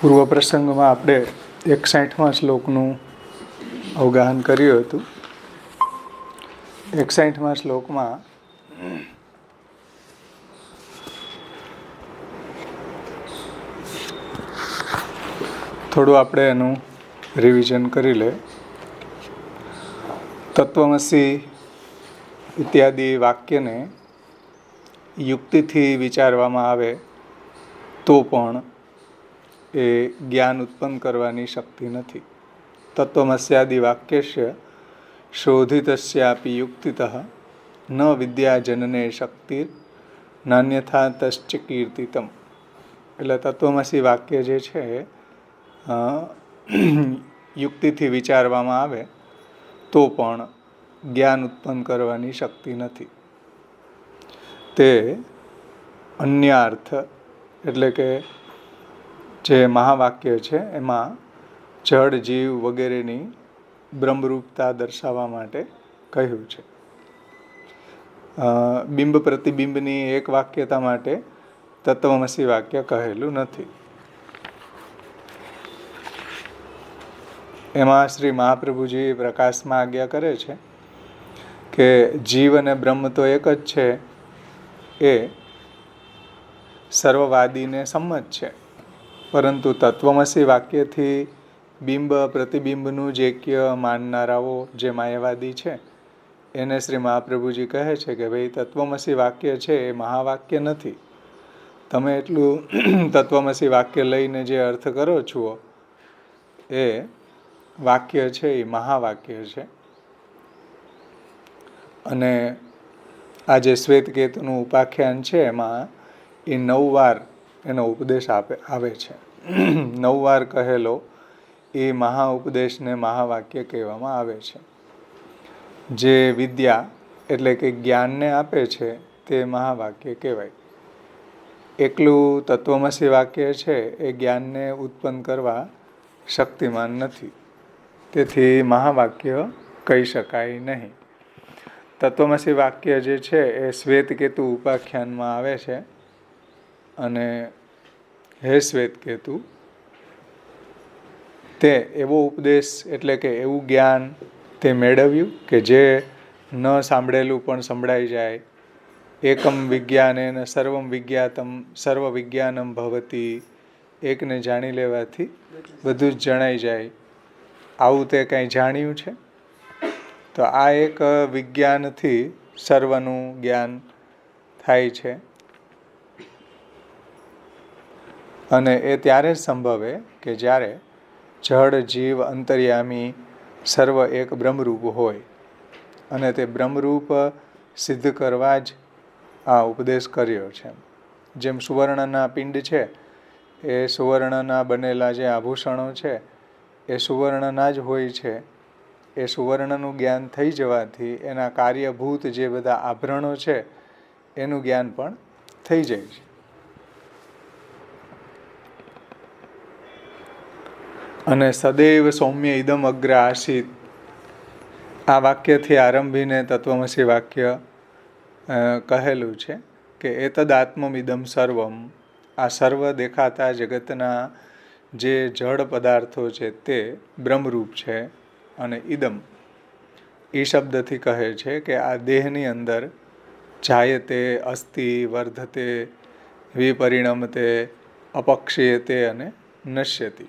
પૂર્વ પ્રસંગમાં આપણે 61મા શ્લોકનું અવગાહન કર્યું હતું. 61મા શ્લોકમાં થોડું આપણે એનું રિવિઝન કરી લે. તત્વમસી ઇત્યાદિ વાક્યને યુક્તિથી વિચારવામાં આવે તો પણ એ જ્ઞાન ઉત્પન્ન કરવાની શક્તિ નથી. તત્વમસ્યાદિ વાક્યસ્ય શોધિતસ્યાપી યુક્તિતઃ ન વિદ્યાજનને શક્તિ નાન્યથા તશ્ચ કીર્તિતમ. એટલે તત્વમસી વાક્ય જે છે યુક્તિથી વિચારવામાં આવે તો પણ જ્ઞાન ઉત્પન્ન કરવાની શક્તિ નથી. તે અન્ય અર્થ એટલે કે જે મહાવાક્ય છે એમાં જળ જીવ વગેરેની બ્રહ્મરૂપતા દર્શાવવા માટે કહ્યું છે. બિંબ પ્રતિબિંબની એક વાક્યતા માટે તત્વમસી વાક્ય કહેલું નથી. એમાં શ્રી મહાપ્રભુજી પ્રકાશમાં આજ્ઞા કરે છે કે જીવ અને બ્રહ્મ તો એક જ છે, એ સર્વવાદીને સંમત છે. પરંતુ તત્વમસી વાક્યથી બિંબ પ્રતિબિંબનું જે એક્ય માનનારાઓ જે માયાવાદી છે એને શ્રી મહાપ્રભુજી કહે છે કે ભાઈ તત્વમસી વાક્ય છે એ મહાવાક્ય નથી. તમે એટલું તત્વમસી વાક્ય લઈને જે અર્થ કરો છો એ વાક્ય છે એ મહાવાક્ય છે. અને આ જે શ્વેતકેતુનું ઉપાખ્યાન છે એમાં એ 9 વાર એનો ઉપદેશ આવે છે. 9 વાર કહેલો એ મહા ઉપદેશને મહાવાક્ય કહેવામાં આવે છે. જે વિદ્યા એટલે કે જ્ઞાનને આપે છે તે મહાવાક્ય કહેવાય. એકલું તત્વમસી વાક્ય છે એ જ્ઞાનને ઉત્પન્ન કરવા શક્તિમાન નથી. તેથી મહાવાક્ય કહી શકાય નહીં. તત્વમસી વાક્ય જે છે એ શ્વેતકેતુ ઉપાખ્યાનમાં આવે છે. અને હે શ્વેતકેતુ, તે એવો ઉપદેશ એટલે કે એવું જ્ઞાન તે મેળવ્યું કે જે ન સાંભળેલું પણ સંભળાઈ જાય. એકમ વિજ્ઞાનેન સર્વમ વિજ્ઞાતમ સર્વ વિજ્ઞાનમ ભવતી. એકને જાણી લેવાથી બધું જ જણાઈ જાય. આવું તે કંઈ જાણ્યું છે? તો આ એક વિજ્ઞાનથી સર્વનું જ્ઞાન થાય છે. અને એ ત્યારે જ સંભવે કે જ્યારે જળ જીવ અંતર્યામી સર્વ એક બ્રહ્મરૂપ હોય. અને તે બ્રહ્મરૂપ સિદ્ધ કરવા જ આ ઉપદેશ કર્યો છે. જેમ સુવર્ણના પિંડ છે એ સુવર્ણના બનેલા જે આભૂષણો છે એ સુવર્ણના જ હોય છે. એ સુવર્ણનું જ્ઞાન થઈ જવાથી એના કાર્યભૂત જે બધા આભરણો છે એનું જ્ઞાન પણ થઈ જાય છે. અને સદૈવ સૌમ્ય ઇદમ અગ્ર આસીત, આ વાક્યથી આરંભીને તત્વમસી વાક્ય કહેલું છે કે એતદ આત્મમિદમ સર્વમ. આ સર્વ દેખાતા જગતના જે જળ પદાર્થો છે તે બ્રહ્મરૂપ છે. અને ઇદમ એ શબ્દથી કહે છે કે આ દેહની અંદર જાયતે, અસ્થિ, વર્ધતે, વિપરિણમતે, અપક્ષીયતે અને નશ્યતિ.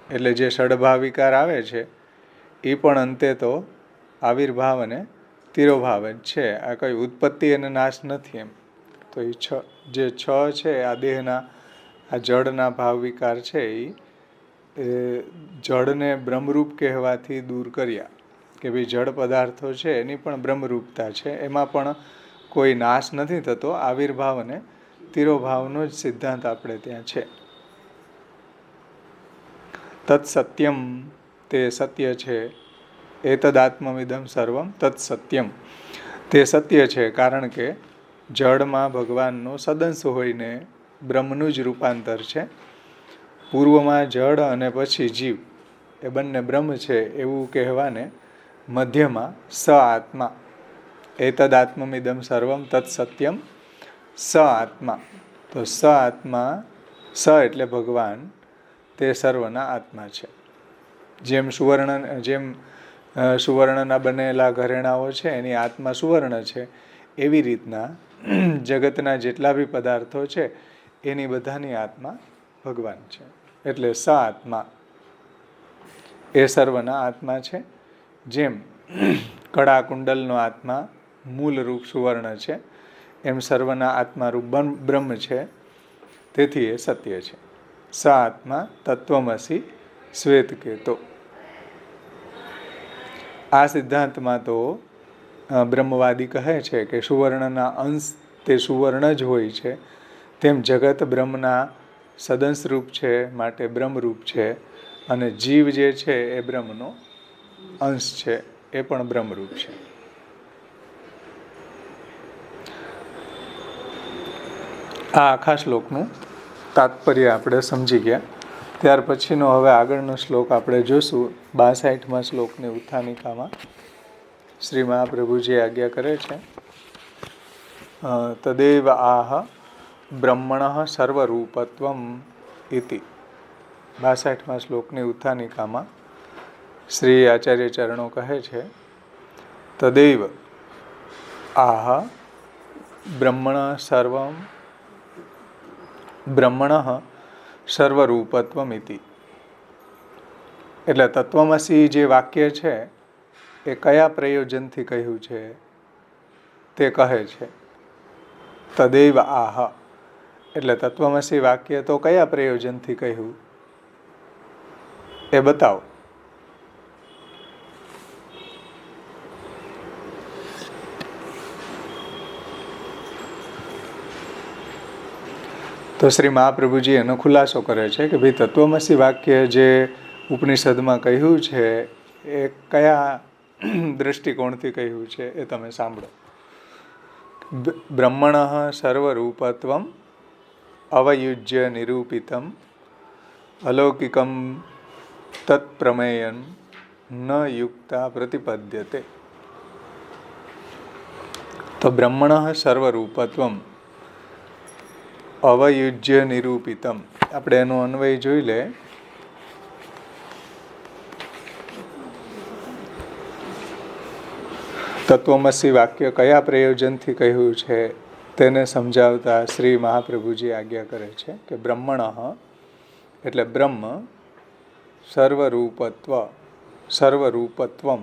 એટલે જે ષડભાવ વિકાર આવે છે એ પણ અંતે તો આવિર્ભાવ અને તિરોભાવ જ છે. આ કઈ ઉત્પત્તિ અને નાશ નથી એમ. તો એ જે છ છે આ દેહના આ જળના ભાવ વિકાર છે એ જળને બ્રહ્મરૂપ કહેવાથી દૂર કર્યા કે ભાઈ જળ પદાર્થો છે એની પણ બ્રહ્મરૂપતા છે. એમાં પણ કોઈ નાશ નથી થતો. આવિર્ભાવ અને તિરોભાવનો જ સિદ્ધાંત આપણે ત્યાં છે. તત્ સત્યમ, તે સત્ય છે. એતદાત્મમિદમ સર્વમ તત્ સત્યમ, તે સત્ય છે. કારણ કે જળમાં ભગવાનનો સદંશ હોઈને બ્રહ્મનું જ રૂપાંતર છે. પૂર્વમાં જળ અને પછી જીવ એ બંને બ્રહ્મ છે એવું કહેવાને મધ્યમાં સ આત્મા. એતદાત્મમિદમ સર્વમ તત્ સત્યમ સ આત્મા. તો સ આત્મા સ એટલે ભગવાન, તે સર્વના આત્મા છે. જેમ સુવર્ણના બનેલા ઘરેણાઓ છે એની આત્મા સુવર્ણ છે, એવી રીતના જગતના જેટલા બી પદાર્થો છે એની બધાની આત્મા ભગવાન છે. એટલે સ આત્મા એ સર્વના આત્મા છે. જેમ કળા કુંડલનો આત્મા મૂળ રૂપ સુવર્ણ છે, એમ સર્વના આત્મા રૂપ બ્રહ્મ છે, તેથી એ સત્ય છે. સ આત્મા તત્વમસી શ્વેતકેતો. આ સિદ્ધાંતમાં તો બ્રહ્મવાદી કહે છે કે સુવર્ણના અંશ તે સુવર્ણ જ હોય છે, તેમ જગત બ્રહ્મના સદંશ રૂપ છે, માટે બ્રહ્મરૂપ છે, અને જીવ જે છે એ બ્રહ્મનો અંશ છે, એ પણ બ્રહ્મરૂપ છે. આ આખા શ્લોકનું તાત્પર્ય આપણે સમજી ગયા. ત્યાર પછીનો હવે આગળનો શ્લોક આપણે જોશું. 62મા શ્લોકની ઉત્થાનિકામાં શ્રી મહાપ્રભુજી આજ્ઞા કરે છે, તદેવ આહ બ્રહ્મણ સર્વરૂપત્વમ ઇતિ. 62મા શ્લોકની ઉત્થાનિકામાં શ્રી આચાર્ય ચરણો કહે છે, તદેવ આહ બ્રહ્મણ સર્વરૂપત્વમ ઇતિ. એટલે તત્વમસી જે વાક્ય છે એ કયા પ્રયોજનથી કહ્યું છે તે કહે છે. તદૈવ આહ એટલે તત્વમસી વાક્ય તો કયા પ્રયોજનથી કહ્યું એ બતાવો. તો શ્રી મહાપ્રભુજી એનો ખુલાસો કરે છે કે ભાઈ તત્વમસી વાક્ય જે ઉપનિષદમાં કહ્યું છે એ કયા દ્રષ્ટિકોણથી કહ્યું છે એ તમે સાંભળો. બ્રહ્મણ સર્વરૂપત્વમ અવયુજ્ય નિરૂપિતમ અલૌકિકમ તત્પ્રમેયન ન યુક્તા પ્રતિપદ્યતે. તો બ્રહ્મણ સર્વરૂપત્વમ અવયુજ્ય નિરૂપિતમ, આપણે એનો અન્વય જોઈ લે. તત્વમસી વાક્ય કયા પ્રયોજનથી કહ્યું છે તેને સમજાવતા શ્રી મહાપ્રભુજી આજ્ઞા કરે છે કે બ્રહ્મણ એટલે બ્રહ્મ, સર્વરૂપત્વમ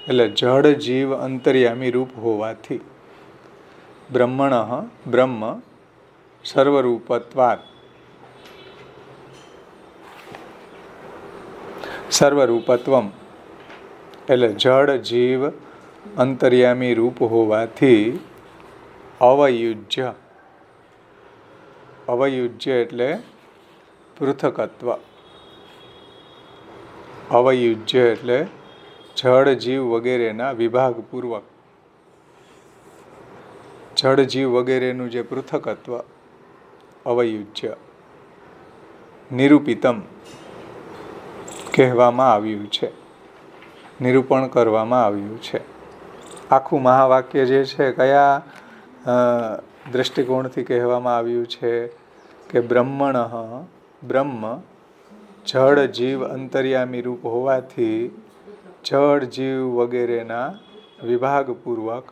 એટલે જડ જીવ અંતર્યામી રૂપ હોવાથી. બ્રહ્મણ બ્રહ્મ સર્વરૂપત્વાત, સર્વરૂપત્વમ એટલે જડ જીવ અંતર્યામી રૂપ હોવાથી અવયુજ્ય, અવયુજ્ય એટલે પૃથકત્વ, અવયુજ્ય એટલે જડ જીવ વગેરેના વિભાગપૂર્વક, જડ જીવ વગેરેનું જે પૃથકત્વ અવયુજ્ય નિરૂપિતમ કહેવામાં આવ્યું છે, નિરૂપણ કરવામાં આવ્યું છે. આખું મહાવાક્ય જે છે કયા દ્રષ્ટિકોણથી કહેવામાં આવ્યું છે કે બ્રહ્મણ બ્રહ્મ જડ જીવ અંતર્યામી રૂપ હોવાથી જડ જીવ વગેરેના વિભાગપૂર્વક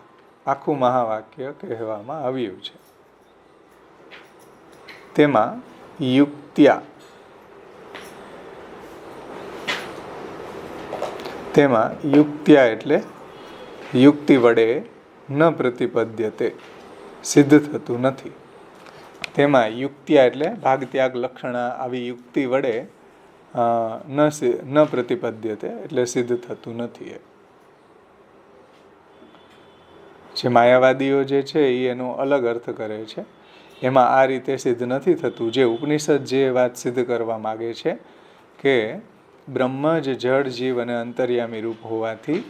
આખું મહાવાક્ય કહેવામાં આવ્યું છે. તેમાં યુક્ત્યા, તેમાં યુક્ત્યા એટલે યુક્તિ વડે ન પ્રતિપદ્યતે, સિદ્ધ થતું નથી. તેમાં યુક્ત્યા એટલે ભાગત્યાગ લક્ષણા આવી યુક્તિ વડે ન પ્રતિપદ્યતે એટલે સિદ્ધ થતું નથી. જે માયાવાદીઓ જે છે એ એનો અલગ અર્થ કરે છે, એમાં આ રીતે સિદ્ધ નથી થતું. જે ઉપનિષદ જે વાત સિદ્ધ કરવા માગે છે કે બ્રહ્મ જ જળ જીવ અને અંતર્યામી રૂપ હોવાથી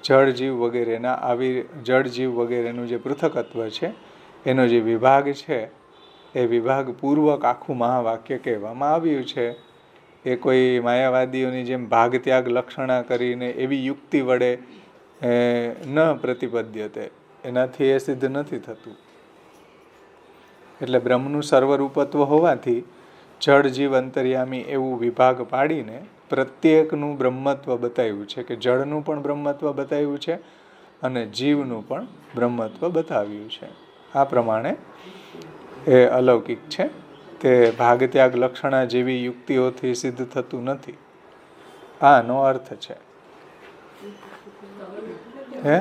જળ જીવ વગેરેના આવી જળ જીવ વગેરેનું જે પૃથકત્વ છે એનો જે વિભાગ છે એ વિભાગપૂર્વક આખું મહાવાક્ય કહેવામાં આવ્યું છે. એ કોઈ માયાવાદીઓની જેમ ભાગત્યાગ લક્ષણા કરીને એવી યુક્તિ વડે ન પ્રતિપદ્યતે, એનાથી એ સિદ્ધ નથી થતું. એટલે બ્રહ્મનું સર્વરૂપત્વ હોવાથી જળ જીવ અંતર્યામી એવું વિભાગ પાડીને પ્રત્યેકનું બ્રહ્મત્વ બતાવ્યું છે, કે જળનું પણ બ્રહ્મત્વ બતાવ્યું છે અને જીવનું પણ બ્રહ્મત્વ બતાવ્યું છે. આ પ્રમાણે એ અલૌકિક છે. તે ભાગત્યાગ લક્ષણા જેવી યુક્તિઓથી સિદ્ધ થતું નથી. આનો અર્થ છે. હે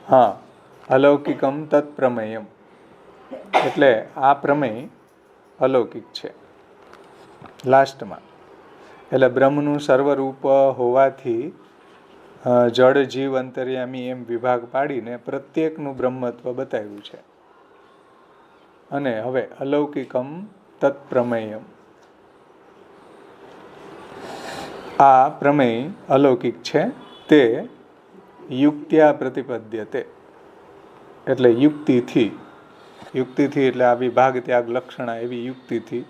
હા, અલૌકિકમ તત્પ્રમેયમ, એટલે આ પ્રમેય અલૌકિક છે. લાસ્ટમાં એટલે બ્રહ્મનું સર્વરૂપ હોવાથી જળ જીવ અંતર્યામી એમ વિભાગ પાડીને પ્રત્યેકનું બ્રહ્મત્વ બતાવ્યું છે. અને હવે અલૌકિકમ તત્પ્રમેયમ, આ પ્રમેય અલૌકિક છે. તે યુક્ત્યા પ્રતિપદ્યતે, એટલે યુક્તિથી એટલે આ વિભાગ ત્યાગ લક્ષણા એવી યુક્તિથી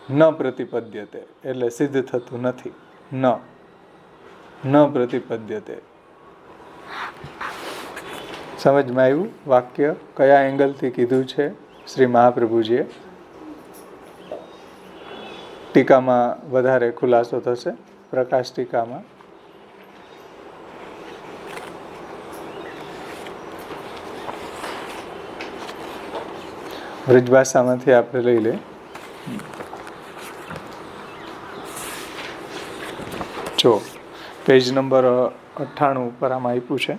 ન પ્રતિપદ્યતે, એટલે સિદ્ધ થતું નથી. ન પ્રતિપદ્યતે. સમજમાં આવ્યું? વાક્ય કયા એંગલથી કીધું છે શ્રી મહાપ્રભુજીએ? ટીકામાં વધારે ખુલાસો થશે, પ્રકાશ ટીકામાં. વ્રજભાષામાંથી આપણે લઈ લે. જો પેજ નંબર 98 ઉપર આમાં આપ્યું છે.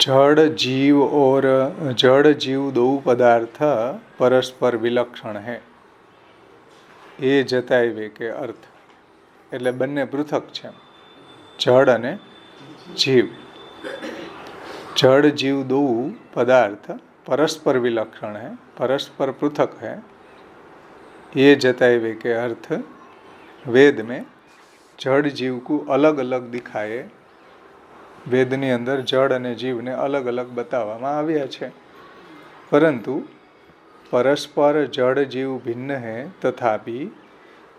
जड़ जीव दो पदार्थ परस्पर विलक्षण है, એ જતાવે કે અર્થ, એટલે બંને પૃથક છે. જળ અને જીવ, जड़ जीव दो पदार्थ परस्पर विलक्षण है, परस्पर पृथक है, ये जतावे के अर्थ वेद में जड़ जीव को अलग अलग दिखाए. વેદની અંદર જળ અને જીવને અલગ અલગ બતાવવામાં આવ્યા છે. પરંતુ પરસ્પર જળ જીવ ભિન્ન હૈ તથાપિ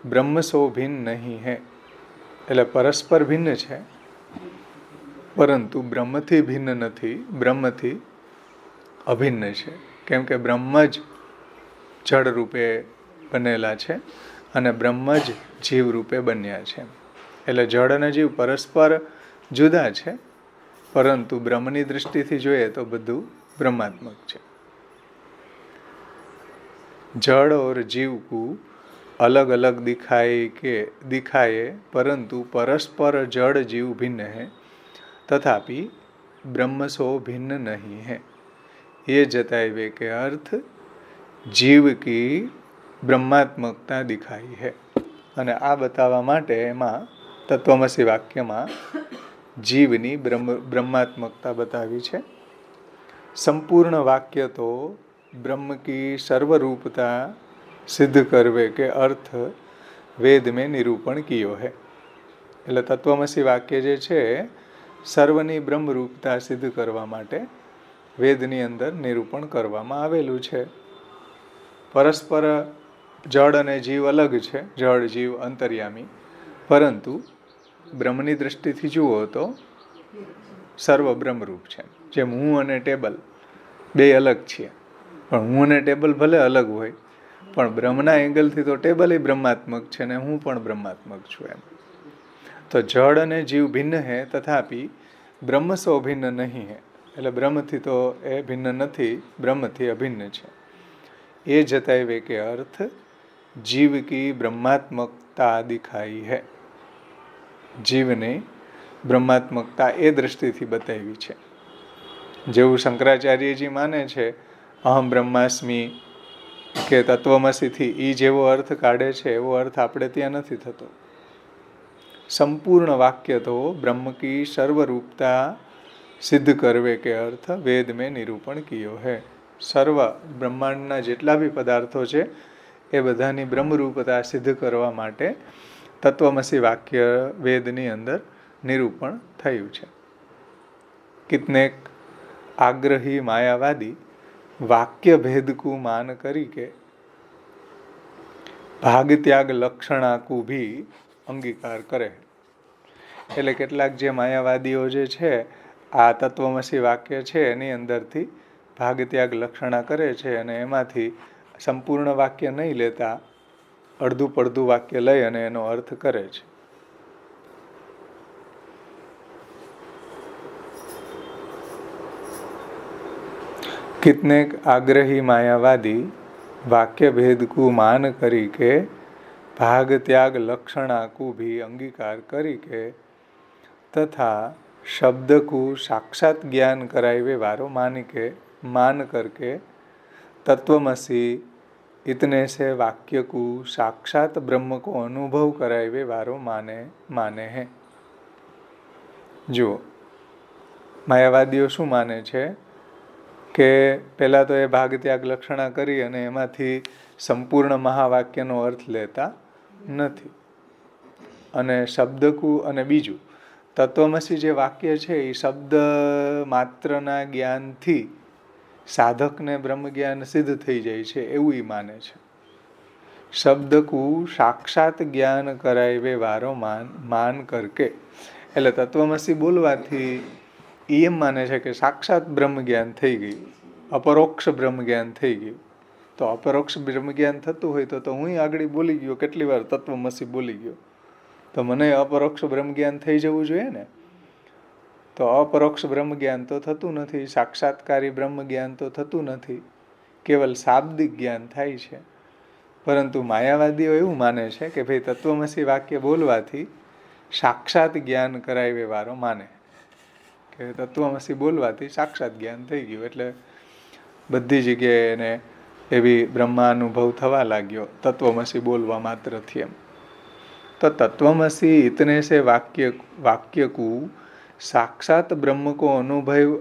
બ્રહ્મ સો ભિન્ન નહીં હૈ, એટલે પરસ્પર ભિન્ન છે પરંતુ બ્રહ્મથી ભિન્ન નથી, બ્રહ્મથી અભિન્ન છે. કેમ કે બ્રહ્મ જ જળ રૂપે બનેલા છે અને બ્રહ્મ જ જીવ રૂપે બન્યા છે. એટલે જળ અને જીવ પરસ્પર જુદા છે, પરંતુ બ્રહ્મની દૃષ્ટિથી જોઈએ તો બધું બ્રહ્માત્મક છે. जड़ और जीव को अलग अलग दिखाए परंतु परस्पर जड़ जीव भिन्न है तथापि ब्रह्म सो भिन्न नहीं है, ये जतावे के अर्थ जीव की ब्रह्मात्मकता दिखाई है. અને આ બતાવવા માટે એમાં તત્વમસી વાક્યમાં જીવની ब्रह्मात्मकता बतावी છે. संपूर्ण वाक्य तो ब्रह्म की सर्वरूपता सिद्ध करवे के अर्थ वेद में निरूपण कियो है. એટલે તત્વમસી વાક્ય જે છે સર્વની બ્રહ્મરૂપતા સિદ્ધ કરવા માટે વેદની અંદર નિરૂપણ કરવામાં આવેલું છે. પરસ્પર જળ અને જીવ અલગ છે, જળ જીવ અંતર્યામી, પરંતુ બ્રહ્મની દ્રષ્ટિથી જુઓ તો સર્વ બ્રહ્મરૂપ છે. જેમ હું અને ટેબલ બે અલગ છીએ, પણ હું અને ટેબલ ભલે અલગ હોય પણ બ્રહ્મના એંગલથી તો ટેબલ એ બ્રહ્માત્મક છે ને હું પણ બ્રહ્માત્મક છું. એમ તો જળ અને જીવ ભિન્ન હે તથાપિ બ્રહ્મ સો ભિન્ન નહીં હે, એટલે બ્રહ્મથી તો એ ભિન્ન નથી, બ્રહ્મથી અભિન્ન છે. એ જતાવે કે અર્થ जीव की ब्रह्मात्मकता दिखाई है. જીવને બ્રહ્માત્મકતા એ દ્રષ્ટિથી બતાવી છે. જેવું શંકરાચાર્યજી માને છે અહમ બ્રહ્માસ્મિ કે તત્વમસીથી એ જેવો અર્થ કાઢે છે એવો અર્થ આપણે ત્યાં નથી થતો. સંપૂર્ણ વાક્ય તો બ્રહ્મ કી સર્વરૂપતા સિદ્ધ કરવે કે અર્થ વેદ મેં નિરૂપણ કિયો હૈ. સર્વ બ્રહ્માંડના જેટલા બી પદાર્થો છે એ બધાની બ્રહ્મરૂપતા સિદ્ધ કરવા માટે તત્વમસી વાક્ય વેદની અંદર નિરૂપણ થયું છે. कितनेक आग्रही मायावादी वाक्य भेद को मान करी के ભાગ ત્યાગ લક્ષણાકુ ભી અંગીકાર કરે. એટલે કેટલાક જે માયાવાદીઓ જે છે આ તત્વમસી વાક્ય છે એની અંદરથી ભાગ ત્યાગ લક્ષણા કરે છે અને એમાંથી સંપૂર્ણ વાક્ય નહીં લેતા અડધું પડધું વાક્ય લઈ અને એનો અર્થ કરે છે. कितनेक आग्रही मायावादी वाक्य भेद को मान करी के भाग त्याग लक्षणा को भी अंगीकार करी के तथा शब्द को साक्षात ज्ञान कराए वारो मान करके तत्वमसी इतने से वाक्य को साक्षात ब्रह्म को अनुभव कराए वारो माने हैं. जो मायावादीओ शू माने छे કે પહેલાં તો એ ભાગ ત્યાગ લક્ષણા કરી અને એમાંથી સંપૂર્ણ મહાવાક્યનો અર્થ લેતા નથી. અને શબ્દકુ અને બીજું તત્વમસી જે વાક્ય છે એ શબ્દ માત્રના જ્ઞાનથી સાધકને બ્રહ્મ જ્ઞાન સિદ્ધ થઈ જાય છે એવું એ માને છે. શબ્દકુ સાક્ષાત જ્ઞાન કરાવે વારો માન કરકે એટલે તત્વમસી બોલવાથી એમ માને છે કે સાક્ષાત બ્રહ્મ જ્ઞાન થઈ ગયું, અપરોક્ષ બ્રહ્મ જ્ઞાન થઈ ગયું. તો અપરોક્ષ બ્રહ્મ જ્ઞાન થતું હોય તો હું આગળ બોલી ગયો, કેટલી વાર તત્વમસી બોલી ગયો, તો મને અપરોક્ષ બ્રહ્મ જ્ઞાન થઈ જવું જોઈએ ને. તો અપરોક્ષ બ્રહ્મ જ્ઞાન તો થતું નથી, સાક્ષાત્કારી બ્રહ્મ જ્ઞાન તો થતું નથી, કેવલ શાબ્દિક જ્ઞાન થાય છે. પરંતુ માયાવાદીઓ એવું માને છે કે ભાઈ તત્વમસી વાક્ય બોલવાથી સાક્ષાત જ્ઞાન કરાવે વારો માને કે તત્વમસી બોલવાથી સાક્ષાત જ્ઞાન થઈ ગયું એટલે બધી જગ્યાએ એને એવી બ્રહ્માનુભવ થવા લાગ્યો તત્વમસી બોલવા માત્રથી. એમ તો તત્વમસી ઇતને સે વાક્ય કો સાક્ષાત બ્રહ્મ કો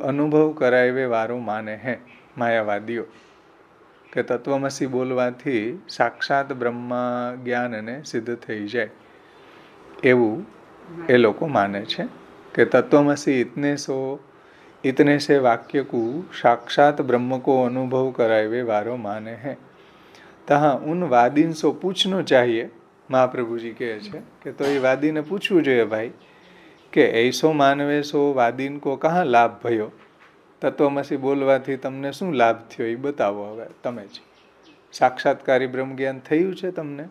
અનુભવ કરાવે વારો માને હે માયાવાદીઓ કે તત્વમસી બોલવાથી સાક્ષાત બ્રહ્મ જ્ઞાનને સિદ્ધ થઈ જાય એવું એ લોકો માને છે कि तत्वमसि इतने से वाक्य को साक्षात ब्रह्म को अनुभव करावे वारो माने हैं. तहाँ उन वादीन से पूछना चाहिए. महाप्रभु जी कहे छे कि तो ये वादी ने पूछવું જોઈએ भाई કે ऐसो मानवे सो वादीन को कहाँ लाभ भयो, तत्वमसि बोलवाથી તમને શું લાભ થયો એ બતાવો. હવે તમે જ સાક્ષાત્કારી બ્રહ્મ જ્ઞાન થયું છે તમને,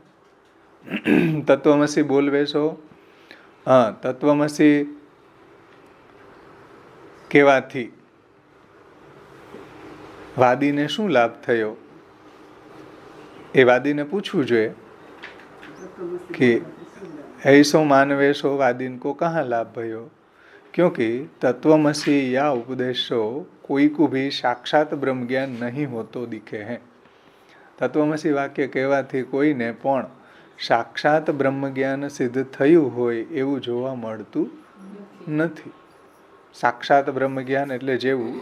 તત્વમસી બોલવે છો. હા, તત્વમસી કહેવાથી વાદીને શું લાભ થયો એ વાદીને પૂછવું જોઈએ कि ऐसो मानवे सो वादीन को कहाँ लाभ भयो, क्योंकि तत्वमसि या उपदेशो कोई को भी साक्षात ब्रह्म ज्ञान नहीं होतो दिखे हैं. तत्वमसि वाक्य કહેવાથી કોઈને પણ સાક્ષાત બ્રહ્મ જ્ઞાન સિદ્ધ થયું હોય એવું જોવા મળતું નથી. સાક્ષાત બ્રહ્મ જ્ઞાન એટલે જેવું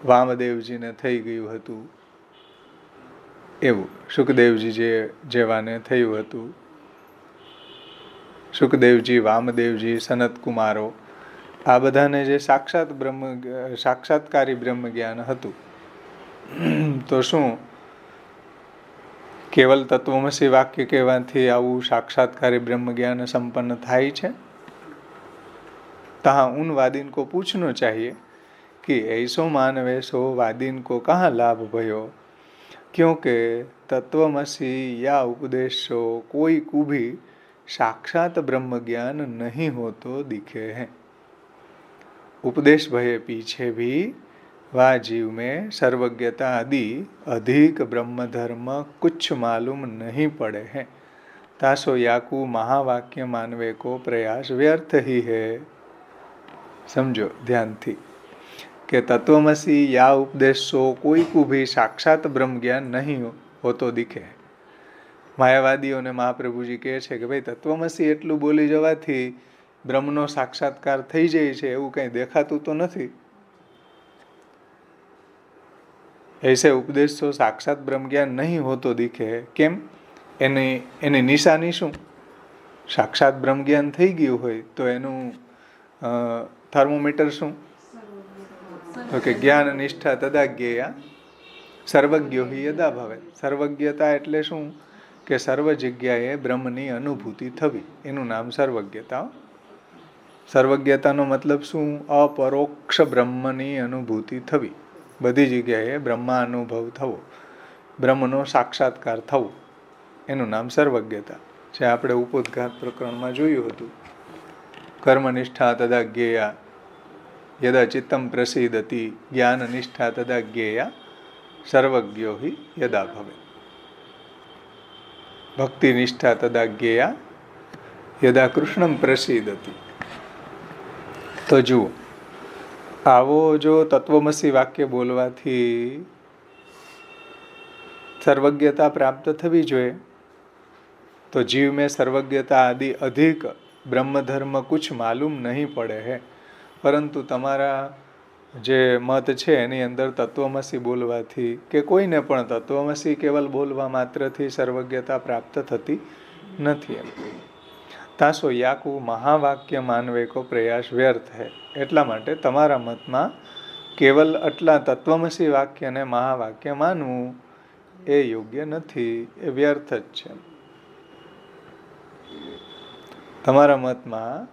વામદેવજીને થઈ ગયું હતું એવું, સુખદેવજી જેવાને થયું હતું. સુખદેવજી, વામદેવજી, સનતકુમારો આ બધાને જે સાક્ષાત્કારી બ્રહ્મ જ્ઞાન હતું તો શું કેવલ તત્વમસી વાક્ય કહેવાથી આવું સાક્ષાત્કારી બ્રહ્મ જ્ઞાન સંપન્ન થાય છે? तहाँ उन वादीन को पूछना चाहिए कि ऐसो मानवे सो वादीन को कहाँ लाभ भयो, क्योंकि तत्वमसि या उपदेशो कोई को भी साक्षात ब्रह्म ज्ञान नहीं हो तो दिखे हैं. उपदेश भये पीछे भी वह जीव में सर्वज्ञता आदि अधिक ब्रह्म धर्म कुछ मालूम नहीं पड़े हैं. तासो याकू महावाक्य मानवे को प्रयास व्यर्थ ही है. समझो ध्यान थी कि तत्वमसि या उपदेशो कोई को भी साक्षात ब्रह्म ज्ञान नहीं होतो दिखे. માયાવાદીઓને મહાપ્રભુજી કહે છે કે ભાઈ તત્વમસી એટલું બોલી જવાથી બ્રહ્મનો સાક્ષાત્કાર થઈ જાય છે એવું કંઈ દેખાતું તો નથી. ऐसे उपदेश तो साक्षात ब्रह्म ज्ञान नहीं होतो दिखे. કેમ? એની નિશાની શું? સાક્ષાત બ્રહ્મ જ્ઞાન થઈ ગયું હોય તો એનું થર્મોમીટર શું? તો કે જ્ઞાન નિષ્ઠા તદા જ્ઞેયા સર્વજ્ઞો હિ યદા ભવેત. સર્વજ્ઞતા એટલે શું? કે સર્વ જગ્યાએ બ્રહ્મની અનુભૂતિ થવી, એનું નામ સર્વજ્ઞતા. સર્વજ્ઞતાનો મતલબ શું? અપરોક્ષ બ્રહ્મની અનુભૂતિ થવી, બધી જગ્યાએ બ્રહ્માનુભવ થવો, બ્રહ્મનો સાક્ષાત્કાર થવો, એનું નામ સર્વજ્ઞતા છે. આપણે ઉપોદ્ઘાત પ્રકરણમાં જોયું હતું, કર્મનિષ્ઠા તદા જ્ઞેયા યદા ચિત્તમ પ્રસિદતિ જ્ઞાનનિષ્ઠા તદા જ્ઞેયા સર્વજ્ઞો હિ યદા ભવે. ભક્તિનિષ્ઠા તદા જ્ઞેયા યદા કૃષ્ણમ પ્રસિદતિ. તો જુઓ, આવો જો તત્વમસી વાક્ય બોલવાથી સર્વજ્ઞતા પ્રાપ્ત થવી જોઈએ, તો जीव में सर्वज्ञता आदि अधिक ब्रह्म धर्म कुछ मालूम नहीं पड़े है, પરંતુ તમારા જે મત છે એની અંદર તત્વમસી બોલવાથી કે કોઈને પણ તત્વમસી કેવલ બોલવા માત્રથી સર્વજ્ઞતા પ્રાપ્ત થતી નથી. એમ તાસો યાકુ મહાવાક્ય માનવે કો પ્રયાસ વ્યર્થ હૈ. એટલા માટે તમારા મતમાં કેવલ આટલા તત્વમસી વાક્યને મહાવાક્ય માનવું એ યોગ્ય નથી, એ વ્યર્થ જ છે. તમારા મતમાં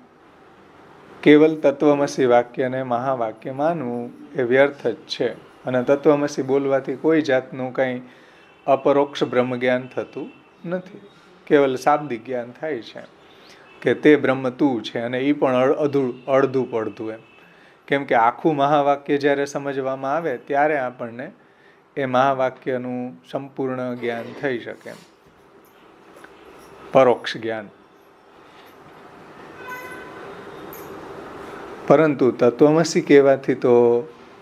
કેવલ તત્વમસી વાક્યને મહાવાક્ય માનવું એ વ્યર્થ જ છે. અને તત્વમસી બોલવાથી કોઈ જાતનું કંઈ અપરોક્ષ બ્રહ્મ જ્ઞાન થતું નથી, કેવલ શાબ્દિક જ્ઞાન થાય છે કે તે બ્રહ્મ તું છે, અને એ પણ અડધું પડધું. એમ કેમ કે આખું મહાવાક્ય જ્યારે સમજવામાં આવે ત્યારે આપણને એ મહાવાક્યનું સંપૂર્ણ જ્ઞાન થઈ શકે, પરોક્ષ જ્ઞાન. પરંતુ તત્વમસી કહેવાથી તો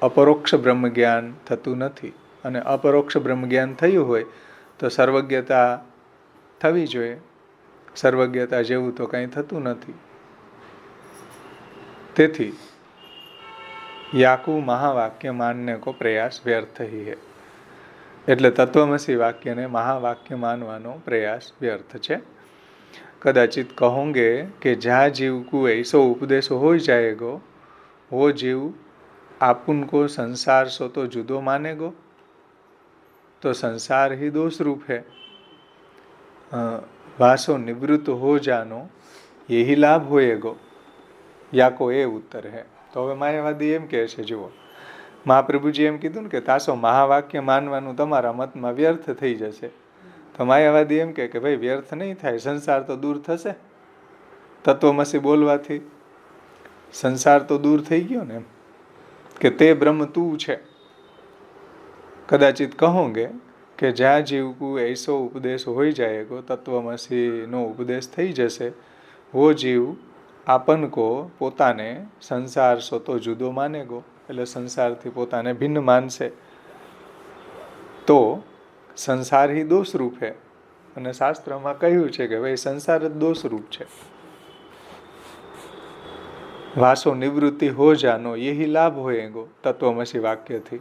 અપરોક્ષ બ્રહ્મ જ્ઞાન થતું નથી, અને અપરોક્ષ બ્રહ્મ જ્ઞાન થયું હોય તો સર્વજ્ઞતા થવી જોઈએ. સર્વજ્ઞતા જેવું તો કંઈ થતું નથી. તેથી યાકુ મહાવાક્ય માનને કો પ્રયાસ વ્યર્થ હી હૈ. એટલે તત્વમસી વાક્યને મહાવાક્ય માનવાનો પ્રયાસ વ્યર્થ છે. कदाचित कहोगे कि जहाँ जीव को ऐसो उपदेश हो जाएगो, वो जीव आपुन को संसार सो तो जुदो मानेगो, तो संसार ही दोष रूप है. वासो निवृत्त हो जानो यही लाभ होएगो. या को ए उत्तर है. तो હવે માયાવાદી એમ કહે છે, જુઓ મહાપ્રભુજી એમ કીધું ને કે તાસો મહાવાક્ય માનવાનું તમારા મતમાં વ્યર્થ થઈ જશે. તો માયાવાદી એમ કે ભાઈ વ્યર્થ નહીં થાય, સંસાર તો દૂર થશે. તત્વમસી બોલવાથી સંસાર તો દૂર થઈ ગયો ને, એમ કે તે બ્રહ્મ તું છે. કદાચિત કહોગે કે જ્યાં જીવ કો ऐसो ઉપદેશ હોઈ જાયગો, તત્વમસીનો ઉપદેશ થઈ જશે, વો જીવ આપન કો પોતાને સંસાર સો તો જુદો માનેગો, એટલે સંસારથી પોતાને ભિન્ન માનશે. તો સંસાર ही दोष रूप है. અને શાસ્ત્રમાં કહ્યું છે કે ભાઈ સંસાર જ દોષ રૂપ છે. વાસો નિવૃત્તિ હો જાનો યહી લાભ હોએગો. તત્વમસી વાક્યથી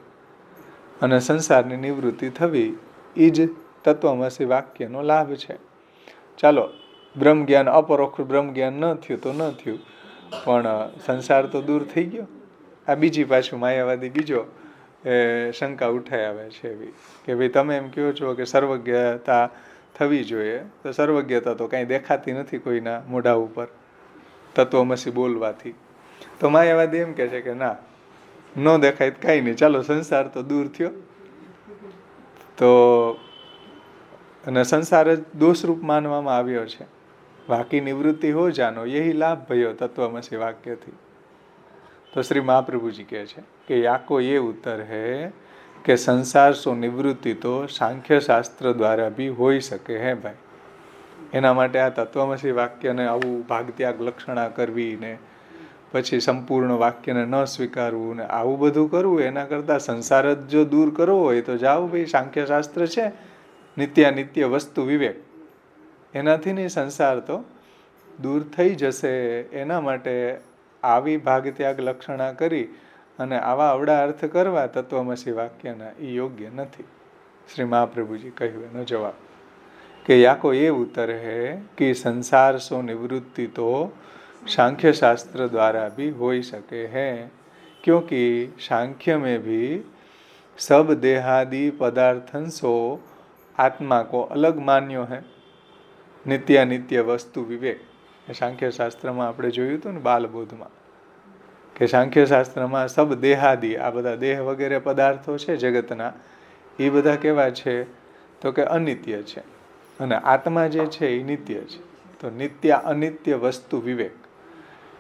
અને સંસારની નિવૃત્તિ થવી એ જ તત્વમસી વાક્યનો લાભ છે. ચાલો, બ્રહ્મ જ્ઞાન અપરોક્ષ બ્રહ્મ જ્ઞાન ન થયું તો ન થયું, પણ સંસાર તો દૂર થઈ ગયો. આ બીજી પાછું માયાવાદી બીજો શંકા ઉઠાઈ આવે છે એવી કે ભાઈ તમે એમ કહો છો કે સર્વજ્ઞતા થવી જોઈએ, તો સર્વજ્ઞતા તો કાંઈ દેખાતી નથી કોઈના મોઢા ઉપર તત્વમસી બોલવાથી. તો માયાવાદી એમ કહે છે કે ના, ન દેખાય કાંઈ નહીં, ચાલો સંસાર તો દૂર થયો, તો અને સંસાર જ દોષરૂપ માનવામાં આવ્યો છે. બાકી નિવૃત્તિ હો જાનો યહી લાભ ભયો તત્વમસી વાક્યથી. तो श्री महाप्रभु जी कहे छे कि याको ये उत्तर है कि संसार सो निवृत्ति तो सांख्य शास्त्र द्वारा भी होई सके है भाई. एना माटे आ तत्वमसी वाक्य ने आवु भागत्याग लक्षणा करवी ने પછી સંપૂર્ણ વાક્યને ન સ્વીકારવું ને આવું બધું કરવું, એના કરતાં સંસાર જ જો દૂર કરવો હોય તો જાઓ ભાઈ, સાંખ્ય શાસ્ત્ર છે, નિત્યાનિત્ય વસ્તુ વિવેક, એનાથી નહીં સંસાર તો દૂર થઈ જશે. એના માટે આવી ભાગત્યાગ લક્ષણા કરી અને આવા અવળા અર્થ કરવા તત્વમસી વાક્યના એ યોગ્ય નથી. શ્રી મહાપ્રભુજી કહ્યું એનો જવાબ કે યાકો એ ઉત્તર હૈ કે સંસાર સો નિવૃત્તિ તો सांख्य शास्त्र द्वारा भी हो सके हैं, क्योंकि सांख्य में भी सब देहादि पदार्थंसो आत्मा को अलग मान्यो है नित्यानित्य वस्तु विवेक. सांख्य શાસ્ત્રમાં આપણે જોયું હતું ને બાલબોધમાં કે સાંખ્ય શાસ્ત્રમાં સબ દેહાદિ, આ બધા દેહ વગેરે પદાર્થો છે જગતના, એ બધા કેવા છે તો કે અનિત્ય છે અને આત્મા જે છે એ નિત્ય છે. તો નિત્ય અનિત્ય વસ્તુ વિવેક,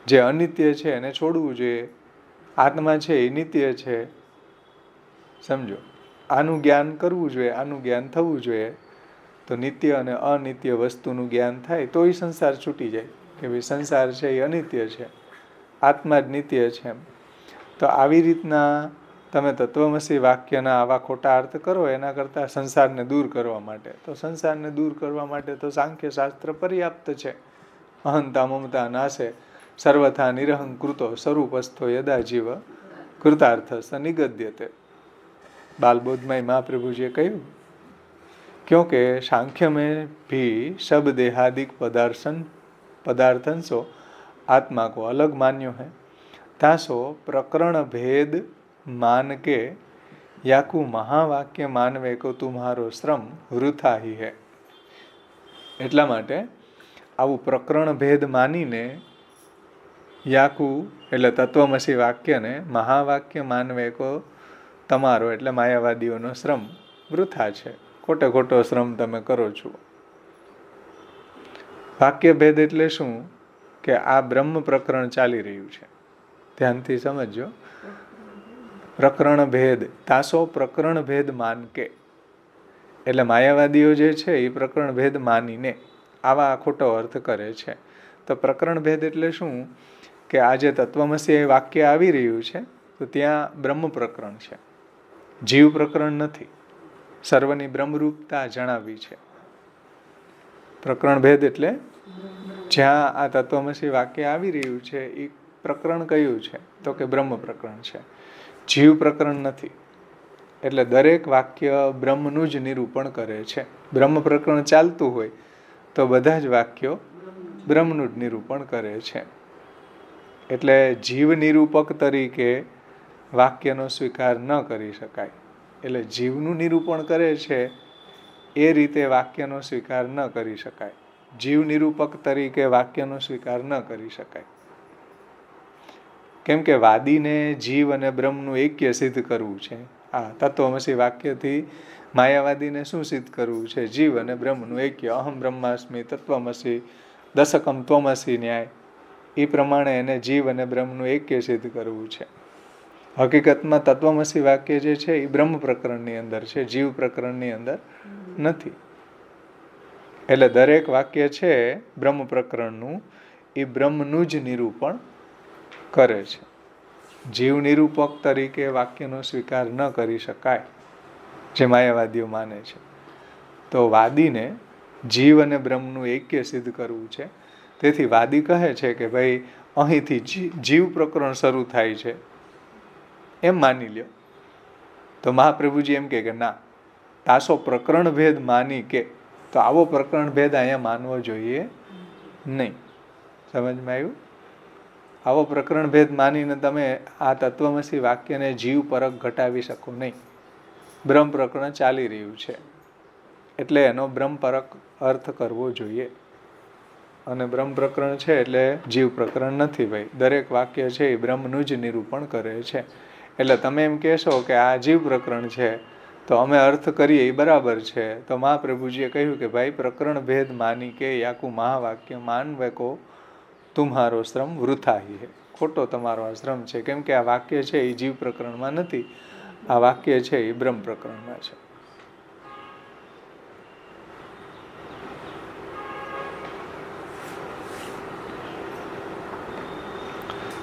જે અનિત્ય છે એને છોડવું જોઈએ, આત્મા છે એ નિત્ય છે, સમજો, આનું જ્ઞાન કરવું જોઈએ, આનું જ્ઞાન થવું જોઈએ. તો નિત્ય અને અનિત્ય વસ્તુનું જ્ઞાન થાય તો એ સંસાર છૂટી જાય કે ભાઈ સંસાર છે એ અનિત્ય છે, આત્મા જ નિત્ય છે. તો આવી રીતના તમે તત્વમસી વાક્યના આવા ખોટા અર્થ કરો એના કરતાં સંસારને દૂર કરવા માટે, તો સંસારને દૂર કરવા માટે તો સાંખ્ય શાસ્ત્ર પર્યાપ્ત છે. અહંતા મમતા નાશે સર્વથા નિરહંકૃતો સ્વરૂપસ્થો યદા જીવ કૃતાર્થ નિગદ્યતે. બાલબોધમાં મહાપ્રભુજીએ કહ્યું क्योंकि सांख्य में भी सब देहादिक पदार्थंसो आत्मा को अलग मान्यो है तासो प्रकरण भेद मान के याकू महावाक्य मानवे को तुम्हारो श्रम वृथा ही है. એટલા માટે આવું પ્રકરણ ભેદ માનીને યાકુ એટલે તત્વમસી વાક્યને મહાવાક્ય માનવે કો તમારો એટલે માયાવાદીઓનો શ્રમ વૃથા છે, ખોટે ખોટો શ્રમ તમે કરો છો. વાક્ય ભેદ એટલે શું કે આ બ્રહ્મ પ્રકરણ ચાલી રહ્યું છે, ધ્યાનથી સમજો. પ્રકરણ ભેદ તાસો પ્રકરણ ભેદ માન કે, એટલે માયાવાદીઓ જે છે એ પ્રકરણ ભેદ માનીને આવા ખોટો અર્થ કરે છે. તો પ્રકરણ ભેદ એટલે શું કે આ જે તત્વમસી વાક્ય આવી રહ્યું છે તો ત્યાં બ્રહ્મ પ્રકરણ છે, જીવ પ્રકરણ નથી. સર્વની બ્રહ્મરૂપતા જણાવી છે. પ્રકરણ ભેદ એટલે જ્યાં આ તત્વમસી વાક્ય આવી રહ્યું છે એ પ્રકરણ કયું છે તો કે બ્રહ્મ પ્રકરણ છે, જીવ પ્રકરણ નથી. એટલે દરેક વાક્ય બ્રહ્મનું જ નિરૂપણ કરે છે. બ્રહ્મ પ્રકરણ ચાલતું હોય તો બધા જ વાક્યો બ્રહ્મનું જ નિરૂપણ કરે છે. એટલે જીવ નિરૂપક તરીકે વાક્યનો સ્વીકાર ન કરી શકાય. એટલે જીવનું નિરૂપણ કરે છે એ રીતે વાક્યનો સ્વીકાર ન કરી શકાય. જીવ નિરૂપક તરીકે વાક્યનો સ્વીકાર ન કરી શકાય. કેમ કે વાદીને જીવ અને બ્રહ્મનું એક્ય સિદ્ધ કરવું છે. આ તત્વમસી વાક્યથી માયાવાદીને શું સિદ્ધ કરવું છે? જીવ અને બ્રહ્મનું એક્ય. અહમ બ્રહ્માસ્મિ તત્વમસી દશકમ ત્વમસી ન્યાય, એ પ્રમાણે એને જીવ અને બ્રહ્મનું એક્ય સિદ્ધ કરવું છે. હકીકતમાં તત્વમસી વાક્ય જે છે એ બ્રહ્મ પ્રકરણની અંદર છે, જીવ પ્રકરણની અંદર નથી. એટલે દરેક વાક્ય છે બ્રહ્મ પ્રકરણનું એ બ્રહ્મનું જ નિરૂપણ કરે છે. જીવ નિરૂપક તરીકે વાક્યનો સ્વીકાર ન કરી શકાય, જે માયાવાદીઓ માને છે. તો વાદીને જીવ અને બ્રહ્મનું એક્ય સિદ્ધ કરવું છે. તેથી વાદી કહે છે કે ભાઈ અહીંથી જીવ પ્રકરણ શરૂ થાય છે એમ માની લ્યો. તો મહાપ્રભુજી એમ કે ના, તાસો પ્રકરણ ભેદ માની કે, તો આવો પ્રકરણ ભેદ અહીંયા માનવો જોઈએ નહીં. સમજમાં આવ્યું? આવો પ્રકરણ ભેદ માનીને તમે આ તત્વમસી વાક્યને જીવ પરક ઘટાવી શકો નહીં. બ્રહ્મ પ્રકરણ ચાલી રહ્યું છે એટલે એનો બ્રહ્મ પરક અર્થ કરવો જોઈએ. અને બ્રહ્મ પ્રકરણ છે એટલે જીવ પ્રકરણ નથી. ભાઈ દરેક વાક્ય છે એ બ્રહ્મનું જ નિરૂપણ કરે છે. એટલે તમે એમ કહેશો કે આ જીવ પ્રકરણ છે તો અમે અર્થ કરીએ એ બરાબર છે. તો મહાપ્રભુજીએ કહ્યું કે ભાઈ પ્રકરણ ભેદ માની કે યાકુ મહાવાક્ય માનવે કો તુમ્હારો શ્રમ વૃથા હી હે. ખોટો તમારો આ શ્રમ છે. કેમ કે આ વાક્ય છે એ જીવ પ્રકરણમાં નથી, આ વાક્ય છે એ બ્રહ્મ પ્રકરણમાં છે.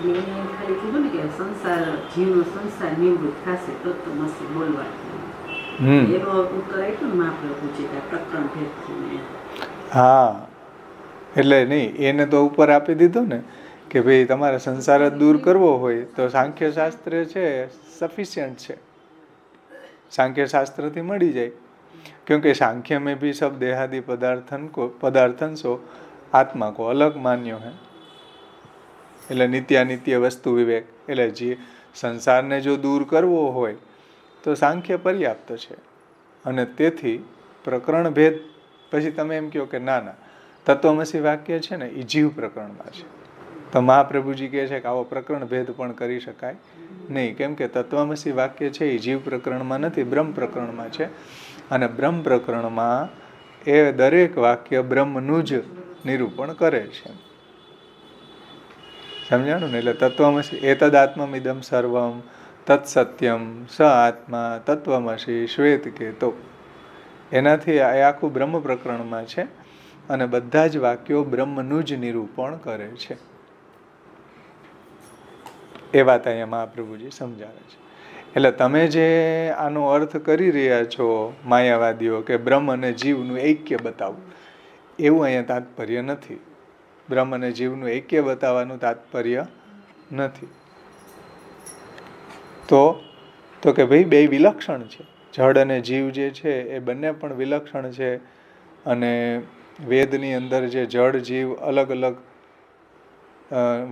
ખાલી કીધું ને કે સંસાર જીવનો સંસાર નિવૃત્ત થશે તત્વમસી બોલવાથી, એનો ઉત્તર આપ્યો ને મહાપ્રભુજી કે પ્રકરણ ભેદ. હા, એટલે નહીં, એને તો ઉપર આપી દીધો ને કે ભાઈ તમારે સંસાર જ દૂર કરવો હોય તો સાંખ્ય શાસ્ત્ર છે સફિશિયન્ટ છે, સાંખ્ય શાસ્ત્રથી મળી જાય. क्योंकि सांख्य में भी सब देहादि पदार्थन सो आत्मा को अलग मान्यो है. એટલે નિત્યાનિત્ય વસ્તુ વિવેક. એટલે જે સંસારને જો દૂર કરવો હોય તો સાંખ્ય પર્યાપ્ત છે. અને તેથી પ્રકરણ ભેદ પછી તમે એમ કહો કે ના ના તત્વમસી વાક્ય છે ને એ જીવ પ્રકરણમાં છે, તો મહાપ્રભુજી કહે છે કે આવો પ્રકરણ ભેદ પણ કરી શકાય નહીં, કેમ કે તત્વમસી વાક્ય છે એ જીવ પ્રકરણમાં નથી, બ્રહ્મ પ્રકરણમાં છે. અને બ્રહ્મ પ્રકરણમાં એ દરેક વાક્ય બ્રહ્મનું જ નિરૂપણ કરે છે. સમજાણું ને? એટલે તત્વમસી એતદાત્મમિદમ સર્વમ તત્સત્યમ સ આત્મા તત્વમસી શ્વેત કેતો, એનાથી આ આખું બ્રહ્મ પ્રકરણમાં છે અને બધા જ વાક્યો બ્રહ્મનું જ નિરૂપણ કરે છે. એ વાત અહીંયા મહાપ્રભુજી સમજાવે છે. એટલે તમે જે આનો અર્થ કરી રહ્યા છો માયાવાદીઓ કે બ્રહ્મ અને જીવનું ઐક્ય બતાવવું, એવું અહીંયા તાત્પર્ય નથી. બ્રહ્મ અને જીવનું ઐક્ય બતાવવાનું તાત્પર્ય નથી. તો કે ભાઈ બે વિલક્ષણ છે, જડ અને જીવ જે છે એ બંને પણ વિલક્ષણ છે. અને વેદની અંદર જે જડ જીવ અલગ અલગ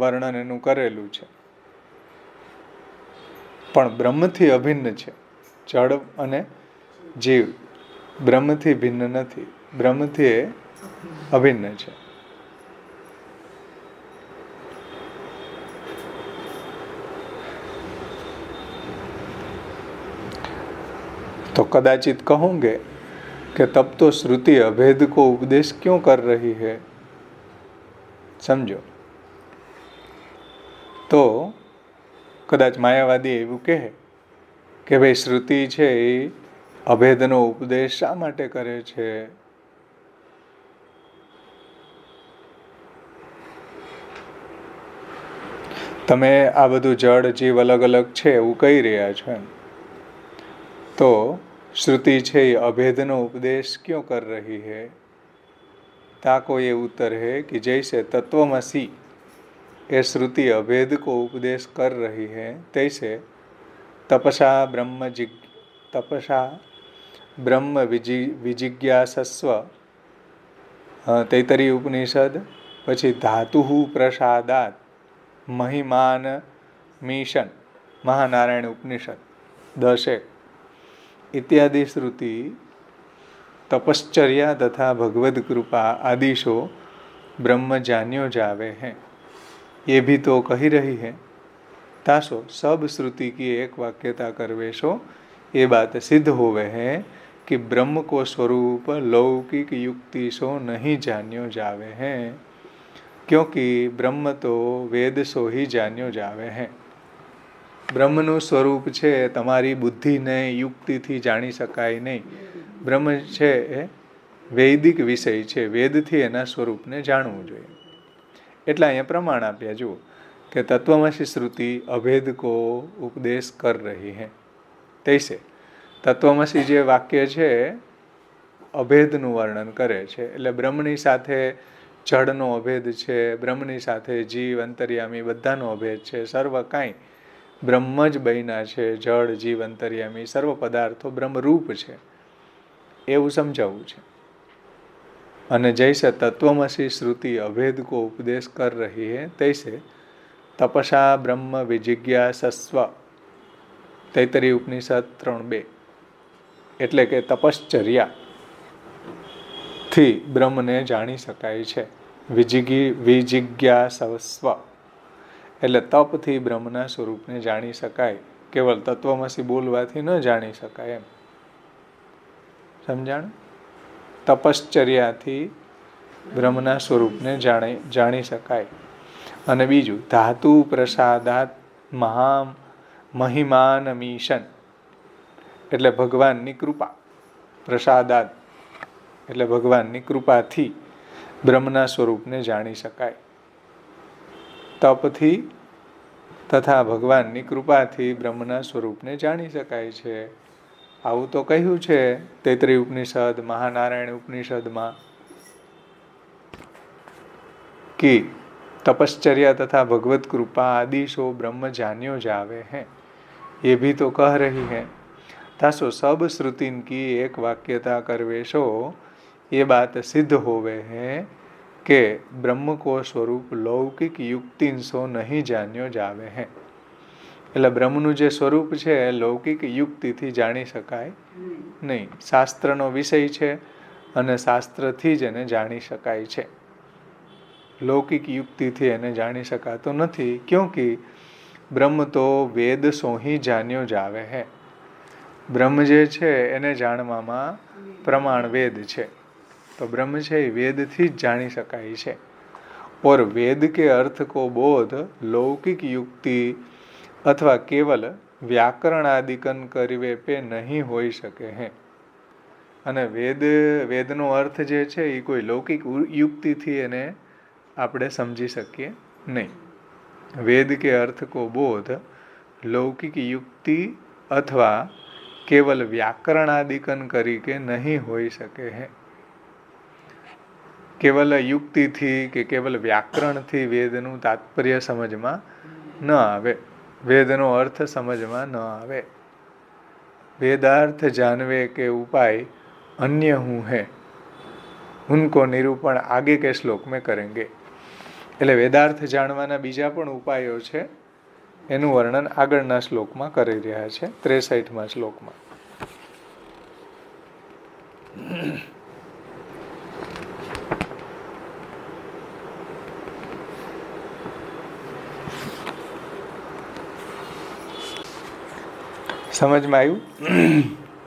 વર્ણન એનું કરેલું છે, પણ બ્રહ્મથી અભિન્ન છે. જડ અને જીવ બ્રહ્મથી ભિન્ન નથી, બ્રહ્મથી એ અભિન્ન છે. तो कदाचित कहूँगे कि तब तो श्रुति अभेद को उपदेश क्यों कर रही है. समझो, तो कदाच मायावादी એવું કહે કે ભાઈ શ્રુતિ છે એ અભેદનો ઉપદેશ શા માટે કરે છે. તમે આ બધું જડ જીવ અલગ અલગ છે એવું કહી રહ્યા છો એમ, તો श्रुति છે ये अभेदनो उपदेश क्यों कर रही है. ताको ये उत्तर है कि जैसे तत्वमसी ये श्रुति अभेद को उपदेश कर रही है, तैसे तपसा ब्रह्म विजिज्ञासस्व तैतरी उपनिषद, પછી ધાતુઃ પ્રસાદાત મહિમાન મિશન મહાનારાયણ ઉપનિષદ 10 इत्यादि श्रुति तपश्चर्या तथा भगवद कृपा आदिशो ब्रह्म जान्यो जावे हैं, ये भी तो कही रही है. तासो सब श्रुति की एक वाक्यता करवेशो ये बात सिद्ध होवे है कि ब्रह्म को स्वरूप लौकिक युक्ति सो नहीं जान्यो जावे हैं, क्योंकि ब्रह्म तो वेद सो ही जान्यो जावे हैं. બ્રહ્મનું સ્વરૂપ છે તમારી બુદ્ધિને યુક્તિથી જાણી શકાય નહીં. બ્રહ્મ છે એ વૈદિક વિષય છે, વેદથી એના સ્વરૂપને જાણવું જોઈએ. એટલે અહીંયા પ્રમાણ આપ્યા જુઓ કે તત્વમસી શ્રુતિ અભેદ કો ઉપદેશ કર રહી હૈ. તૈસે તત્વમસી જે વાક્ય છે અભેદનું વર્ણન કરે છે. એટલે બ્રહ્મની સાથે જળનો અભેદ છે, બ્રહ્મની સાથે જીવ અંતર્યામી બધાનો અભેદ છે. સર્વ કાંઈ બ્રહ્મ જ બન્યા છે, જળ જીવ અંતર્યામી સર્વ પદાર્થો બ્રહ્મરૂપ છે, એવું સમજાવવું છે. અને જૈસે તત્વમસી શ્રુતિ અભેદ કો ઉપદેશ કર રહી હૈ, તૈસે તપસા બ્રહ્મ વિજિજ્ઞાસસ્વ તૈતરી ઉપનિષદ 3:2, એટલે કે તપશ્ચર્યા થી બ્રહ્મને જાણી શકાય છે. વિજિજ્ઞાસસ્વ એટલે તપથી બ્રહ્મના સ્વરૂપને જાણી શકાય, કેવલ તત્વમસી બોલવાથી ન જાણી શકાય એમ. સમજાણ? તપશ્ચર્યાથી બ્રહ્મના સ્વરૂપને જાણી શકાય. અને બીજું ધાતુ પ્રસાદાત મહિમાન મિશન, એટલે ભગવાનની કૃપા. પ્રસાદાત એટલે ભગવાનની કૃપાથી બ્રહ્મના સ્વરૂપને જાણી શકાય. તપથી તથા ભગવાનની કૃપાથી બ્રહ્મના સ્વરૂપને જાણી શકાય છે. આવું તો કહ્યું છે તૈત્રીય ઉપનિષદ મહાનારાયણ ઉપનિષદમાં कि तपश्चर्या तथा भगवत कृपा आदि सो ब्रह्म जान्यो जावे हैं, ये भी तो कह रही है. तासो सब श्रुतिन की एक वाक्यता करवेशो ये बात सिद्ध होवे है कि ब्रह्म को स्वरूप लौकिक युक्तिन सो नहीं जान्यो जावे हैं. એટલે બ્રહ્મનું જે સ્વરૂપ છે એ લૌકિક યુક્તિથી જાણી શકાય નહીં. શાસ્ત્રનો વિષય છે અને શાસ્ત્રથી જ એને જાણી શકાય છે. લૌકિક યુક્તિથી એને જાણી શકાતો નથી. ક્યોંકि બ્રહ્મ તો વેદ સોહી જાન્યો જાવે હે. બ્રહ્મ જે છે એને જાણવામાં પ્રમાણ વેદ છે. તો બ્રહ્મ છે એ વેદથી જ જાણી શકાય છે. और वेद के अर्थ को बोध लौकिक युक्ति अथवा केवल व्याकरणादिकन करिवे पे नहीं होई શકે હે. અને વેદનો અર્થ જે છે એ કોઈ લૌકિક યુક્તિથી એને આપણે સમજી શકીએ નહીં. વેદ કે અર્થ કો બોધ લૌકિક યુક્તિ અથવા કેવલ વ્યાકરણાદિકન કરી કે નહીં હોઈ શકે હે. કેવલ યુક્તિથી કે કેવલ વ્યાકરણથી વેદનું તાત્પર્ય સમજમાં ન આવે, વેદનો અર્થ સમજમાં ન આવે. વેદાર્થ जानवे के उपाय अन्य हूँ है उनको निरूपण आगे के श्लोक में करेंगे. એટલે વેદાર્થ જાણવાના બીજા પણ ઉપાયો છે એનું વર્ણન આગળના શ્લોકમાં કરી રહ્યા છે, 63મા શ્લોકમાં. સમજમાં આવ્યું?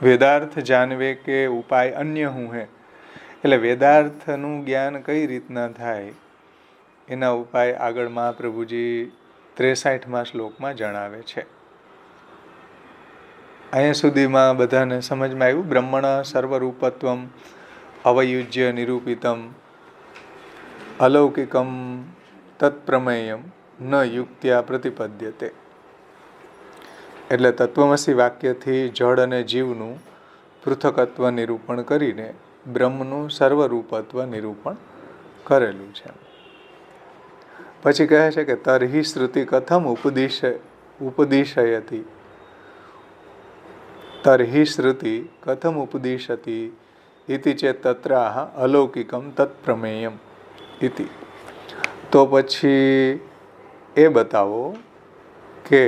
વેદાર્થ જાનવે કે ઉપાય અન્ય હું હે. એટલે વેદાર્થનું જ્ઞાન કઈ રીતના થાય એના ઉપાય આગળ મહાપ્રભુજી 63મા શ્લોકમાં જણાવે છે. અહીંયા સુધીમાં બધાને સમજમાં આવ્યું? બ્રહ્મણ સર્વરૂપત્વમ અવયુજ્ય નિરૂપિતમ અલૌકિકમ તત્પ્રમેયમ ન યુક્ત્યા પ્રતિપદ્યતે. એટલે તત્વમસી વાક્યથી જળ અને જીવનું પૃથકત્વ નિરૂપણ કરીને બ્રહ્મનું સર્વરૂપત્વ નિરૂપણ કરેલું છે. પછી કહે છે કે તર્હિ શ્રુતિ કથમ ઉપદિશયતિ. તર્હિ શ્રુતિ કથમ ઉપદિશતી ઇતિ ચેત તત્ર અલૌકિકમ તત્પ્રમેયમ ઇતિ. તો પછી એ બતાવો કે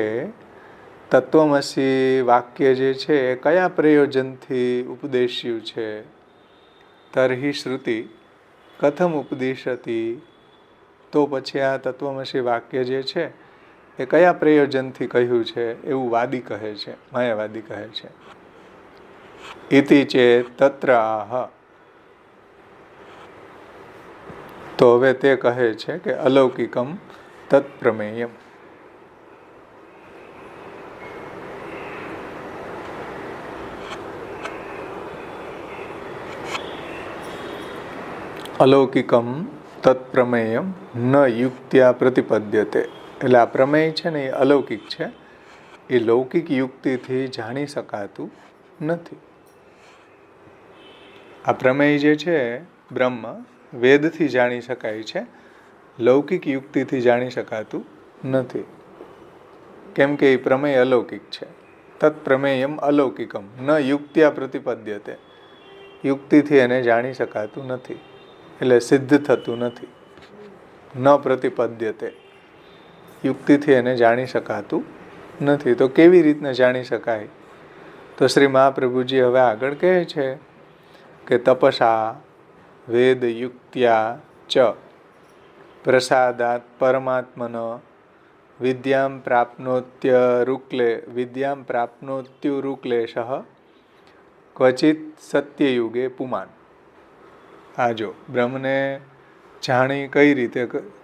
તત્વમસી વાક્ય જે છે એ કયા પ્રયોજનથી ઉપદેશ્યું છે. તર્હિ શ્રુતિ કથમ ઉપદિશતી. તો પછી આ તત્વમસી વાક્ય જે છે એ કયા પ્રયોજનથી કહ્યું છે એવું વાદી કહે છે, માયાવાદી કહે છે. ઇતિ ચેત તત્ર આહ. તો હવે તે કહે છે કે અલૌકિકમ તત્પ્રમેયમ. અલૌકિકમ તત્પ્રમેયમ ન યુક્ત્યા પ્રતિપદ્યતે. એટલે આ પ્રમેય છે ને એ અલૌકિક છે, એ લૌકિક યુક્તિથી જાણી શકાતું નથી. આ પ્રમેય જે છે બ્રહ્મ વેદથી જાણી શકાય છે, લૌકિક યુક્તિથી જાણી શકાતું નથી. કેમ કે એ પ્રમેય અલૌકિક છે. તત્પ્રમેયમ અલૌકિકમ ન યુક્ત્યા પ્રતિપદ્યતે. યુક્તિથી એને જાણી શકાતું નથી, એટલે સિદ્ધ થતું નથી. ન પ્રતિપદ્યતે, યુક્તિથી એને જાણી શકાતું નથી. તો કેવી રીતના જાણી શકાય? તો શ્રી મહાપ્રભુજી હવે આગળ કહે છે કે તપસા વેદ યુક્ત્યા ચ પ્રસાદાત પરમાત્મન વિદ્યામ પ્રાપ્નોત્યુરુક્લેશ ક્વચિત સત્યયુગે પુમાન. આ જો બ્રહ્મને જાણી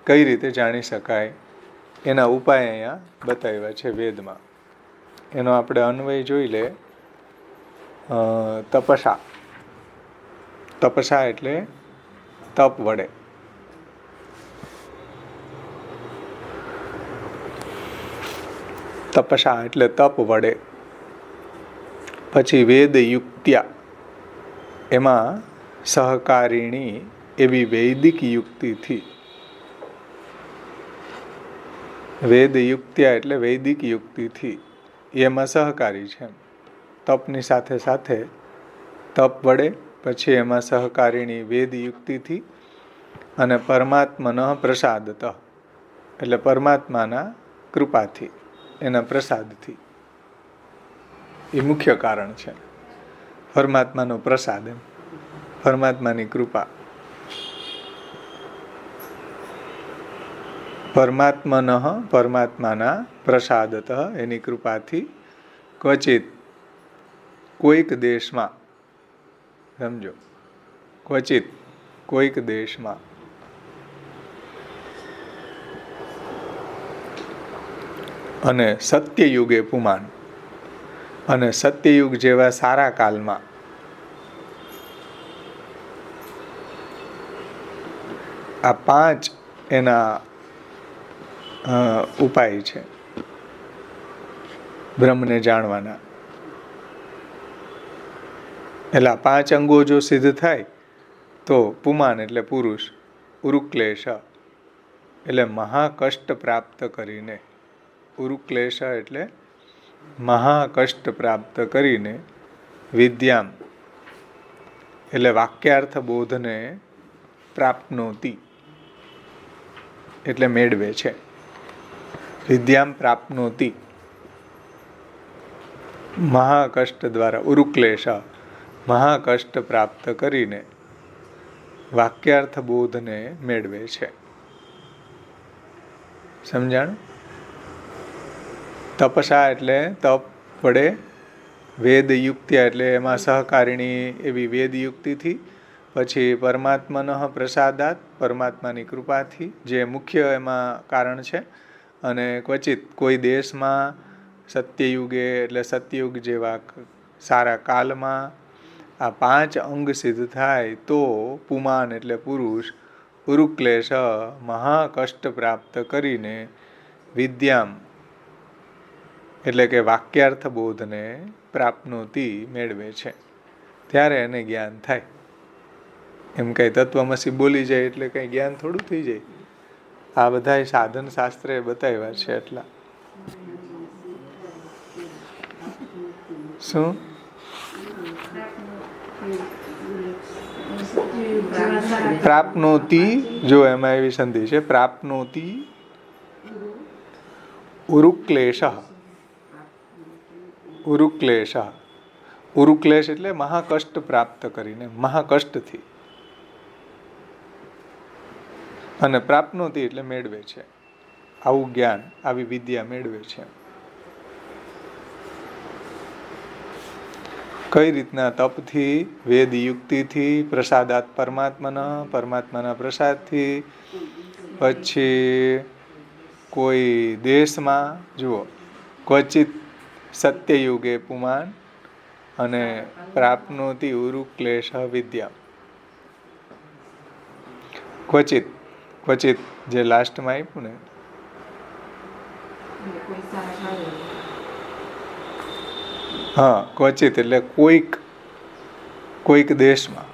કઈ રીતે જાણી શકાય એના ઉપાય અહીંયા બતાવ્યા છે વેદમાં. એનો આપણે અન્વય જોઈ લે. તપસા, તપસા એટલે તપ વડે. તપસા એટલે તપ વડે. પછી વેદ યુક્ત્યા, એમાં સહકારિણી એવી વૈદિક યુક્તિથી. વેદ યુક્ત્યા એટલે વૈદિક યુક્તિથી, એમાં સહકારી છે. તપની સાથે સાથે તપ વડે, પછી એમાં સહકારિણી વેદ યુક્તિથી, અને પરમાત્મન પ્રસાદત એટલે પરમાત્માના કૃપાથી. એના પ્રસાદથી. એ મુખ્ય કારણ છે. પરમાત્માનો પ્રસાદ, એમ પરમાત્માની કૃપા. પરમાત્માના પ્રસાદતઃ, એની કૃપાથી ક્વચિત કોઈક દેશમાં, સમજો, ક્વચિત કોઈક દેશમાં અને સત્યયુગે પુમાન, અને સત્યયુગ જેવા સારા કાલમાં આ 5 એના ઉપાય છે બ્રહ્મને જાણવાના. એટલે 5 અંગો જો સિદ્ધ થાય તો પુમાન એટલે પુરુષ, ઉરુક્લેશ એટલે મહાકષ્ટ પ્રાપ્ત કરીને, ઉરુક્લેશ એટલે મહાકષ્ટ પ્રાપ્ત કરીને, વિદ્યામ એટલે વાક્યાર્થ બોધને પ્રાપ્નોતિ એટલે મેળવે છે. વિદ્યામ પ્રાપ્નોતિ, મહાકષ્ટ દ્વારા, ઉરુક્લેશ મહાકષ્ટ પ્રાપ્ત કરીને વાક્યાર્થ બોધને મેળવે છે. સમજાણું? તપસા એટલે તપ વડે, વેદ યુક્ત્યા એટલે એમાં સહકારિણી એવી વેદ યુક્તિથી, પછી પરમાત્માનો પ્રસાદાત, પરમાત્માની કૃપાથી, જે મુખ્ય એમાં કારણ છે. અને ક્વચિત કોઈ દેશમાં, સત્યયુગે એટલે સત્યયુગ જેવા સારા કાલમાં આ 5 અંગ સિદ્ધ થાય તો પુમાન એટલે પુરુષ, ઉરુક્લેશ મહાકષ્ટ પ્રાપ્ત કરીને, વિદ્યામ એટલે કે વાક્યાર્થ બોધને પ્રાપ્નોતિ મેળવે છે. ત્યારે એને જ્ઞાન થાય. એમ કઈ તત્વમસી બોલી જાય એટલે કઈ જ્ઞાન થોડું થઈ જાય. આ બધા સાધન શાસ્ત્રે બતાવ્યા છે. એટલા શું પ્રાપ્નોતિ, જો એમાં એવી સંધિ છે, પ્રાપ્નોતિ ઉરુક્લેશ. ઉરુક્લેશ, ઉરુક્લેશ એટલે મહાકષ્ટ પ્રાપ્ત કરીને, મહાકષ્ટથી. અને પ્રાપ્નોતિ એટલે મેળવે છે. આવું જ્ઞાન, આવી વિદ્યા મેળવે છે. કઈ રીતના? તપથી, વેદ યુક્તિથી, પ્રસાદાત પરમાત્માના પ્રસાદથી, પછી કોઈ દેશમાં, જુઓ, ક્વચિત સત્યયુગે પુમાન, અને પ્રાપ્નોતિ ઉરુક્લેશ વિદ્યા. ક્વચિત, ક્વચિત જે લાસ્ટમાં આપ્યું ને, હા, ક્વચિત એટલે કોઈક દેશમાં,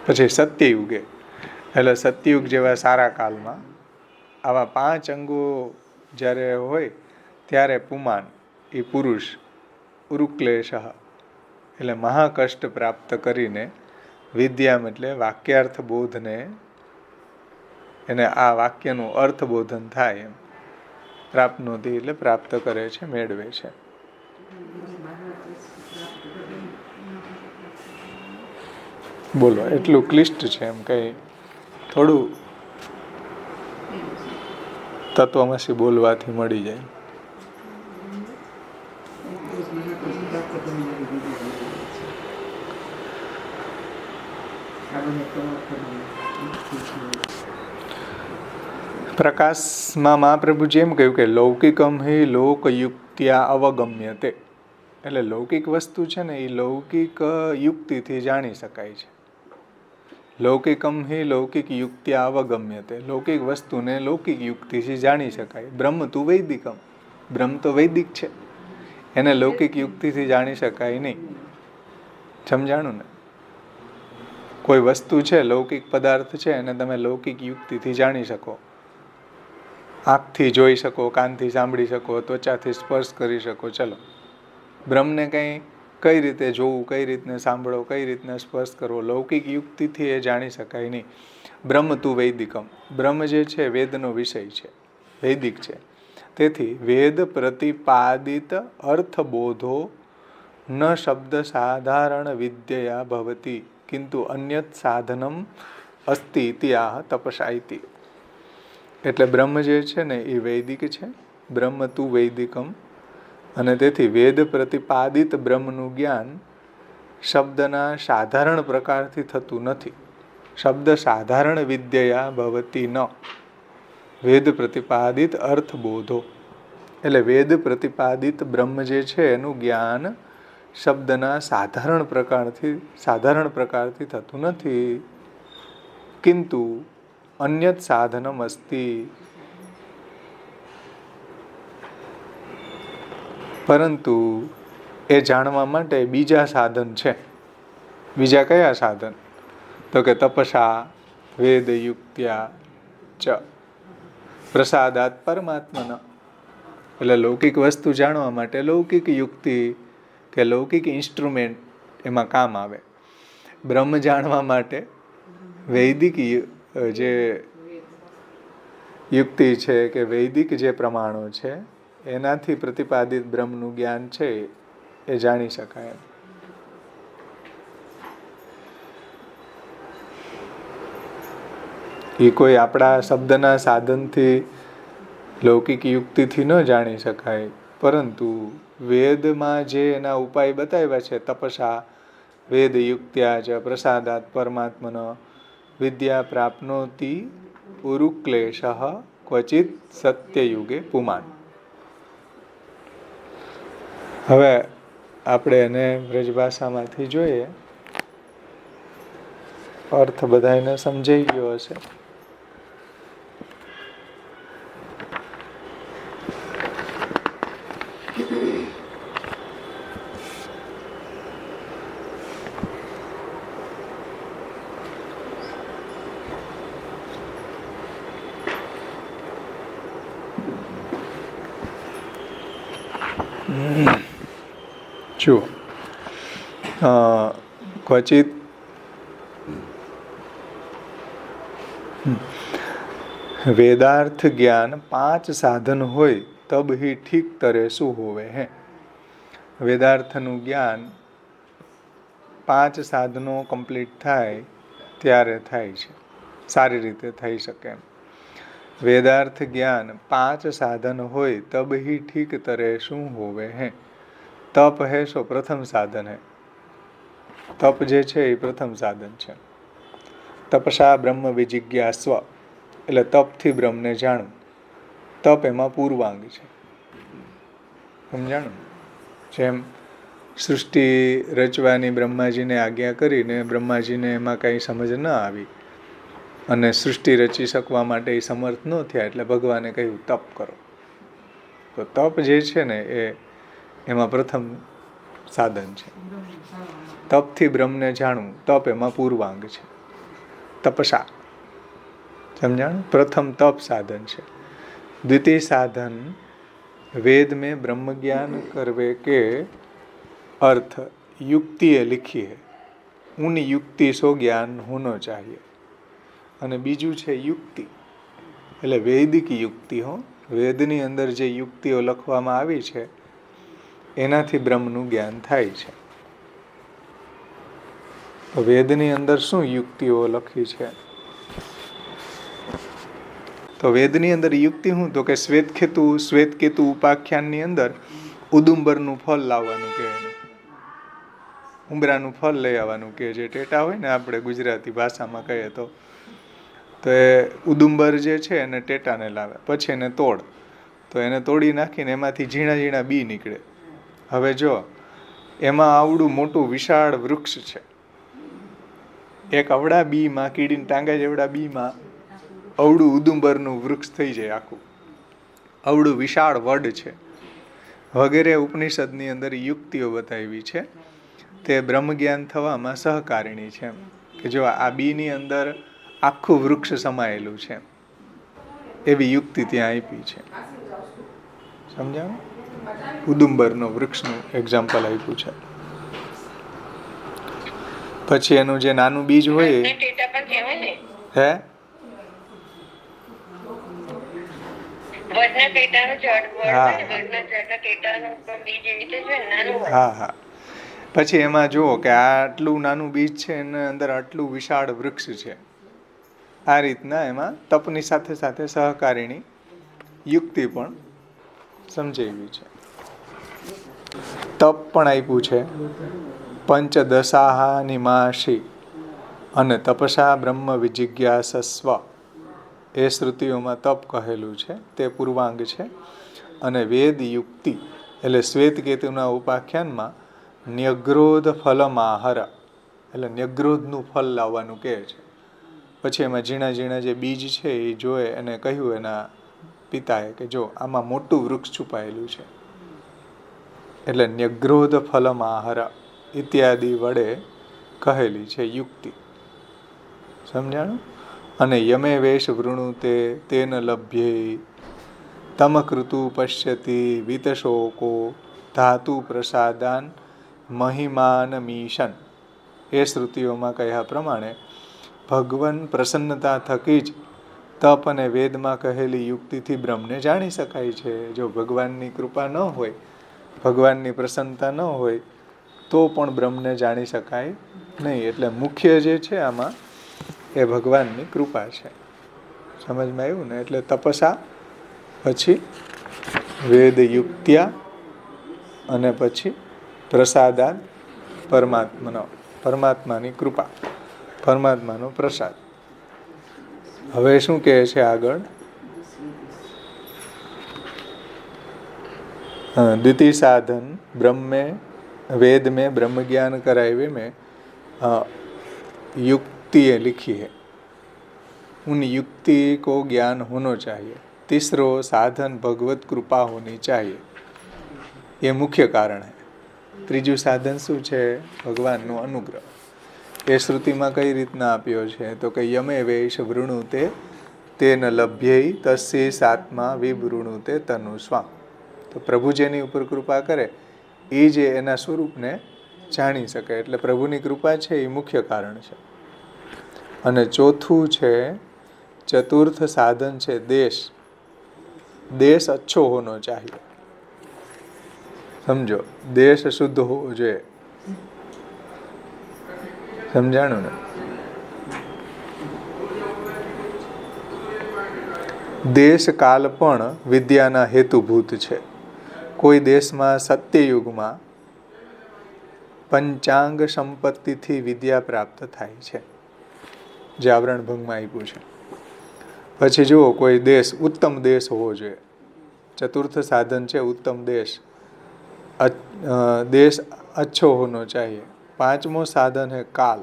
પછી સત્યયુગે એટલે સત્યયુગ જેવા સારા કાલમાં આવા 5 અંગો જ્યારે હોય ત્યારે પુમાન એ પુરુષ, ઉરુક્લેશ એટલે મહાકષ્ટ પ્રાપ્ત કરીને, વિદ્યામ એટલે વાક્યાર્થ બોધને, એને આ વાક્યનું અર્થબોધન થાય એમ, પ્રાપ્નોતિ એટલે પ્રાપ્ત કરે છે, મેળવે છે. બોલો, એટલું ક્લિષ્ટ છે એમ કઈ થોડું તત્વમસી બોલવાથી મળી જાય. પ્રકાશમાં મહાપ્રભુજી એમ કહ્યું કે લૌકિકમ હિ લોકયુક્ત્યા અવગમ્યતે, એટલે લૌકિક વસ્તુ છે ને એ લૌકિક યુક્તિથી જાણી શકાય છે. લૌકિકમ હિ લૌકિક યુક્ત્યા અવગમ્યતે, લૌકિક વસ્તુને લૌકિક યુક્તિથી જાણી શકાય. બ્રહ્મ તું વૈદિકમ, બ્રહ્મ તો વૈદિક છે, એને લૌકિક યુક્તિથી જાણી શકાય નહીં. સમજાણું ને? કોઈ વસ્તુ છે, લૌકિક પદાર્થ છે, એને તમે લૌકિક યુક્તિથી જાણી શકો, આંખથી જોઈ શકો, કાનથી સાંભળી શકો, ત્વચાથી સ્પર્શ કરી શકો. ચલો, બ્રહ્મને કઈ રીતે જોવું, કઈ રીતને સાંભળો, કઈ રીતને સ્પર્શ કરવો, લૌકિક યુક્તિથી એ જાણી શકાય નહીં. બ્રહ્મ તું વૈદિકમ, બ્રહ્મ જે છે વેદનો વિષય છે, વૈદિક છે. તેથી વેદ પ્રતિપાદિત અર્થબોધો ન શબ્દ સાધારણ વિદ્યયા ભવતી કિંતુ અન્યત સાધનમ અસ્તિ ઇતિ આહ તપસા ઇતિ. એટલે બ્રહ્મ જે છે ને એ વૈદિક છે, બ્રહ્મ તું વૈદિકમ, અને તેથી વેદ પ્રતિપાદિત બ્રહ્મનું જ્ઞાન શબ્દના સાધારણ પ્રકારથી થતું નથી. શબ્દ સાધારણ વિદ્યયા ભવતી ન વેદ પ્રતિપાદિત અર્થબોધો, એટલે વેદ પ્રતિપાદિત બ્રહ્મ જે છે એનું જ્ઞાન શબ્દના સાધારણ પ્રકારથી થતું નથી. કિંતુ અન્યત સાધનમ અસ્તિ, પરંતુ એ જાણવા માટે બીજા સાધન છે. બીજા કયા સાધન? તો કે તપસા વેદયુક્ત્યા ચ પ્રસાદાત પરમાત્મન. એટલે લૌકિક વસ્તુ જાણવા માટે લૌકિક યુક્તિ કે લૌકિક ઇન્સ્ટ્રુમેન્ટ એમાં કામ આવે. બ્રહ્મ જાણવા માટે વૈદિક જે યુક્તિ છે કે વૈદિક જે પ્રમાણો છે એનાથી પ્રતિપાદિત બ્રહ્મનું જ્ઞાન છે એ જાણી શકાય. એ કોઈ આપણા શબ્દના સાધનથી લૌકિક યુક્તિથી ન જાણી શકાય, પરંતુ વેદમાં જે એના ઉપાય બતાવ્યા છે, તપસા વેદ યુક્ત્યા જ પ્રસાદાત પરમાત્મન વિદ્યા પ્રાપ્નોતિ ઉરુક્લેશ ક્વચિત સત્યયુગે પુમાન. હવે આપણે એને વ્રજભાષામાંથી જોઈએ, અર્થ બધાને સમજાઈ ગયો હશે. જુઓ, ક્વચિત વેદાર્થ જ્ઞાન 5 સાધન હોય તબ હી ઠીક તરે શું હોવે હે. વેદાર્થનું જ્ઞાન 5 સાધનો કમ્પ્લીટ થાય ત્યારે થાય છે, સારી રીતે થઈ શકે એમ. વેદાર્થ જ્ઞાન 5 સાધન હોય તબ હી ઠીક તરે શું હોવે હે. તપ હે સો પ્રથમ સાધન હે. તપ જે છે એ પ્રથમ સાધન છે. તપસા બ્રહ્મ વિજિજ્ઞાસ્વ, એટલે તપથી બ્રહ્મને જાણવું. તપ એમાં પૂર્વાંગ છે, સમજાણું? જેમ સૃષ્ટિ રચવાની બ્રહ્માજીને આજ્ઞા કરીને બ્રહ્માજીને એમાં કંઈ સમજ ન આવી અને સૃષ્ટિ રચી શકવા માટે એ સમર્થ ન થયા, એટલે ભગવાને કહ્યું તપ કરો. તો તપ જે છે ને એમાં પ્રથમ સાધન છે. તપથી બ્રહ્મને જાણવું, તપ એમાં પૂર્વાંગ છે. તપસા, સમજાણું? પ્રથમ તપ સાધન છે. દ્વિતીય સાધન वेद में ब्रह्म ज्ञान करवे के अर्थ युक्ति लिखी है, उन युक्ति सो ज्ञान होना चाहिए. અને બીજું છે યુક્તિ, એટલે વૈદિક યુક્તિ. વેદની અંદર જે યુક્તિઓ લખવામાં આવી છે એનાથી બ્રહ્મનું જ્ઞાન થાય છે. તો વેદની અંદર શું યુક્તિઓ લખી છે? તો વેદની અંદર યુક્તિ શું? તો કે શ્વેતકેતુ ઉપાખ્યાનની અંદર ઉદુંબરનું ફળ લાવવાનું કહે, ઉંબરાનું ફળ લઈ આવવાનું કહે. જે ટેટા હોય ને, આપણે ગુજરાતી ભાષામાં કહીએ તો એ ઉદુંબર જે છે એને ટેટાને લાવે, પછી એને તોડ, તો એને તોડી નાખીને એમાંથી ઝીણા ઝીણા બી નીકળે. હવે જો એમાં આવડું મોટું વિશાળ વૃક્ષ છે, એક અવડા બીમાં, કીડીને ટાંગા જેવડા બીમાં અવડું ઉદુંબરનું વૃક્ષ થઈ જાય આખું, અવડું વિશાળ વડ છે વગેરે ઉપનિષદની અંદર યુક્તિઓ બતાવી છે. તે બ્રહ્મ જ્ઞાન થવામાં સહકારિણી છે. કે જો આ બીની અંદર આખું વૃક્ષ સમાયેલું છે, એવી યુક્તિ ત્યાં આપી છે. સમજાવું? ઉદુંબરનો વૃક્ષનું એક્ઝામ્પલ આપ્યું છે. પછી એનું જે નાનું બીજ હોય હે હા હા. પછી એમાં જુઓ કે આટલું નાનું બીજ છે એના અંદર આટલું વિશાળ વૃક્ષ છે. આ રીતના એમાં તપની સાથે સાથે સહકારીની યુક્તિ પણ સમજાવી છે. તપ પણ આપ્યું છે. પંચદશાહા નિમાશી અને તપસા બ્રહ્મ વિજિજ્ઞાસસ્વ એ શ્રુતિઓમાં તપ કહેલું છે તે પૂર્વાંગ છે. અને વેદ યુક્તિ એટલે શ્વેતકેતુના ઉપાખ્યાનમાં ન્યગ્રોધ ફલમાહર એટલે ન્યગ્રોધનું ફળ લાવવાનું કહે છે. પછી એમાં ઝીણા ઝીણા જે બીજ છે એ જોએ અને કહ્યું એના પિતાએ કે જો આમાં મોટું વૃક્ષ છુપાયેલું છે. એટલે ન્યગ્રોધ ફલમાહર ઇત્યાદિ વડે કહેલી છે યુક્તિ. સમજાણું? અને યમે વેશ વૃણુતે તેન લભ્યે તમકૃતુ પશ્યતિ વિતશોકો ધાતુ પ્રસાદાન મહિમાન મીશન એ શ્રુતિઓમાં કહ્યા પ્રમાણે ભગવાન પ્રસન્નતા થકી જ તપ અને વેદમાં કહેલી યુક્તિથી બ્રહ્મને જાણી શકાય છે. જો ભગવાનની કૃપા ન હોય, ભગવાનની પ્રસન્નતા ન હોય તો પણ બ્રહ્મને જાણી શકાય નહીં. એટલે મુખ્ય જે છે આમાં એ ભગવાનની કૃપા છે. સમજમાં આવ્યું ને? એટલે તપસા, પછી વેદ યુક્ત્યા, અને પછી પ્રસાદાન પરમાત્માની કૃપા, પરમાત્માનો પ્રસાદ. હવે શું કહે છે આગળ? द्वितीय साधन ब्रह्म में वेद में ब्रह्म ज्ञान कराए में युक्ति लिखी है. उन युक्ति को ज्ञान होना चाहिए. तीसरो साधन भगवत कृपा होनी चाहिए. ये मुख्य कारण है. ત્રીજું સાધન શું છે? ભગવાનનો અનુગ્રહ. એ શ્રુતિમાં કઈ રીતના આપ્યો છે? તો કે યમે વેશ વૃણુતે તેન લભ્યૈ તસ્ય સાત્મા વિવૃણુતે તનુ સ્વામ. તો પ્રભુ જેની ઉપર કૃપા કરે એ જે એના સ્વરૂપને જાણી શકે. એટલે પ્રભુની કૃપા છે એ મુખ્ય કારણ છે. અને ચોથું છે, ચતુર્થ સાધન છે દેશ. દેશ અચ્છો હોનો ચાહીએ. સમજો, દેશ શુદ્ધ હોવો જોઈએ. સમજાણું ને? દેશ કાલ પણ વિદ્યાના હેતુભૂત છે. કોઈ દેશમાં સત્યયુગમાં પંચાંગ સંપત્તિથી વિદ્યા પ્રાપ્ત થાય છે, જે આવરણ ભંગમાં આપ્યું છે. પછી જુઓ, કોઈ દેશ ઉત્તમ દેશ હોવો જોઈએ. ચતુર્થ સાધન છે ઉત્તમ દેશ. देश अच्छो होना चाहिए. पांचवो साधन है काल.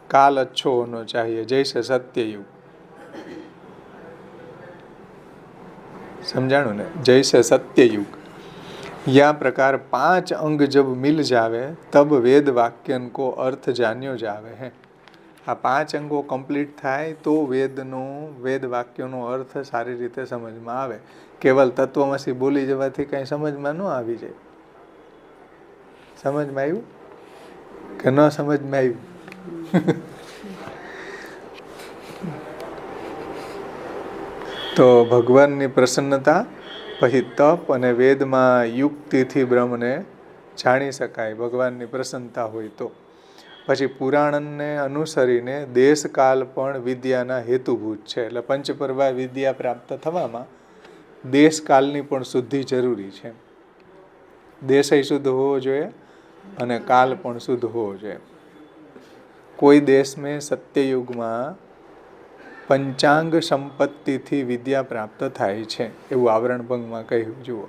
काल अच्छो होना चाहिए, जैसे सत्ययुग. समझाणु ने? जैसे सत्ययुग. यह प्रकार 5 अंग जब मिल जावे तब वेद वाक्यन को अर्थ जान्यो जावे है. आ 5 अंगो कम्प्लीट थाय तो वेद वाक्योनो अर्थ सारी रीते समझ में आवे. केवल तत्वमसि बोली जवाथी कई समझ में न आवी जाय. समझ में आव्યું કે ન સમજ में આવ્યું? તો ભગવાનની પ્રસન્નતા, પછી તપ અને વેદમાં યુક્તિથી બ્રહ્મને જાણી શકાય ભગવાનની પ્રસન્નતા હોય તો. પછી પુરાણને અનુસરીને દેશકાલ પણ વિદ્યાના હેતુભૂત છે. એટલે પંચપર્વા વિદ્યા પ્રાપ્ત થવામાં દેશકાલની પણ શુદ્ધિ જરૂરી છે. દેશય શુદ્ધ હોવો જોઈએ અને કાલ પણ શુદ્ધ હોવો જોઈએ. કોઈ દેશમાં સત્યયુગમાં પંચાંગ સંપત્તિથી વિદ્યા પ્રાપ્ત થાય છે એવું આવરણ ભંગમાં કહ્યું. જુઓ,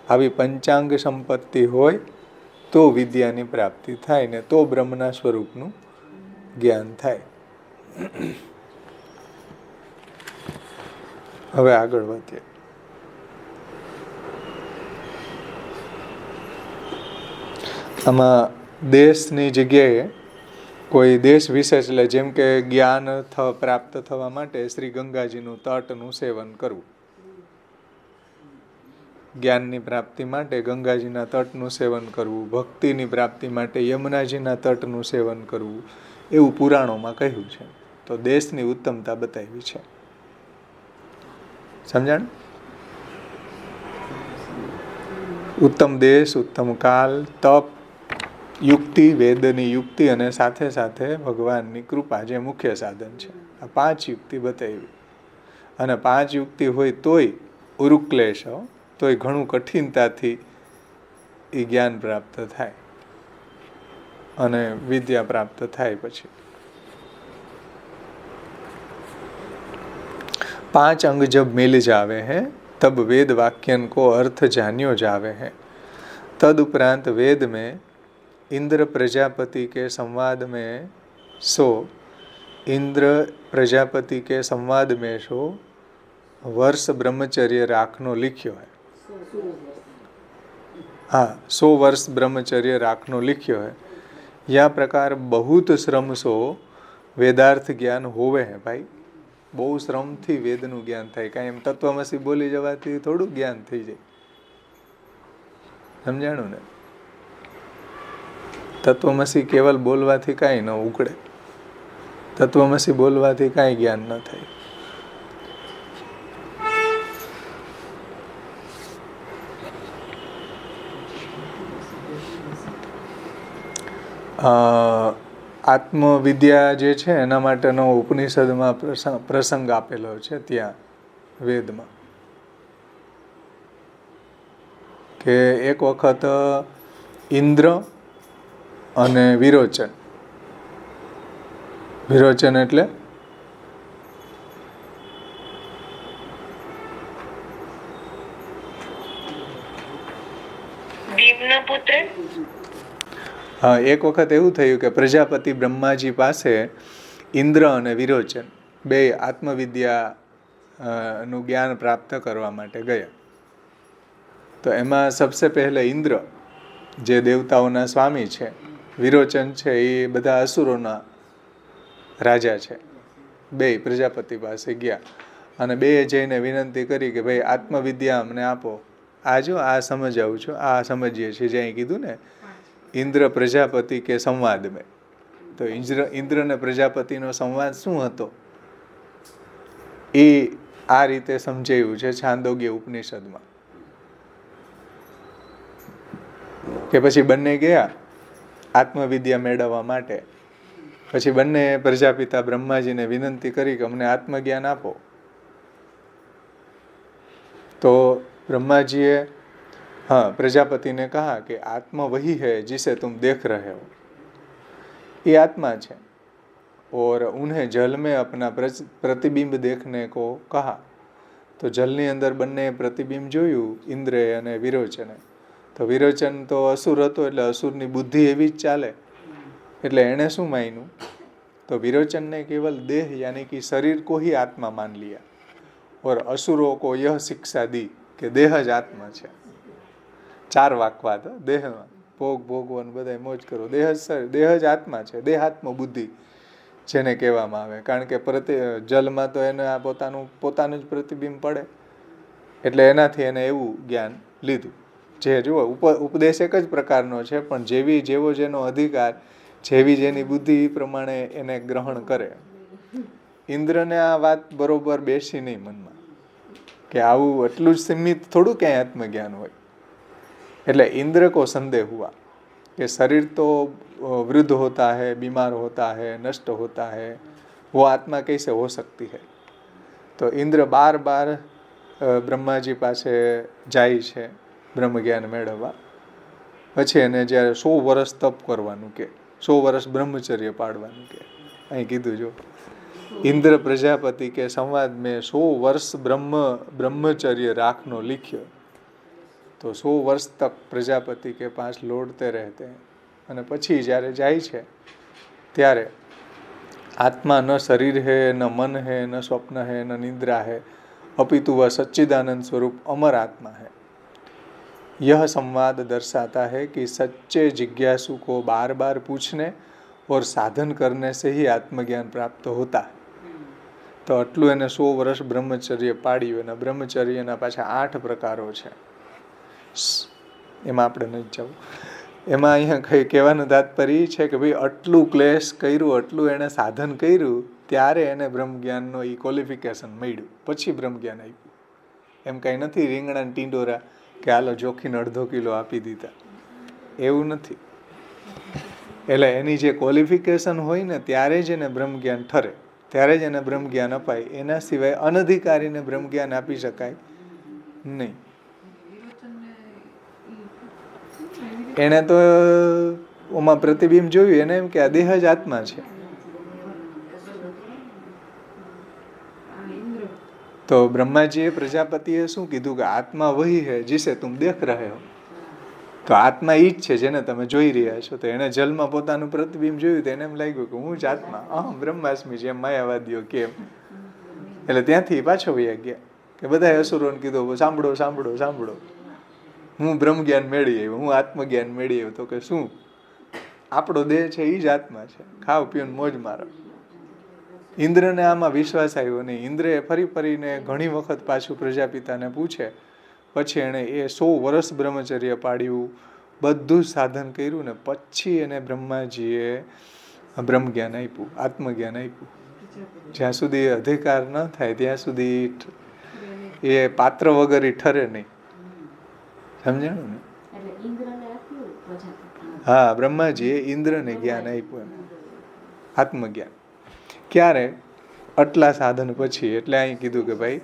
આવી પંચાંગ સંપત્તિ હોય તો વિદ્યાની પ્રાપ્તિ થાય ને તો બ્રહ્મના સ્વરૂપનું જ્ઞાન થાય. હવે આગળ વધીએ. આમાં દેશની જગ્યાએ કોઈ દેશ વિશેષ, એટલે જેમ કે જ્ઞાન પ્રાપ્ત થવા માટે શ્રી ગંગાજીનું તટનું સેવન કરવું. જ્ઞાનની પ્રાપ્તિ માટે ગંગાજીના તટનું સેવન કરવું, ભક્તિની પ્રાપ્તિ માટે યમુનાજીના તટનું સેવન કરવું, એવું પુરાણોમાં કહ્યું છે. તો દેશની ઉત્તમતા બતાવી છે. સમજાણ? ઉત્તમ દેશ, ઉત્તમ કાલ, તપ, યુક્તિ, વેદની યુક્તિ અને સાથે સાથે ભગવાનની કૃપા જે મુખ્ય સાધન છે. આ 5 યુક્તિ બતાવી. અને 5 યુક્તિ હોય તોય ઉરુક્લેશ, તોય ઘણું કઠિનતાથી એ જ્ઞાન પ્રાપ્ત થાય અને વિદ્યા પ્રાપ્ત થાય. પછી 5 અંગ જબ મિલ જાવે હૈ तब वेद वाक्यन को अर्थ जान्यो जावे हैं. तद उपरांत वेद में इंद्र प्रजापति के संवाद में इंद्र प्रजापति के संवाद में वर्ष ब्रह्मचर्य राखनो लिख्यो है. हाँ, 100 वर्ष ब्रह्मचर्य राखनो लिख्यो है. या प्रकार बहुत श्रम वेदार्थ ज्ञान होवे है. भाई બહુ શ્રમથી વેદનું જ્ઞાન થાય. કાંઈ એમ તત્વમસી બોલી જવાથી થોડું જ્ઞાન થઈ જાય. સમજાણું ને? તત્વમસી કેવલ બોલવાથી કાંઈ ન ઉકળે. તત્વમસી બોલવાથી કાંઈ જ્ઞાન ન થાય. આત્મવિદ્યા જે છે એના માટેનો ઉપનિષદમાં પ્રસંગ આપેલો છે ત્યાં વેદમાં, કે એક વખત ઇન્દ્ર અને વિરોચન. વિરોચન એટલે એક વખત એવું થયું કે પ્રજાપતિ બ્રહ્માજી પાસે ઇન્દ્ર અને વિરોચન બે આત્મવિદ્યા નું જ્ઞાન પ્રાપ્ત કરવા માટે ગયા. તો એમાં સબસે પહેલે ઇન્દ્ર જે દેવતાઓના સ્વામી છે, વિરોચન છે એ બધા અસુરોના રાજા છે, બે પ્રજાપતિ પાસે ગયા અને બે જઈને વિનંતી કરી કે ભાઈ આત્મવિદ્યા અમને આપો. આ જો આ સમજાવું છું, આ સમજીએ છીએ જ્યાં કીધું ને ઇન્દ્ર પ્રજાપતિ કે સંવાદ મેં. તો ઇન્દ્ર ને પ્રજાપતિનો સંવાદ શું હતો એ આ રીતે સમજાયું છે છાંદોગ્ય ઉપનિષદમાં. કે પછી બંને ગયા આત્મવિદ્યા મેળવવા માટે. પછી બંને પ્રજાપિતા બ્રહ્માજીને વિનંતી કરી કે અમને આત્મજ્ઞાન આપો. તો ब्रह्माजी हाँ प्रजापति ने कहा कि आत्मा वही है जिसे तुम देख रहे हो, ये आत्मा है. और उन्हें जल में अपना प्रतिबिंब देखने को कहा. तो जलनी अंदर बन्ने प्रतिबिंब जोયું ઇન્દ્રે અને વિરોચને. તો વિરોચન તો અસુર હતો એટલે અસુરની બુદ્ધિ એવી જ ચાલે એટલે એણે શું માન્યું, તો વિરોચન ने केवल देह यानी कि शरीर को ही आत्मा मान लिया और असुरों को यह शिक्षा दी કે દેહ જ આત્મા છે. 4 વાકવાદ દેહમાં ભોગ ભોગવન બધાય મોજ કરો, દેહ જ આત્મા છે. દેહાત્મ બુદ્ધિ જેને કહેવામાં આવે, કારણ કે જલમાં તો એને આ પોતાનું જ પ્રતિબિંબ પડે એટલે એનાથી એને એવું જ્ઞાન લીધું. જે જુઓ ઉપદેશ એક જ પ્રકારનો છે, પણ જેવો જેનો અધિકાર, જેવી જેની બુદ્ધિ એ પ્રમાણે એને ગ્રહણ કરે. ઇન્દ્રને આ વાત બરોબર બેસી નહીં મનમાં કે આવું એટલું જ સીમિત થોડું ક્યાંય આત્મજ્ઞાન હોય. એટલે ઇન્દ્ર को संदेह हुआ कि शरीर तो वृद्ध होता है, बीमार होता है, नष्ट होता है, वो आत्मा कैसे हो सकती है. तो इंद्र बार बार બ્રહ્માજી પાસે જાય છે બ્રહ્મ જ્ઞાન મેળવવા. પછી એને જ્યારે 100 વર્ષ તપ કરવાનું કે 100 વર્ષ બ્રહ્મચર્ય પાડવાનું કે અહીં કીધું જો इंद्र प्रजापति के संवाद में 100 वर्ष ब्रह्मचर्य राखनो लिख्यो. तो 100 वर्ष तक प्रजापति के पास लौटते रहते हैं. અને પછી જ્યારે જાય છે ત્યારે आत्मा न शरीर है, न मन है, न स्वप्न है, न निद्रा है, अपितु वह सच्चिदानंद स्वरूप अमर आत्मा है. यह संवाद दर्शाता है कि सच्चे जिज्ञासु को बार बार पूछने और साधन करने से ही आत्मज्ञान प्राप्त होता है. તો આટલું એને 100 વર્ષ બ્રહ્મચર્ય પાડ્યું. અને બ્રહ્મચર્યના પાછા 8 પ્રકારો છે. એમાં આપણે નથી જવું. એમાં અહીંયા કહેવાનું તાત્પર્ય એ છે કે ભાઈ આટલું ક્લેશ કર્યું, આટલું એને સાધન કર્યું, ત્યારે એને બ્રહ્મજ્ઞાનનો એ ક્વોલિફિકેશન મળ્યું, પછી બ્રહ્મજ્ઞાન આપ્યું. એમ કાંઈ નથી રીંગણા ટીંડોરા કે હાલો જોખીને અડધો કિલો આપી દીધા, એવું નથી. એટલે એની જે ક્વોલિફિકેશન હોય ને ત્યારે જ એને બ્રહ્મ જ્ઞાન ઠરે, ત્યારે જ એને બ્રહ્મ જ્ઞાન અપાય. એના સિવાય અનધિકારીને બ્રહ્મ જ્ઞાન આપી શકાય નહીં. એને તો ઓમાં પ્રતિબિંબ જોયું, એને એમ કે આ દેહ જ આત્મા છે. તો બ્રહ્માજીએ પ્રજાપતિએ શું કીધું કે આત્મા વહી હે જીસે તુમ દેખ રહે હો. તો આત્મા ઈ જ છે જેને તમે જોઈ રહ્યા છો. તો એને જલમાં પોતાનું પ્રતિબિંબ જોયું તો એને એમ લાગ્યું કે હું જ આત્મા, અહમ બ્રહ્માસ્મિ, જેમ માયાવાદીઓ કેમ. એટલે ત્યાંથી પાછો વયા ગયા કે બધાએ અસુરોને કીધું સાંભળો સાંભળો સાંભળો, હું બ્રહ્મ જ્ઞાન મેળવી આવ્યો, હું આત્મજ્ઞાન મેળવી આવ્યો. તો કે શું? આપણો દેહ છે એ જ આત્મા છે, ખાવ પીઓ મોજ મારો. ઇન્દ્રને આમાં વિશ્વાસ આવ્યો નહીં. ઇન્દ્રએ ફરી ફરીને ઘણી વખત પાછું પ્રજાપિતાને પૂછે, પછી એણે 100 વર્ષ બ્રહ્મચર્ય પાડ્યું, બધું જ સાધન કર્યું ને પછી એને બ્રહ્માજીએ બ્રહ્મ જ્ઞાન આપ્યું, આત્મજ્ઞાન આપ્યું. જ્યાં સુધી અધિકાર ન થાય ત્યાં સુધી એ પાત્ર વગર ઠરે નહીં. સમજાણું ને? હા, બ્રહ્માજીએ ઇન્દ્રને જ્ઞાન આપ્યું, આત્મજ્ઞાન. ક્યારે? આટલા સાધન પછી. એટલે અહીં કીધું કે ભાઈ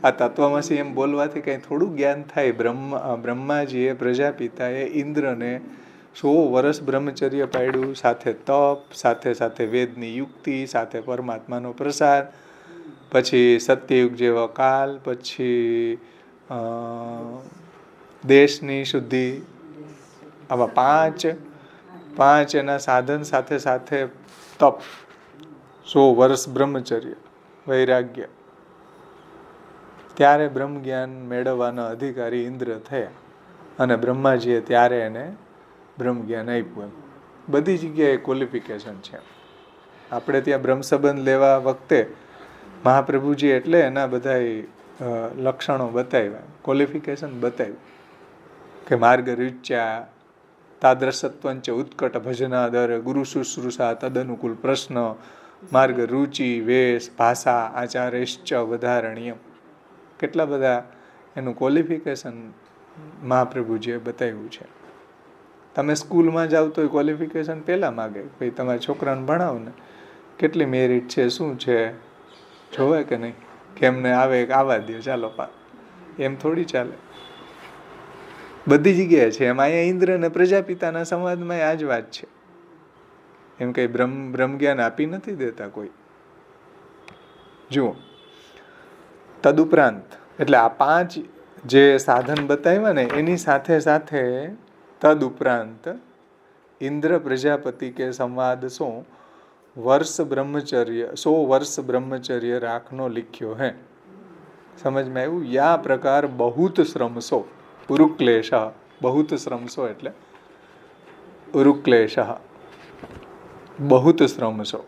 આ તત્વમસી એમ બોલવાથી કંઈ થોડું જ્ઞાન થાય. બ્રહ્માજીએ પ્રજાપિતાએ ઇન્દ્રને 100 વર્ષ બ્રહ્મચર્ય પાડ્યું, સાથે તપ, સાથે સાથે વેદની યુક્તિ, સાથે પરમાત્માનો પ્રસાદ, પછી સત્યયુગ જેવો કાલ, પછી દેશની શુદ્ધિ, આવા પાંચ એના સાધન, સાથે સાથે તપ, 100 વર્ષ બ્રહ્મચર્ય, વૈરાગ્ય. ત્યારે બ્રહ્મ જ્ઞાન મેળવવાના અધિકારી ઇન્દ્ર થયા અને બ્રહ્માજીએ ત્યારે એને બ્રહ્મ જ્ઞાન આપ્યું. એમ બધી જગ્યાએ ક્વોલિફિકેશન છે. આપણે ત્યાં બ્રહ્મ સંબંધ લેવા વખતે મહાપ્રભુજી એટલે એના બધા લક્ષણો બતાવ્યા, ક્વોલિફિકેશન બતાવ્યું કે માર્ગ રુચ્યા તાદ્રસત્વંચ ઉત્કટ ભજનાદર ગુરુ શુશ્રૂષા તદનુકૂળ પ્રશ્ન માર્ગ રુચિ વેશ ભાષા આચારેશ્ચ વધારણીય. કેટલા બધા એનું ક્વોલિફિકેશન મહાપ્રભુજીએ બતાવ્યું છે. તમે સ્કૂલમાં જાઓ તો ક્વોલિફિકેશન પહેલાં માગે, ભાઈ તમારા છોકરાને ભણાવો ને, કેટલી મેરિટ છે, શું છે, જોવે કે નહીં, કેમને આવે આવવા દો, ચાલો પા, એમ થોડી ચાલે. બધી જગ્યાએ છે. એમ અહીંયા ઇન્દ્ર અને પ્રજાપિતાના સંવાદમાં આ જ વાત છે. એમ કંઈ બ્રહ્મ જ્ઞાન આપી નથી દેતા કોઈ. જુઓ, તદુપરાંત એટલે આ 5 જે સાધન બતાવ્યા ને એની સાથે સાથે તદુપરાંત ઇન્દ્ર પ્રજાપતિ કે સંવાદ 100 વર્ષ બ્રહ્મચર્ય રાખનો लिख्यो है. समझ में આવ્યું? યા પ્રકાર બહુત શ્રમસો ઉરુક્લેશ. બહુત શ્રમસો એટલે ઉરુક્લેશ, બહુત શ્રમસો.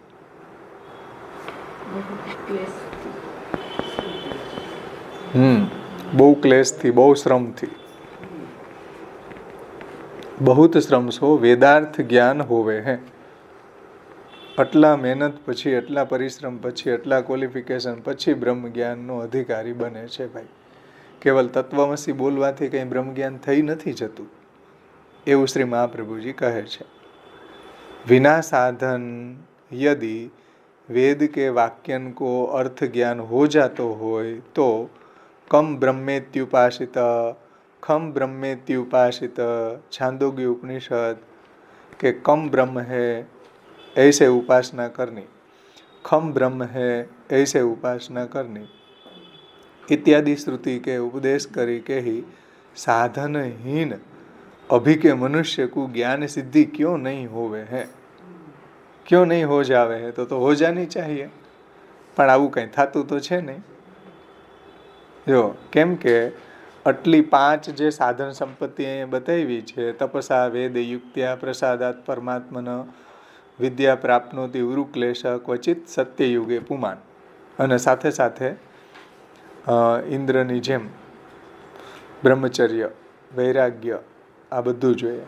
બહુ ક્લેશથી, બહુ શ્રમથી. બહુત શ્રમસો વેદાર્થ જ્ઞાન હોવે હે. આટલા મહેનત પછી, આટલા પરિશ્રમ પછી, આટલા ક્વોલિફિકેશન પછી બ્રહ્મ જ્ઞાનનો અધિકારી બને છે ભાઈ. કેવલ તત્વમસી બોલવાથી કંઈ બ્રહ્મ જ્ઞાન થઈ નથી જતું, એવું શ્રી મહાપ્રભુજી કહે છે. વિના સાધન यदि वेद के वाक्यन को अर्थ ज्ञान हो जातो होय तो कम ब्रह्मेत्युपासित खम ब्रह्मेत्युपासित छांदोग्य उपनिषद के कम ब्रह्म है ऐसे उपासना करनी, खम ब्रह्म है ऐसे उपासना करनी इत्यादि श्रुति के उपदेश करी के ही साधनहीन अभी के मनुष्य को ज्ञान सिद्धि क्यों नहीं होवे है, क्यों नहीं हो जावे है? तो हो जानी चाहिए, પણ આવું કંઈ થતું તો છે નહીં. જો કેમ કે આટલી 5 જે સાધન સંપત્તિ અહીંયા બતાવી છે, તપસા વેદ યુક્ત્યા પ્રસાદાત પરમાત્મન વિદ્યા પ્રાપ્નોતિ ઉરુક્લેશ ક્વચિત સત્યયુગે પુમાન, અને સાથે સાથે ઇન્દ્રની જેમ બ્રહ્મચર્ય વૈરાગ્ય આ બધું જોઈએ.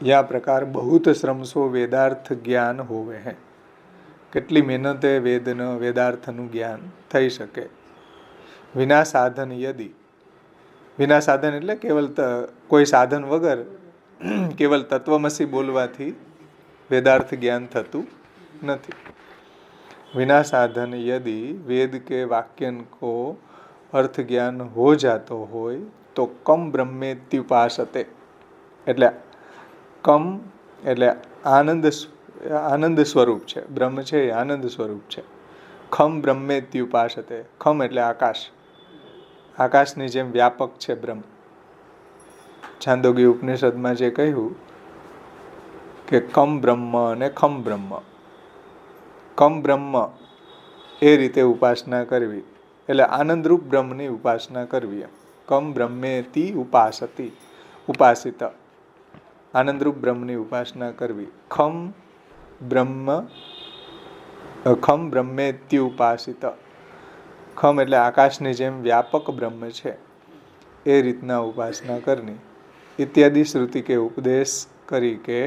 યા પ્રકાર બહુત શ્રમસો વેદાર્થ જ્ઞાન હોવે હે. કેટલી મહેનતે વેદાર્થનું જ્ઞાન થઈ શકે. વિના સાધન યદિ વિના સાધન એટલે કેવલ કોઈ સાધન વગર કેવલ તત્વમસી બોલવાથી વેદાર્થ જ્ઞાન થતું નથી. વિના સાધન यदि वेद के वाक्यन को अर्थ ज्ञान हो जातो હોય તો કમ બ્રહ્મેત્યુપાસતે, એટલે કમ એટલે આનંદ સ્વરૂપ છે. બ્રહ્મ છે એ આનંદ સ્વરૂપ છે. ખમ બ્રહ્મેત્યુપાસતે, ખમ એટલે આકાશ, આકાશની જેમ વ્યાપક છે બ્રહ્મ. છાંદોગ્ય ઉપનિષદમાં જે કહ્યું કે કમ બ્રહ્મ અને ખમ બ્રહ્મ, કમ બ્રહ્મ એ રીતે ઉપાસના કરવી એટલે આનંદરૂપ બ્રહ્મની ઉપાસના કરવી. કમ બ્રહ્મેતિ ઉપાસતી, ઉપાસિત, આનંદરૂપ બ્રહ્મની ઉપાસના કરવી. ખમ બ્રહ્મેત્યુપાસિત, ખમ એટલે આકાશની જેમ વ્યાપક બ્રહ્મ છે એ રીતના ઉપાસના કરની. ઇત્યાદિ શ્રુતિ કે ઉપદેશ કરી કે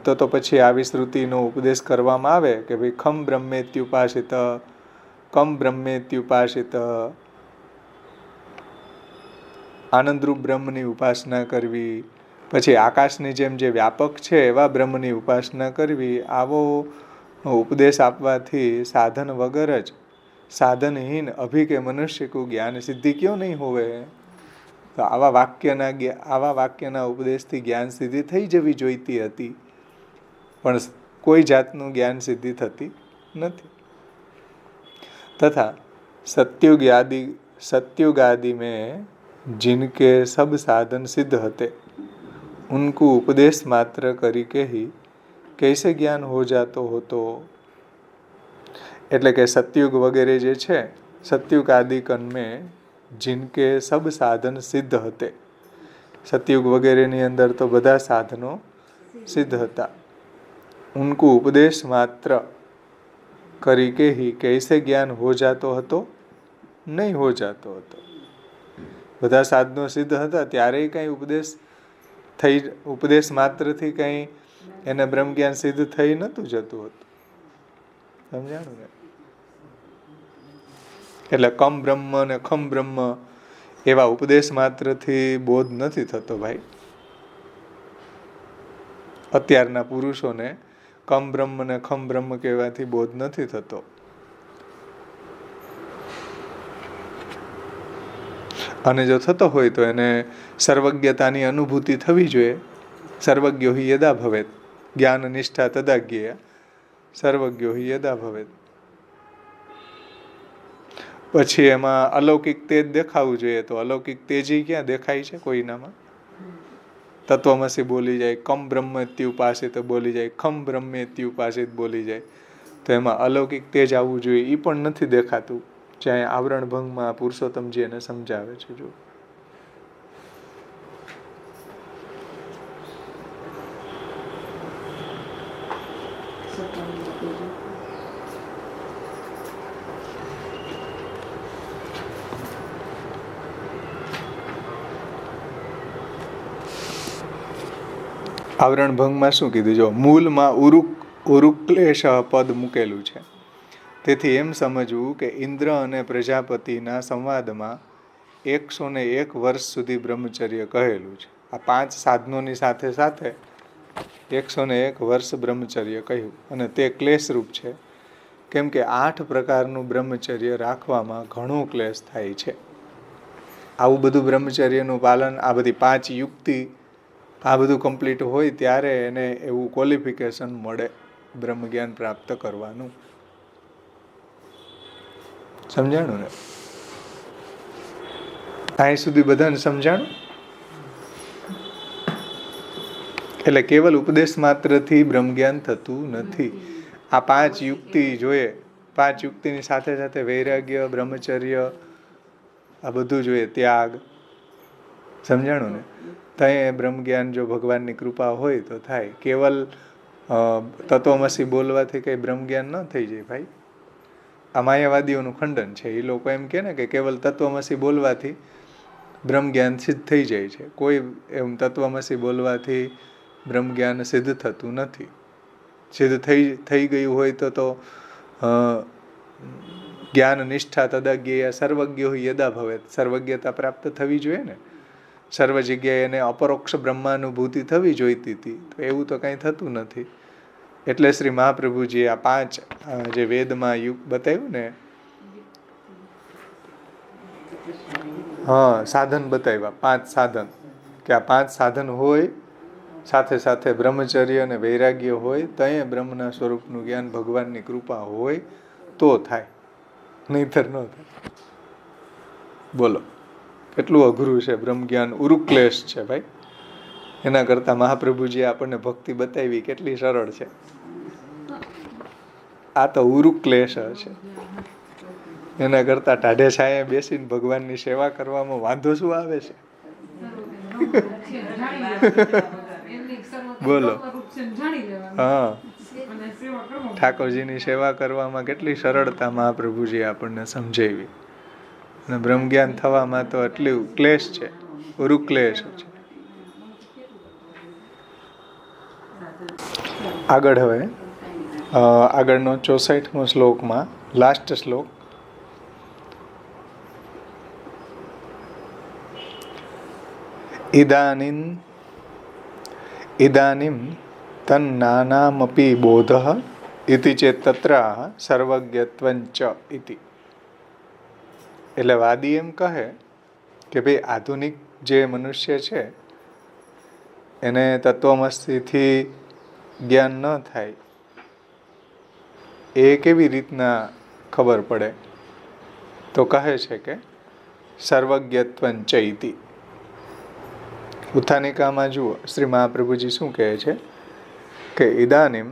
તો પછી આવી શ્રુતિનો ઉપદેશ કરવામાં આવે કે ભાઈ ખમ બ્રહ્મેત્યુપાસિત, કમ બ્રહ્મેત્યુપાસિત, આનંદરૂપ બ્રહ્મની ઉપાસના કરવી, પછી આકાશની જેમ જે વ્યાપક છે એવા બ્રહ્મની ઉપાસના કરવી. આવો ઉપદેશ આપવાથી સાધન વગર જ, સાધનહીન અભી કે મનુષ્ય કો જ્ઞાન સિદ્ધિ ક્यों નહીં હોવે? તો આવા વાક્યના ઉપદેશથી જ્ઞાન સિદ્ધિ થઈ જવી જોઈતી હતી, પણ કોઈ જાતનું જ્ઞાન સિદ્ધિ થતી નથી. તથા सत्युग आदि में जिनके सब साधन सिद्ध हते उनको उपदेश मात्र करी के ही कैसे ज्ञान हो जातो होतो? એટલે કે સત્યુગ વગેરે જે છે, સત્યુગ આદિ કન મેં जिनके सब साधन सिद्ध हते, सतयुग वगैरहની અંદર તો બધા સાધનો સિદ્ધ હતા. उनको उपदेश मात्र કરી કે ही कैसे ज्ञान हो जातो હતો? નહીં હો જાતો હતો. બધા સાધનો સિદ્ધ હતા ત્યારે કંઈ ઉપદેશ માત્રથી કંઈ એને બ્રહ્મ જ્ઞાન સિદ્ધ થઈ નહોતું જતું હતું. સમજાણું ને? એટલે કમ બ્રહ્મ ને ખમ બ્રહ્મ એવા ઉપદેશ માત્રથી બોધ નથી થતો ભાઈ. અત્યારના પુરુષોને કમ બ્રહ્મ ને ખમ બ્રહ્મ કહેવાથી બોધ નથી થતો. અને જો થતો હોય તો એને સર્વજ્ઞતાની અનુભૂતિ થવી જોઈએ. સર્વજ્ઞો હિ યદા ભવેત, જ્ઞાન નિષ્ઠા તદા જ્ઞેયા, સર્વજ્ઞો હિ યદા ભવેત. પછી એમાં અલૌકિક તેજ દેખાવું જોઈએ, તો અલૌકિક તેજી ક્યાં દેખાય છે કોઈનામાં? તત્વમસી બોલી જાય, કમ બ્રહ્મેત્યુપાસિત બોલી જાય, ખમ બ્રહ્મેત્યુપાસિત બોલી જાય, તો એમાં અલૌકિક તેજ આવવું જોઈએ, એ પણ નથી દેખાતું. જ્યાં આવરણ ભંગમાં પુરુષોત્તમજી એને સમજાવે છે. જો આવરણ ભંગમાં શું કીધું? જો મૂલમાં ઉરુક્લેશ પદ મૂકેલું છે. તેથી એમ સમજવું કે ઇન્દ્ર અને પ્રજાપતિના સંવાદમાં 101 વર્ષ સુધી બ્રહ્મચર્ય કહેલું છે. આ 5 સાધનોની સાથે સાથે 101 વર્ષ બ્રહ્મચર્ય કહ્યું, અને તે ક્લેશરૂપ છે. કેમ કે 8 પ્રકારનું બ્રહ્મચર્ય રાખવામાં ઘણો ક્લેશ થાય છે. આવું બધું બ્રહ્મચર્યનું પાલન, આ બધી 5 યુક્તિ, આ બધું કમ્પ્લીટ હોય ત્યારે એને એવું ક્વોલિફિકેશન મળે બ્રહ્મ જ્ઞાન પ્રાપ્ત કરવાનું. સમજાણું ને? અહીં સુધી બધાને સમજાણું? એટલે કેવલ ઉપદેશ માત્રથી બ્રહ્મ જ્ઞાન થતું નથી. આ 5 યુક્તિ જોઈએ. 5 યુક્તિની સાથે સાથે વૈરાગ્ય, બ્રહ્મચર્ય, આ બધું જોઈએ, ત્યાગ. સમજાણું ને? ત્યાં બ્રહ્મ જ્ઞાન જો ભગવાનની કૃપા હોય તો થાય. કેવલ તત્વમસી બોલવાથી કંઈ બ્રહ્મ જ્ઞાન ન થઈ જાય ભાઈ. આ માયાવાદીઓનું ખંડન છે. એ લોકો એમ કહે ને કે કેવલ તત્વમસી બોલવાથી બ્રહ્મ જ્ઞાન સિદ્ધ થઈ જાય છે. કોઈ એમ તત્વમસી બોલવાથી બ્રહ્મ જ્ઞાન સિદ્ધ થતું નથી. સિદ્ધ થઈ ગયું હોય તો જ્ઞાન નિષ્ઠા તદજ્ઞેય સર્વજ્ઞો યદા ભવેત. સર્વજ્ઞતા પ્રાપ્ત થવી જોઈએ ને, સર્વ જગ્યાએ એને અપરોક્ષ બ્રહ્માનુભૂતિ થવી જોઈતી હતી. તો એવું તો કંઈ થતું નથી. એટલે શ્રી મહાપ્રભુજીએ આ 5 જે વેદમાં યુગ બતાવ્યું ને, સાધન બતાવ્યા, 5 સાધન, કે આ 5 સાધન હોય, સાથે સાથે બ્રહ્મચર્ય અને વૈરાગ્ય હોય, તો અહીંયા બ્રહ્મના સ્વરૂપનું જ્ઞાન, ભગવાનની કૃપા હોય તો થાય, નહીંતર ન થાય. બોલો કેટલું અઘરું છે બ્રહ્મ જ્ઞાન, ઉરુક્લેશ છે ભાઈ. એના કરતાં મહાપ્રભુજીએ આપણને ભક્તિ બતાવી કેટલી સરળ છે. આ તો ઉરુક્લેશ છે. એના કરતાં ટાઢે છાંયે બેસીને ભગવાનની સેવા કરવામાં વાંધો શું આવે છે? બોલો. હા, ઠાકોરજીની સેવા કરવામાં કેટલી સરળતા મહાપ્રભુજી આપણને સમજાવી. અને બ્રહ્મ જ્ઞાન થવામાં તો એટલું ક્લેશ છે, ઉરુક્લેશ છે. આગળ હવે આગળનો 64મો શ્લોકમાં લાસ્ટ શ્લોક. ઇદાનીમ તન્નાનામપી બોધઃ ઇતિ ચેત તત્ર સર્વજ્ઞત્વંચ ઇતિ. એટલે વાદી એમ કહે કે ભાઈ આધુનિક જે મનુષ્ય છે એને તત્વમસીથી જ્ઞાન ન થાય એ કેવી રીતના ખબર પડે? તો કહે છે કે સર્વજ્ઞત્વંચ ઇતિ. ઉત્થાનિકામાં જુઓ શ્રી મહાપ્રભુજી શું કહે છે કે ઇદાનીમ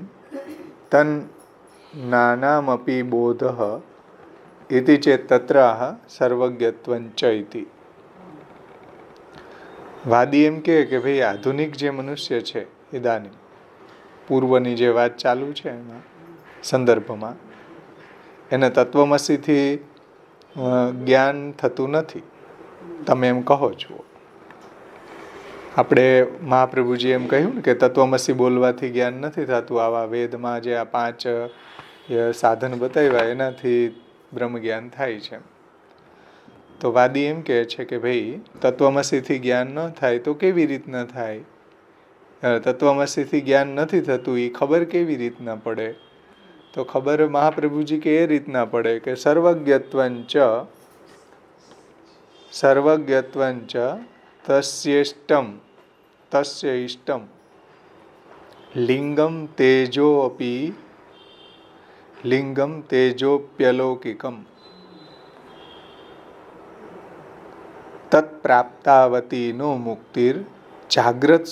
તન નાનામપી બોધઃ ઇતિ ચેત તત્ર સર્વજ્ઞત્વંચ ઇતિ. વાદી એમ કહે કે ભાઈ આધુનિક જે મનુષ્ય છે, ઇદાનીમ પૂર્વની જે વાત ચાલુ છે એમાં સંદર્ભમાં, એને તત્વમસીથી જ્ઞાન થતું નથી. તમે એમ કહો છો. આપણે મહાપ્રભુજી એમ કહ્યું ને કે તત્વમસી બોલવાથી જ્ઞાન નથી થતું. આવા વેદમાં જે આ 5 સાધન બતાવ્યા એનાથી બ્રહ્મ જ્ઞાન થાય છે. તો વાદી એમ કહે છે કે ભાઈ તત્વમસીથી જ્ઞાન ન થાય તો કેવી રીતના થાય? તત્વમસીથી જ્ઞાન નથી થતું એ ખબર કેવી રીતના પડે? તો ખબર મહાપ્રભુજી કે એ રીતના પડે કે સર્વજ્ઞત્વંચ તસ્ય ઇષ્ટમ લિંગમ તેજોપ્યલૌકિકમ તત્પ્રાપ્તાવતી નો મુક્તિર જાગ્રત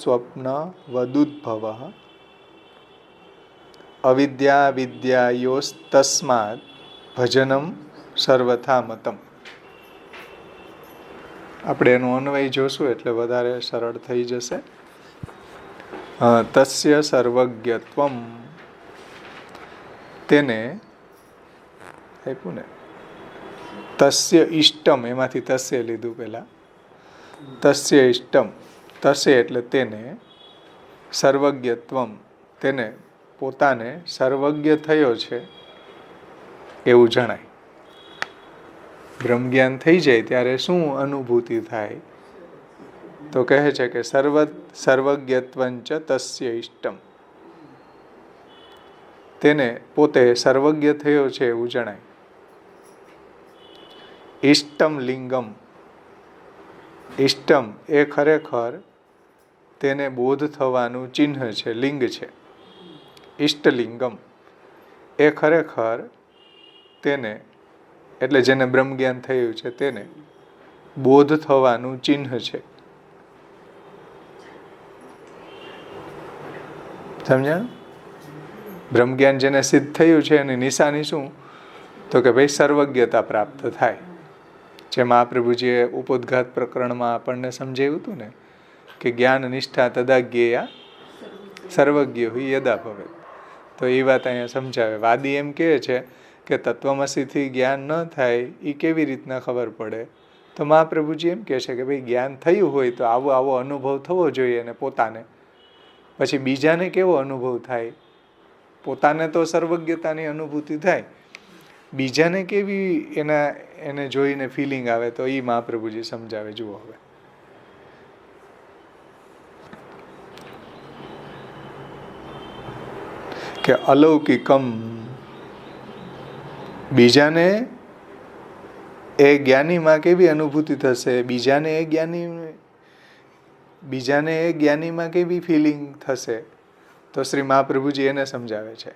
સ્વપ્ન વદુદ્ભવ અવિદ્યા વિદ્યાયોસ્તસ્માદ ભજનમ સર્વથા મતમ. આપણે એનો અન્વય જોશું એટલે વધારે સરળ થઈ જશે. તસ્ય સર્વજ્ઞત્વમ, તેને આપ્યું ને તસ્ય ઇષ્ટમ, એમાંથી તસ્ય લીધું પહેલા. તસ્ય ઇષ્ટમ, તસ્ય એટલે તેને, સર્વજ્ઞત્વમ તેને પોતાને સર્વજ્ઞ થયો છે એવું જણાય. બ્રહ્મજ્ઞાન થઈ જાય ત્યારે શું અનુભૂતિ થાય? તો કહે છે કે સર્વજ્ઞત્વંચ તસ્ય ઇષ્ટમ, તેને પોતે સર્વજ્ઞ થયો છે એવું જણાય. ઇષ્ટમ લિંગમ, ઇષ્ટમ એ ખરેખર તેને બોધ થવાનું ચિહ્ન છે, લિંગ છે. ઇષ્ટલિંગમ એ ખરેખર તેને, એટલે જેને બ્રહ્મજ્ઞાન થયું છે તેને બોધ થવાનું ચિહ્ન છે. સમજાણું? બ્રહ્મજ્ઞાન જેને સિદ્ધ થયું છે એની નિશાની શું? તો કે ભાઈ સર્વજ્ઞતા પ્રાપ્ત થાય. જે મહાપ્રભુજીએ ઉપોદ્ઘાત પ્રકરણમાં આપણને સમજાવ્યું હતું ને કે જ્ઞાન નિષ્ઠા તદાજ્ઞેયા સર્વજ્ઞ હોય યદા ભવેત. તો એ વાત અહીંયા સમજાવે. વાદી એમ કહે છે કે તત્વમસીથી જ્ઞાન ન થાય એ કેવી રીતના ખબર પડે? તો મહાપ્રભુજી એમ કહે છે કે ભાઈ જ્ઞાન થયું હોય તો આવો અનુભવ થવો જોઈએ ને પોતાને. પછી બીજાને કેવો અનુભવ થાય? પોતાને તો સર્વજ્ઞતાની અનુભૂતિ થાય, બીજાને કેવી એને જોઈને ફિલિંગ આવે તો એ મહાપ્રભુજી સમજાવે. જુઓ હવે કે અલૌકિકમ, બીજાને એ જ્ઞાનીમાં કેવી અનુભૂતિ થશે, બીજાને એ જ્ઞાનીમાં કેવી ફિલિંગ થશે, તો શ્રી મહાપ્રભુજી એને સમજાવે છે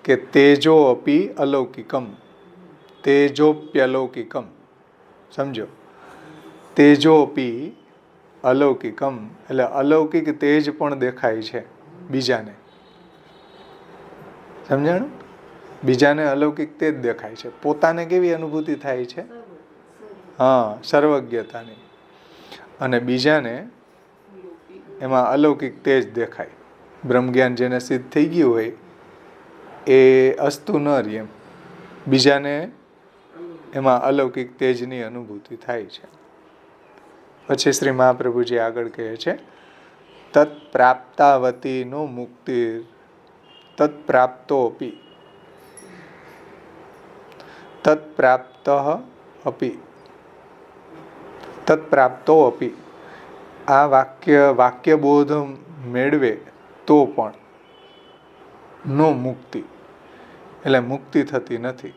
કે તેજો અપી અલૌકિકમ, તેજોપ્યલૌકિકમ. સમજો, તેજો અપી અલૌકિકમ એટલે અલૌકિક તેજ પણ દેખાય છે બીજાને. સમજાણું? બીજાને અલૌકિક તેજ દેખાય છે, પોતાને કેવી અનુભૂતિ થાય છે? હા, સર્વજ્ઞતાની. અને બીજાને એમાં અલૌકિક તેજ દેખાય. બ્રહ્મજ્ઞાન જેને સિદ્ધ થઈ ગયું હોય એ અસ્તુ ન રહે એમ, બીજાને એમાં અલૌકિક તેજની અનુભૂતિ થાય છે. પછી શ્રી મહાપ્રભુજી આગળ કહે છે તત્પ્રાપ્તાવતીનો મુક્તિ તત્પ્રાપ્તોપી, તત્પ્રાપ્તો અપી. આ વાક્યબોધ મેળવે તો પણ નો મુક્તિ એટલે મુક્તિ થતી નથી.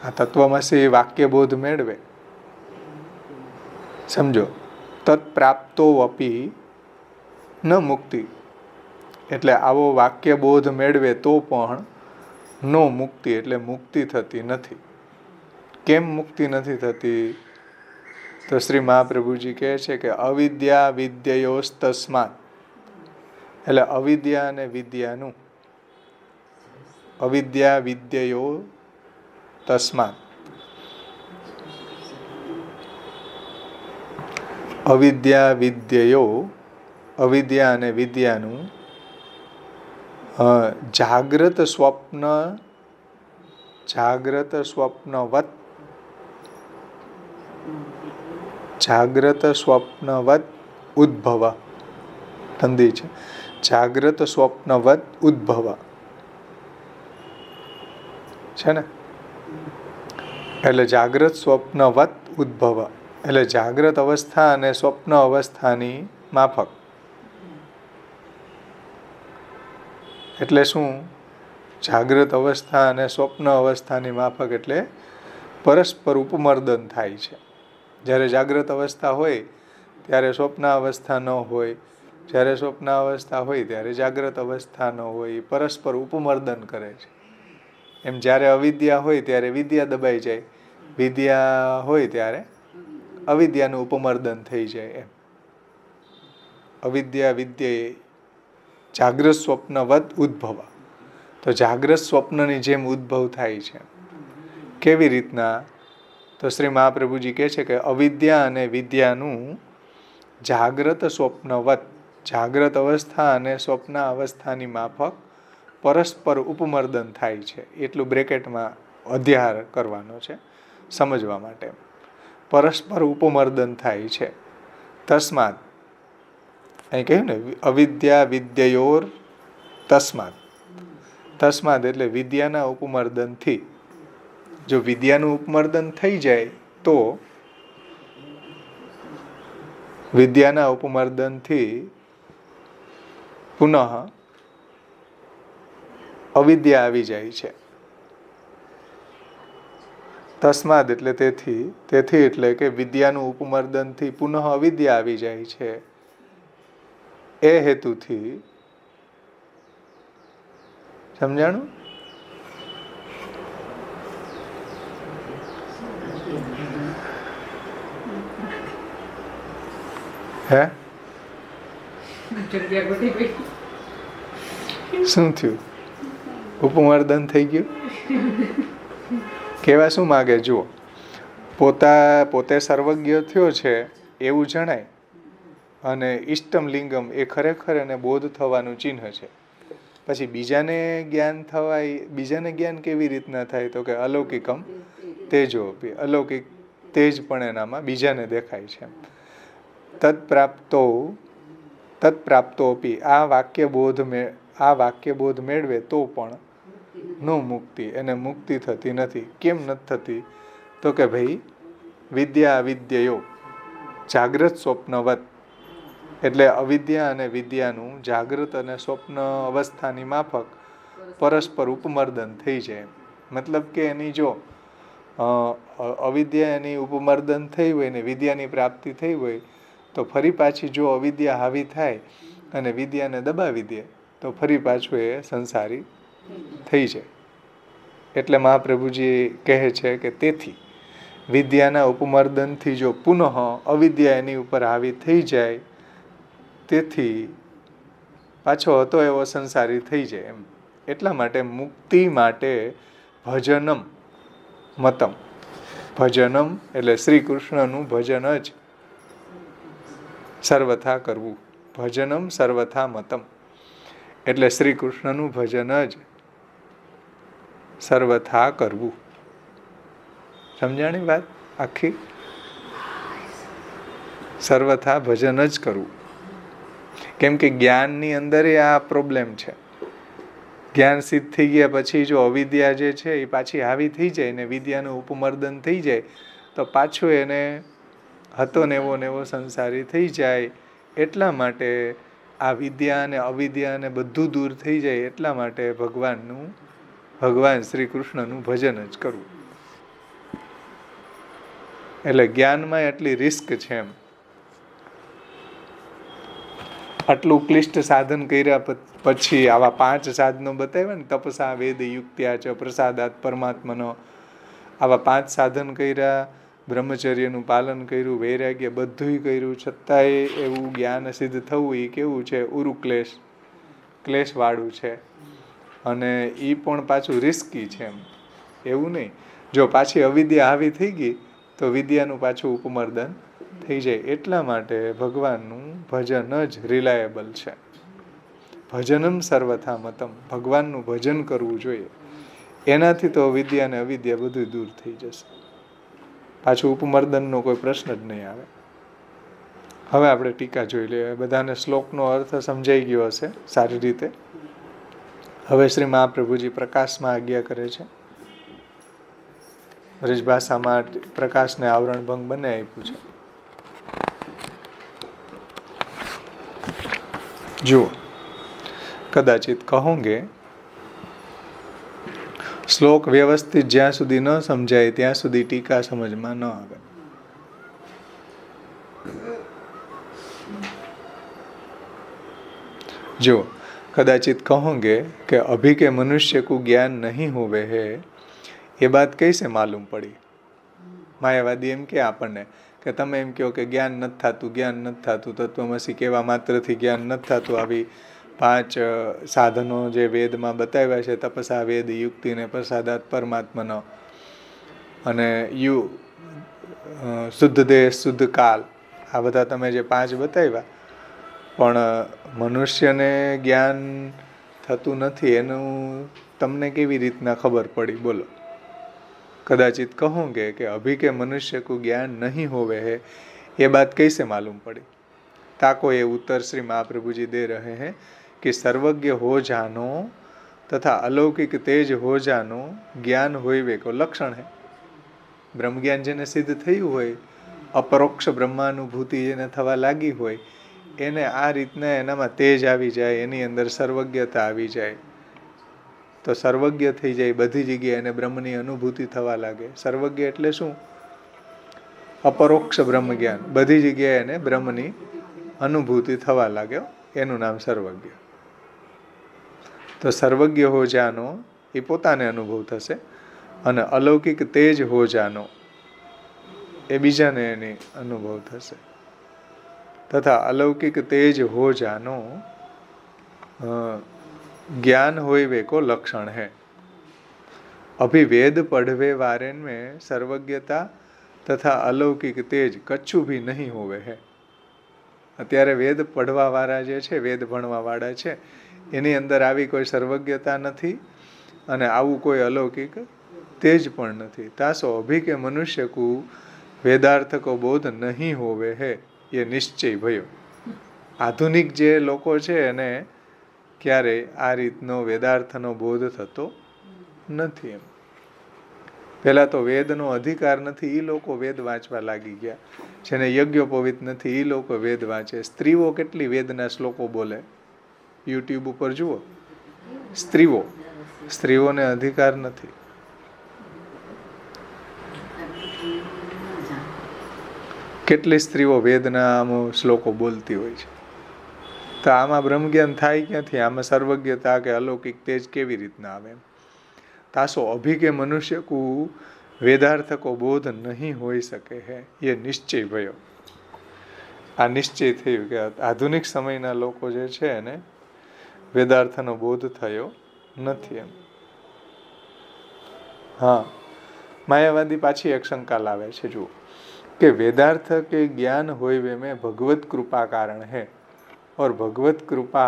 આ તત્વમસી વાક્યબોધ મેળવે, સમજો, તત્પ્રાપ્તો અપી ન મુક્તિ એટલે આવો વાક્યબોધ મેળવે તો પણ નો મુક્તિ એટલે મુક્તિ થતી નથી. કેમ મુક્તિ નથી થતી? તો શ્રી મહાપ્રભુજી કહે છે કે અવિદ્યા વિદ્યયોસ્તસ્માત એટલે અવિદ્યા અને વિદ્યાનું, અવિદ્યા વિદ્યયો તસ્માત, અવિદ્યા વિદ્યયો, અવિદ્યા અને વિદ્યાનું જાગ્રત સ્વપ્નવત ઉદ્ભવ. ઠંડી છે. જાગ્રત સ્વપ્નવત ઉદ્ભવ છે ને, એટલે જાગ્રત સ્વપ્નવત ઉદ્ભવ એટલે જાગ્રત અવસ્થા અને સ્વપ્ન અવસ્થાની માફક. એટલે શું? જાગ્રત અવસ્થા અને સ્વપ્ન અવસ્થાની માફક એટલે પરસ્પર ઉપમર્દન થાય છે. જ્યારે જાગ્રત અવસ્થા હોય ત્યારે સ્વપ્ન અવસ્થા ન હોય, જ્યારે સ્વપ્ન અવસ્થા હોય ત્યારે જાગ્રત અવસ્થા ન હોય, પરસ્પર ઉપમર્દન કરે છે. એમ જ્યારે અવિદ્યા હોય ત્યારે વિદ્યા દબાઈ જાય, વિદ્યા હોય ત્યારે અવિદ્યાનું ઉપમર્દન થઈ જાય. એમ અવિદ્યા વિદ્યે જાગ્રત સ્વપ્નવત ઉદ્ભવ. તો જાગ્રત સ્વપ્નની જેમ ઉદ્ભવ થાય છે. કેવી રીતના? તો શ્રી મહાપ્રભુજી કહે છે કે અવિદ્યા અને વિદ્યાનું જાગ્રત સ્વપ્નવત, જાગ્રત અવસ્થા અને સ્વપ્ન અવસ્થાની માફક પરસ્પર ઉપમર્દન થાય છે. એટલું બ્રેકેટમાં અધ્યાર કરવાનો છે સમજવા માટે. પરસ્પર ઉપમર્દન થાય છે. તસ્માત અહીં કહ્યું ને અવિદ્યા વિદ્યયોર તસ્માત. તસ્માત એટલે વિદ્યાના ઉપમર્દનથી. જો વિદ્યાનું ઉપમર્દન થઈ જાય તો વિદ્યાના ઉપમર્દનથી પુનઃ અવિદ્યા આવી જાય છે. તસ્માદ એટલે તેથી, તેથી એટલે કે વિદ્યાનું ઉપમર્દનથી પુનઃ અવિદ્યા આવી જાય છે. એ હેતુથી સમજાણું? હે શું થયું? ઉપમર્દન થઈ ગયું? કેવા શું માગે? જુઓ, પોતે સર્વજ્ઞ થયો છે એવું જણાય અને ઇષ્ટમ લિંગમ એ ખરેખર એને બોધ થવાનું ચિહ્ન છે. પછી બીજાને જ્ઞાન થવાય, બીજાને જ્ઞાન કેવી રીતના થાય? તો કે અલૌકિકમ તેજો, અલૌકિક તેજ પણ એનામાં બીજાને દેખાય છે. તત્પ્રાપ્તોપી આ આ વાક્યબોધ મેળવે તો પણ નો મુક્તિ, એને મુક્તિ થતી નથી. કેમ નથી થતી? તો કે ભાઈ વિદ્યા અવિદ્યયો જાગ્રત સ્વપ્નવત, એટલે અવિદ્યા અને વિદ્યાનું જાગૃત અને સ્વપ્ન અવસ્થાની માફક પરસ્પર ઉપમર્દન થઈ જાય. મતલબ કે એની જો અવિદ્યા એની ઉપમર્દન થઈ હોય ને વિદ્યાની પ્રાપ્તિ થઈ હોય, તો ફરી પાછી જો અવિદ્યા હાવી થાય અને વિદ્યાને દબાવી દે તો ફરી પાછું એ સંસારી થઈ જાય. એટલે મહાપ્રભુજી કહે છે કે તેથી વિદ્યાના ઉપમર્દનથી જો પુનઃ અવિદ્યા એની ઉપર હાવી થઈ જાય, તેથી પાછો હતો એવો સંસારી થઈ જાય એમ. એટલા માટે મુક્તિ માટે ભજનમ મતમ, ભજનમ એટલે શ્રી કૃષ્ણનું ભજન જ સર્વથા કરવું. ભજનમ સર્વથા મતમ એટલે શ્રી કૃષ્ણનું ભજન જ સર્વથા કરવું. સમજાણી વાત આખી? સર્વથા ભજન જ કરવું. કેમ કે જ્ઞાનની અંદર આ પ્રોબ્લેમ છે. જ્ઞાન સિદ્ધ થઈ ગયા પછી જો અવિદ્યા જે છે એ પાછી હાવી થઈ જાય ને વિદ્યાનું ઉપમર્દન થઈ જાય, તો પાછું એને હતો ને એવો સંસારી થઈ જાય. એટલા માટે આ વિદ્યા અને અવિદ્યા ને બધું દૂર થઈ જાય, એટલા માટે ભગવાન શ્રી કૃષ્ણનું ભજન જ કરવું. એટલે જ્ઞાનમાં એટલી રિસ્ક છે એમ. આટલું ક્લિષ્ટ સાધન કર્યા પછી આવા 5 સાધનો બતાવ્યા ને, તપસા વેદ યુક્ત્યા ચ પ્રસાદાત પરમાત્મનો, આવા 5 સાધન કર્યા, બ્રહ્મચર્યનું પાલન કર્યું, વૈરાગ્ય બધુંય કર્યું, છતાંય એવું જ્ઞાન સિદ્ધ થવું એ કેવું છે? ઉરુક્લેશ, ક્લેશવાળું છે. અને એ પણ પાછું રિસ્કી છે એમ. એવું નહીં, જો પાછી અવિદ્યા હાવી થઈ ગઈ તો વિદ્યાનું પાછું ઉપમર્દન થઈ જાય. એટલા માટે ભગવાનનું ભજન જ રિલાયેબલ છે. ભજનમ સર્વથા મતમ, ભગવાનનું ભજન કરવું જોઈએ. એનાથી તો વિદ્યા અને અવિદ્યા બધું દૂર થઈ જશે. પાછું ઉપમર્દનનો કોઈ પ્રશ્ન જ નહીં આવે. હવે આપણે ટીકા જોઈ લઈએ. બધાને શ્લોકનો અર્થ સમજાઈ ગયો હશે સારી રીતે. હવે શ્રી મહાપ્રભુજી પ્રકાશમાં આજ્ઞા કરે છે. બ્રજભાષામાં પ્રકાશને આવરણ ભંગ બંને આપ્યું છે. જુઓ, કદાચિત કહુંગે શ્લોક વ્યવસ્થિત જ્યાં સુધી ન સમજાય ત્યાં સુધી ટીકા સમજમાં ન આવે. જો कदाचित कहोगे कि अभी के मनुष्य को ज्ञान नहीं होवे है, ये बात कैसे मालूम पड़ी? मायावादी एम के આપણને કે તમે એમ કહો કે જ્ઞાન નથી થતું, તત્વમસી કહેવા માત્રથી જ્ઞાન નથી થતું. આવી 5 સાધનો જે વેદમાં બતાવ્યા છે, તપસા વેદ યુક્તિ ને પ્રસાદાત પરમાત્માનો, અને શુદ્ધ દેહ શુદ્ધ કાલ, આ બધા તમે જે 5 બતાવ્યા, પણ મનુષ્યને જ્ઞાન થતું નથી એનું તમને કેવી રીતના ખબર પડી? બોલો. कदाचित कहोगे कि अभी के मनुष्य को ज्ञान नहीं होवे है, ये बात कैसे मालूम पड़ी? ताको ये उत्तर श्री महाप्रभु जी दे रहे हैं कि सर्वज्ञ हो जानो तथा अलौकिक तेज हो जानो ज्ञान होवे को लक्षण है. ब्रह्म ज्ञान जेने सिद्ध थयुं होय, अपरोक्ष ब्रह्मानुभूति जेने थवा लागी होय, એને આ રીતના એનામાં તેજ આવી જાય, એની અંદર સર્વજ્ઞતા આવી જાય, તો સર્વજ્ઞ થઈ જાય. બધી જગ્યાએ એને બ્રહ્મની અનુભૂતિ થવા લાગે. સર્વજ્ઞ એટલે શું? અપરોક્ષ બ્રહ્મ જ્ઞાન. બધી જગ્યાએ એને બ્રહ્મની અનુભૂતિ થવા લાગે, એનું નામ સર્વજ્ઞ. તો સર્વજ્ઞ હો જાનો એ પોતાને અનુભવ થશે, અને અલૌકિક તેજ હો જાનો એ બીજાને એની અનુભવ થશે. तथा अलौकिक तेज हो जानो ज्ञान होवे को लक्षण है. अभी वेद पढ़वे वारे में सर्वज्ञता तथा अलौकिक तेज कच्छू भी नहीं होवे है. અત્યારે વેદ પઢવા વાળા જે છે, વેદ ભણવા વાળા છે, એની અંદર આવી કોઈ સર્વજ્ઞતા નથી અને આવું કોઈ અલૌકિક તેજ પણ નથી. તાસો અભી કે મનુષ્ય કો વેદાર્થ કો બોધ નહીં હોવે હે, એ નિશ્ચય ભયો. આધુનિક જે લોકો છે એને ક્યારેય આ રીતનો વેદાર્થનો બોધ થતો નથી. એમ પહેલાં તો વેદનો અધિકાર નથી એ લોકો વેદ વાંચવા લાગી ગયા. જેને યજ્ઞોપવિત નથી એ લોકો વેદ વાંચે. સ્ત્રીઓ કેટલી વેદના શ્લોકો બોલે, યુટ્યુબ ઉપર જુઓ. સ્ત્રીઓને અધિકાર નથી. કેટલી સ્ત્રીઓ વેદના શ્લોકો બોલતી હોય છે. તો આમાં બ્રહ્મજ્ઞાન થાય ક્યાંથી? આમાં સર્વજ્ઞતા કે અલૌકિક તેજ કેવી રીતના આવે? તાસો અભી કે મનુષ્ય કો વેદાર્થ કો બોધ નહીં હોઈ શકે હે, એ નિશ્ચય ભયો. આ નિશ્ચય થયું કે આધુનિક સમયના લોકો જે છે એને વેદાર્થનો બોધ થયો નથી. એમ હા, માયાવાદી પાછી એક શંકા લાવે છે. જુઓ કે વેદાર્થ કે ज्ञान होय वे में भगवत कृपा कारण है, और भगवत कृपा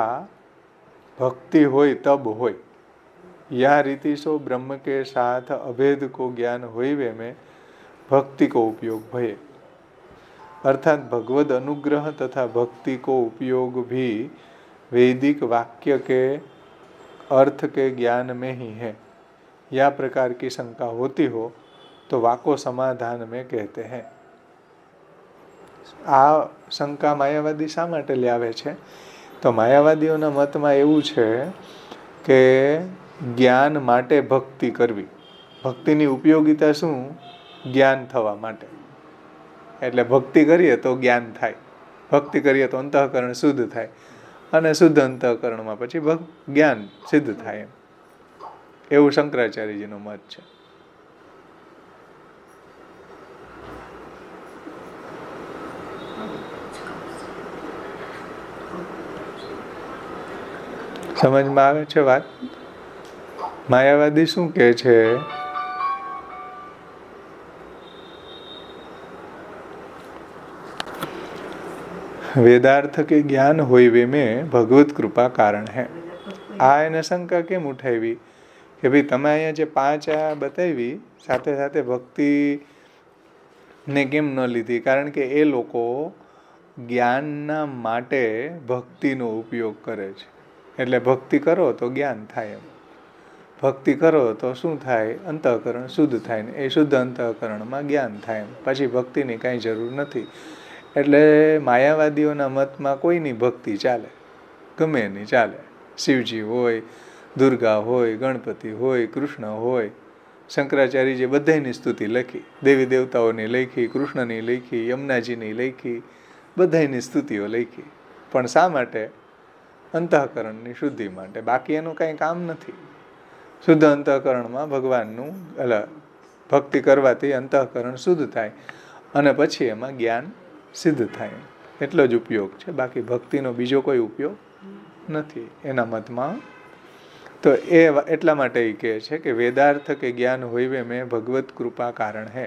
भक्ति होय तब होय. यह रीति सो ब्रह्म के साथ अभेद को ज्ञान होय वे में भक्ति को उपयोग भये. अर्थात भगवद अनुग्रह तथा भक्ति को उपयोग भी वैदिक वाक्य के अर्थ के ज्ञान में ही है. या प्रकार की शंका होती हो तो वाको समाधान में कहते हैं. આ શંકા માયાવાદી શા માટે લાવે છે? તો માયાવાદીઓના મતમાં એવું છે કે જ્ઞાન માટે ભક્તિ કરવી. ભક્તિની ઉપયોગિતા શું? જ્ઞાન થવા માટે. એટલે ભક્તિ કરીએ તો જ્ઞાન થાય, ભક્તિ કરીએ તો અંતઃકરણ શુદ્ધ થાય, અને શુદ્ધ અંતઃકરણમાં પછી જ્ઞાન સિદ્ધ થાય. એવું શંકરાચાર્યજીનો મત છે. સમજમાં આવે છે વાત? માયાવાદી શું કહે છે? વેદાર્થ કે જ્ઞાન હોય વે મેં ભગવત કૃપા કારણ હે. આ એને શંકા કેમ ઉઠાવી કે ભાઈ તમે અહીંયા જે 5 આ બતાવી સાથે સાથે ભક્તિ ને કેમ ન લીધી? કારણ કે એ લોકો જ્ઞાનના માટે ભક્તિનો ઉપયોગ કરે છે. એટલે ભક્તિ કરો તો જ્ઞાન થાય. એમ ભક્તિ કરો તો શું થાય? અંતઃકરણ શુદ્ધ થાય, ને એ શુદ્ધ અંતઃકરણમાં જ્ઞાન થાય. એમ પછી ભક્તિની કાંઈ જરૂર નથી. એટલે માયાવાદીઓના મતમાં કોઈની ભક્તિ ચાલે, ગમે એની ચાલે. શિવજી હોય, દુર્ગા હોય, ગણપતિ હોય, કૃષ્ણ હોય. શંકરાચાર્યજી બધાની સ્તુતિ લખી, દેવી દેવતાઓની લખી, કૃષ્ણની લખી, યમુનાજીની લખી, બધાની સ્તુતિઓ લખી. પણ શા માટે? અંતઃકરણની શુદ્ધિ માટે. બાકી એનું કાંઈ કામ નથી. શુદ્ધ અંતઃકરણમાં ભગવાનનું ભક્તિ કરવાથી અંતઃકરણ શુદ્ધ થાય, અને પછી એમાં જ્ઞાન સિદ્ધ થાય. એટલો જ ઉપયોગ છે. બાકી ભક્તિનો બીજો કોઈ ઉપયોગ નથી એના મતમાં. તો એ એટલા માટે એ કહે છે કે વેદાર્થ કે જ્ઞાન હોયવે મેં ભગવત કૃપા કારણ હે,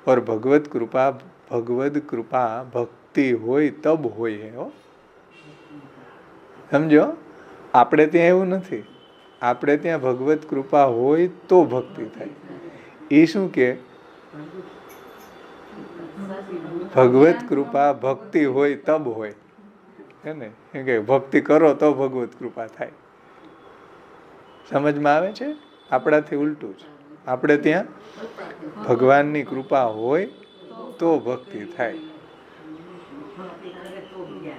ઓર ભગવત કૃપા ભક્તિ હોય તબ હોય હે. હો, સમજો? આપણે ત્યાં એવું નથી. આપણે ત્યાં ભગવત કૃપા હોય તો ભક્તિ થાય. એ શું કે ભગવત કૃપા ભક્તિ હોય તબ હોય, હે ને? એમ કે ભક્તિ કરો તો ભગવત કૃપા થાય. સમજમાં આવે છે? આપણાથી ઉલટું છે. આપણે ત્યાં ભગવાનની કૃપા હોય તો ભક્તિ થાય.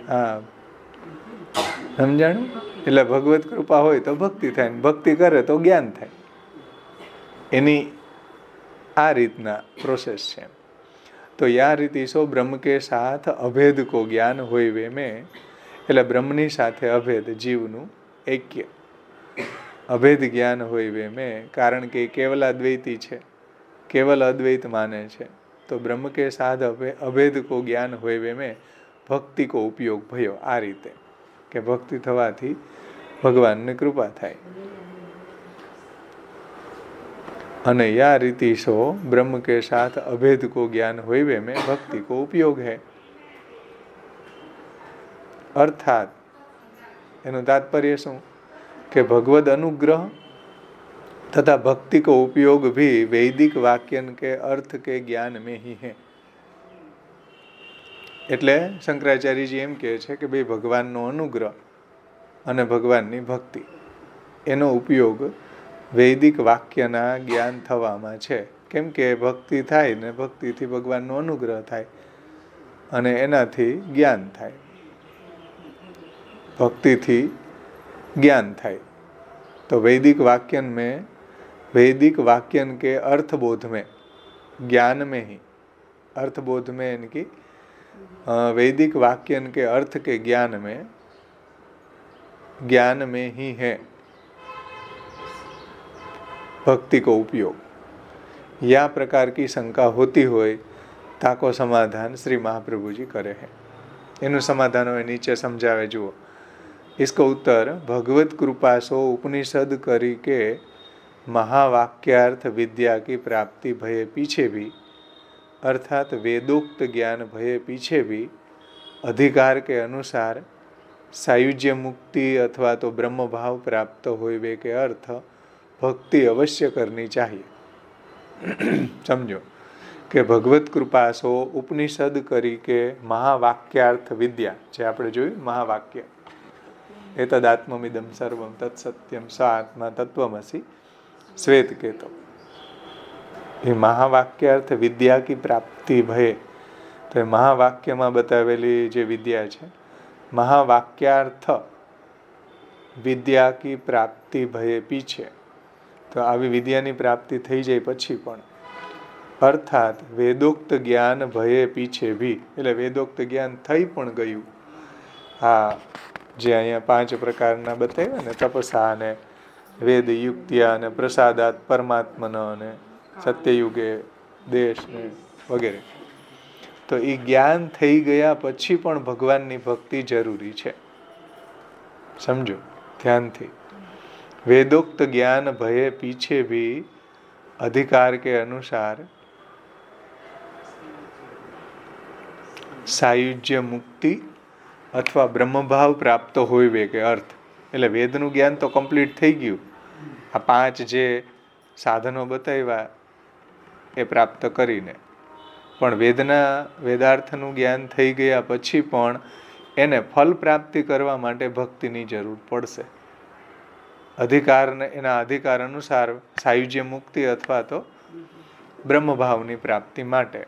હા, સમજાણું? એટલે ભગવત કૃપા હોય તો ભક્તિ થાય, ભક્તિ કરે તો જ્ઞાન થાય. એની આ રીતના પ્રોસેસ છે. તો યા રીતિ સો બ્રહ્મ કે સાથ અભેદ કો જ્ઞાન હોય વે મેં, એટલે બ્રહ્મની સાથે અભેદ જીવનું ऐक्य અભેદ જ્ઞાન હોય વે મેં. કારણ કે કેવલ અદ્વૈતી છે, કેવલ અદ્વૈત માને છે. તો બ્રહ્મ કે સાથ અભેદ કો જ્ઞાન હોય વે મેં ભક્તિ કો ઉપયોગ ભયો. આ રીતે કે ભક્તિ થવાથી ભગવાનની કૃપા થાય. અને યા રીતિ સો બ્રહ્મ કે સાથ અભેદ કો જ્ઞાન હોય વે મેં ભક્તિ કો ઉપયોગ है. અર્થાત એનું તાત્પર્ય શું કે ભગવદ અનુગ્રહ तथा भक्ति को उपयोग भी वैदिक वाक्यन के अर्थ के ज्ञान में ही है. એટલે શંકરાચાર્યજી એમ કહે છે કે ભાઈ ભગવાનનો અનુગ્રહ અને ભગવાનની ભક્તિ. એનો ઉપયોગ વૈદિક વાક્યના જ્ઞાન થવામાં છે. કેમ કે ભક્તિ થાય ને ભક્તિથી ભગવાનનો અનુગ્રહ થાય અને એનાથી જ્ઞાન થાય. ભક્તિથી ज्ञान થાય. तो वैदिक वाक्यन के अर्थबोध में, ज्ञान में ही, अर्थबोध में इनकी वैदिक वाक्यन के अर्थ के ज्ञान में ही है भक्ति को उपयोग. या प्रकार की शंका होती होय ताको समाधान श्री महाप्रभु जी करे हैं. एनु समाधान होय नीचे समझावे जुओ. इसको उत्तर भगवत कृपा सो उपनिषद करी के महावाक्यार्थ विद्या की प्राप्ति भये पीछे भी, अर्थात वेदोक्त ज्ञान भये पीछे भी अधिकार के अनुसार सायुज्य मुक्ति अथवा तो ब्रह्म भाव प्राप्त होवे के अर्थ भक्ति अवश्य करनी चाहिए. समझो કે ભગવત કૃપા સો ઉપનિષદ કરી કે મહાવાક્યાર્થ વિદ્યા, જે આપણે જોયું મહાવાક્ય, એતદાત્મમિદમ સર્વમ તત્સત્યમ સ આત્મા તત્વમસી શ્વેત કેતો. એ મહાવાક્યાર્થ વિદ્યા કી પ્રાપ્તિ ભય, તો એ મહાવાક્યમાં બતાવેલી જે વિદ્યા છે, મહાવાક્યાર્થ વિદ્યા કી પ્રાપ્તિ ભયે પીછે, તો આવી વિદ્યાની પ્રાપ્તિ થઈ જાય પછી પણ, અર્થાત વેદોક્ત જ્ઞાન ભયે પીછે ભી, એટલે વેદોક્ત જ્ઞાન થઈ પણ ગયું. હા, જે અહીંયા 5 પ્રકારના બતાવ્યા ને, તપસા ને વેદ યુક્ત્યા અને પ્રસાદાત પરમાત્મન અને સત્યયુગે દેશ ને વગેરે, તો એ જ્ઞાન થઈ ગયા પછી પણ ભગવાનની ભક્તિ જરૂરી છે. સમજો ધ્યાનથી. વેદોક્ત જ્ઞાન ભયે પીછે ભી अधिकार के अनुसार सायुज्य मुक्ति अथवा ब्रह्मभाव प्राप्त होवे के अर्थ, એટલે વેદનું જ્ઞાન તો કમ્પ્લીટ થઈ ગયું. આ 5 જે સાધનો બતાવ્યા એ પ્રાપ્ત કરીને, પણ વેદાર્થનું જ્ઞાન થઈ ગયા પછી પણ એને ફલ પ્રાપ્તિ કરવા માટે ભક્તિની જરૂર પડશે. અધિકારને, એના અધિકાર અનુસાર સાયુજ્ય મુક્તિ અથવા તો બ્રહ્મભાવની પ્રાપ્તિ માટે.